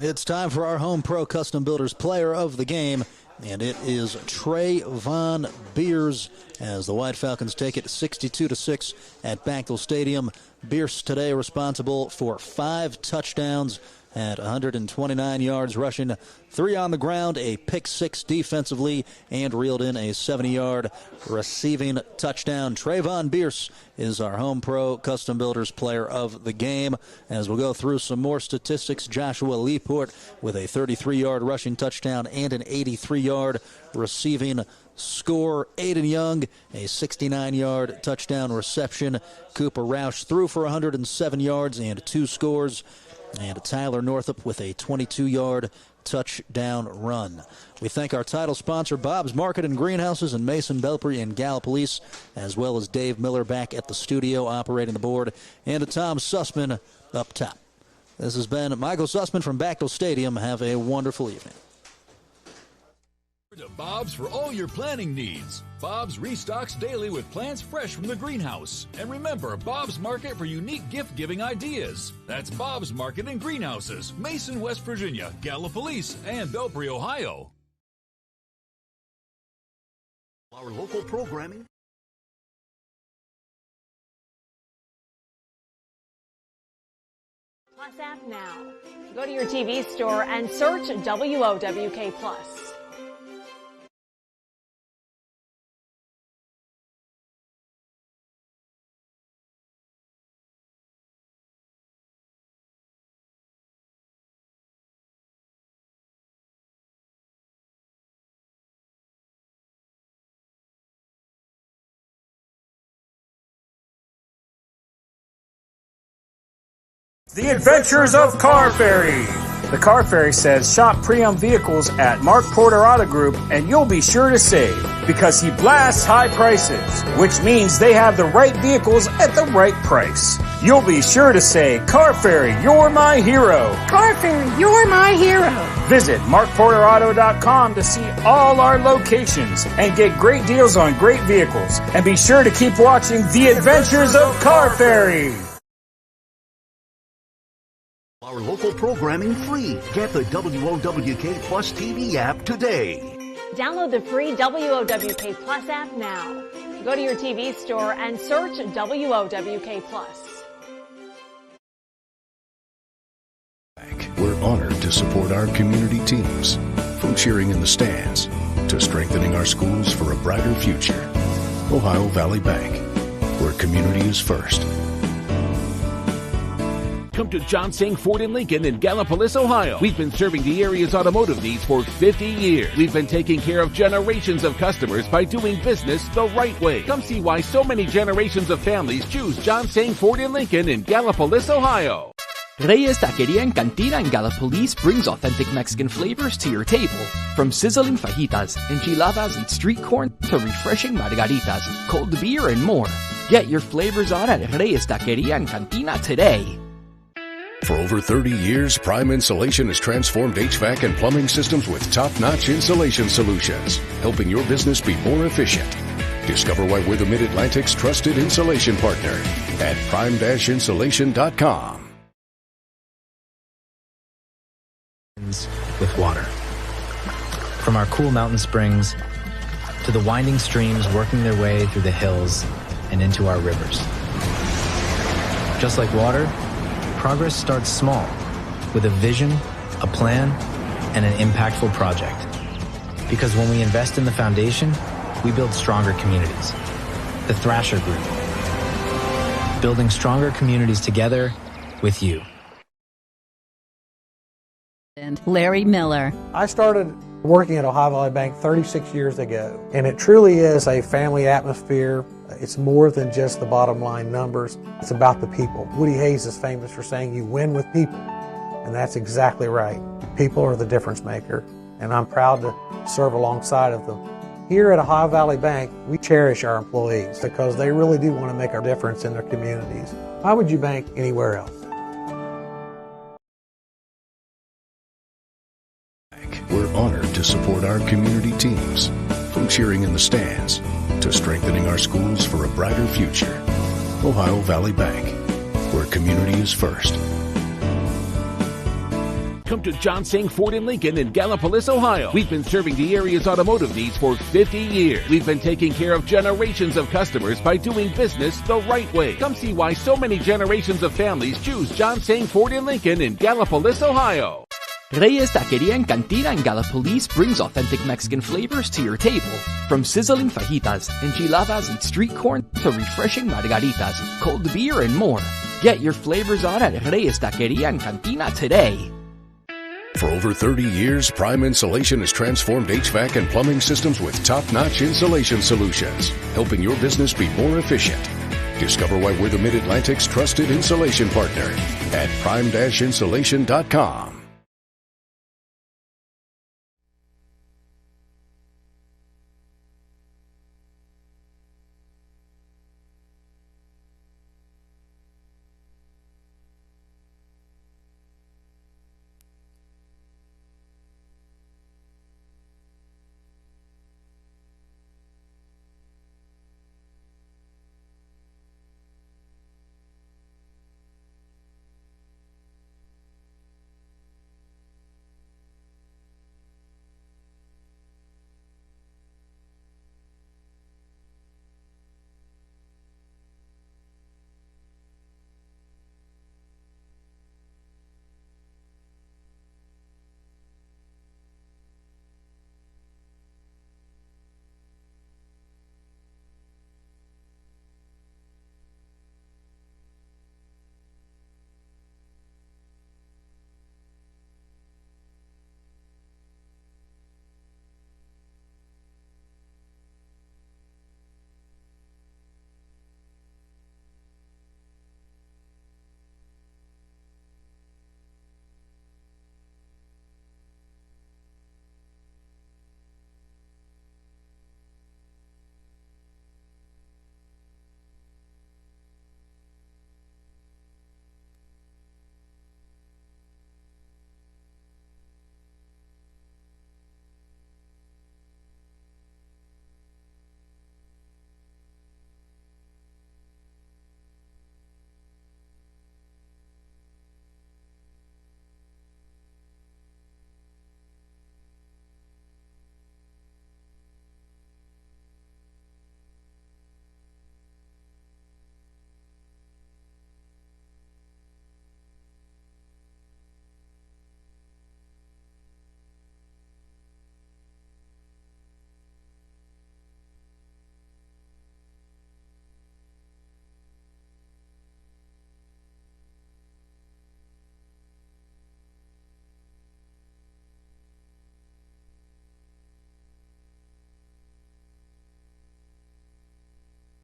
It's time for our Home Pro Custom Builders player of the game, and it is Trayvon Beers as the White Falcons take it 62-6 at Bechtel Stadium. Beers today responsible for 5 touchdowns at 129 yards rushing, 3 on the ground, a pick 6 defensively, and reeled in a 70-yard receiving touchdown. Trayvon Beers is our Home Pro Custom Builders player of the game. As we'll go through some more statistics, Joshua Leaport with a 33-yard rushing touchdown and an 83-yard receiving score. Aiden Young, a 69-yard touchdown reception. Cooper Roush threw for 107 yards and 2 scores. And Tyler Northup with a 22-yard touchdown run. We thank our title sponsor, Bob's Market and Greenhouses, and Mason Belpre and Gallipolis, as well as Dave Miller back at the studio operating the board, and to Tom Sussman up top. This has been Michael Sussman from Bechtel Stadium. Have a wonderful evening. To Bob's for all your planting needs. Bob's restocks daily with plants fresh from the greenhouse. And remember, Bob's Market for unique gift-giving ideas. That's Bob's Market and Greenhouses, Mason, West Virginia, Gallipolis, and Belpre, Ohio. Our local programming. Plus app now. Go to your TV store and search WOWK Plus. The Adventures of Car Ferry. The Car Ferry says shop pre-owned vehicles at Mark Porter Auto Group and you'll be sure to save because he blasts high prices, which means they have the right vehicles at the right price. You'll be sure to say, Car Ferry, you're my hero. Car Ferry, you're my hero. Visit markporterauto.com to see all our locations and get great deals on great vehicles. And be sure to keep watching The Adventures of Car Ferry. Our local programming free. Get the WOWK Plus TV app today. Download the free WOWK Plus app now. Go to your TV store and search WOWK Plus. We're honored to support our community teams, from cheering in the stands to strengthening our schools for a brighter future. Ohio Valley Bank, where community is first. Come to John Singh Ford and Lincoln in Gallipolis, Ohio. We've been serving the area's automotive needs for 50 years. We've been taking care of generations of customers by doing business the right way. Come see why so many generations of families choose John Singh Ford and Lincoln in Gallipolis, Ohio. Reyes Taqueria and Cantina in Gallipolis brings authentic Mexican flavors to your table. From sizzling fajitas, enchiladas, and street corn to refreshing margaritas, cold beer, and more. Get your flavors on at Reyes Taqueria and Cantina today. For over 30 years, Prime Insulation has transformed HVAC and plumbing systems with top-notch insulation solutions, helping your business be more efficient. Discover why we're the Mid-Atlantic's trusted insulation partner at prime-insulation.com. With water. From our cool mountain springs to the winding streams working their way through the hills and into our rivers. Just like water, progress starts small, with a vision, a plan, and an impactful project. Because when we invest in the foundation, we build stronger communities. The Thrasher Group. Building stronger communities together with you. And Larry Miller. I started working at Ohio Valley Bank 36 years ago, and it truly is a family atmosphere. It's more than just the bottom line numbers. It's about the people. Woody Hayes is famous for saying you win with people, and that's exactly right. People are the difference maker, and I'm proud to serve alongside of them. Here at Ohio Valley Bank, we cherish our employees because they really do want to make a difference in their communities. Why would you bank anywhere else? We're honored to support our community teams, from cheering in the stands to strengthening our schools for a brighter future. Ohio Valley Bank, where community is first. Come to John Singh Ford and Lincoln in Gallipolis, Ohio. We've been serving the area's automotive needs for 50 years. We've been taking care of generations of customers by doing business the right way. Come see why so many generations of families choose John Singh Ford and Lincoln in Gallipolis, Ohio. Reyes Taqueria and Cantina in Gallipolis brings authentic Mexican flavors to your table. From sizzling fajitas, enchiladas, and street corn to refreshing margaritas, cold beer, and more. Get your flavors on at Reyes Taqueria and Cantina today. For over 30 years, Prime Insulation has transformed HVAC and plumbing systems with top-notch insulation solutions, helping your business be more efficient. Discover why we're the Mid-Atlantic's trusted insulation partner at prime-insulation.com.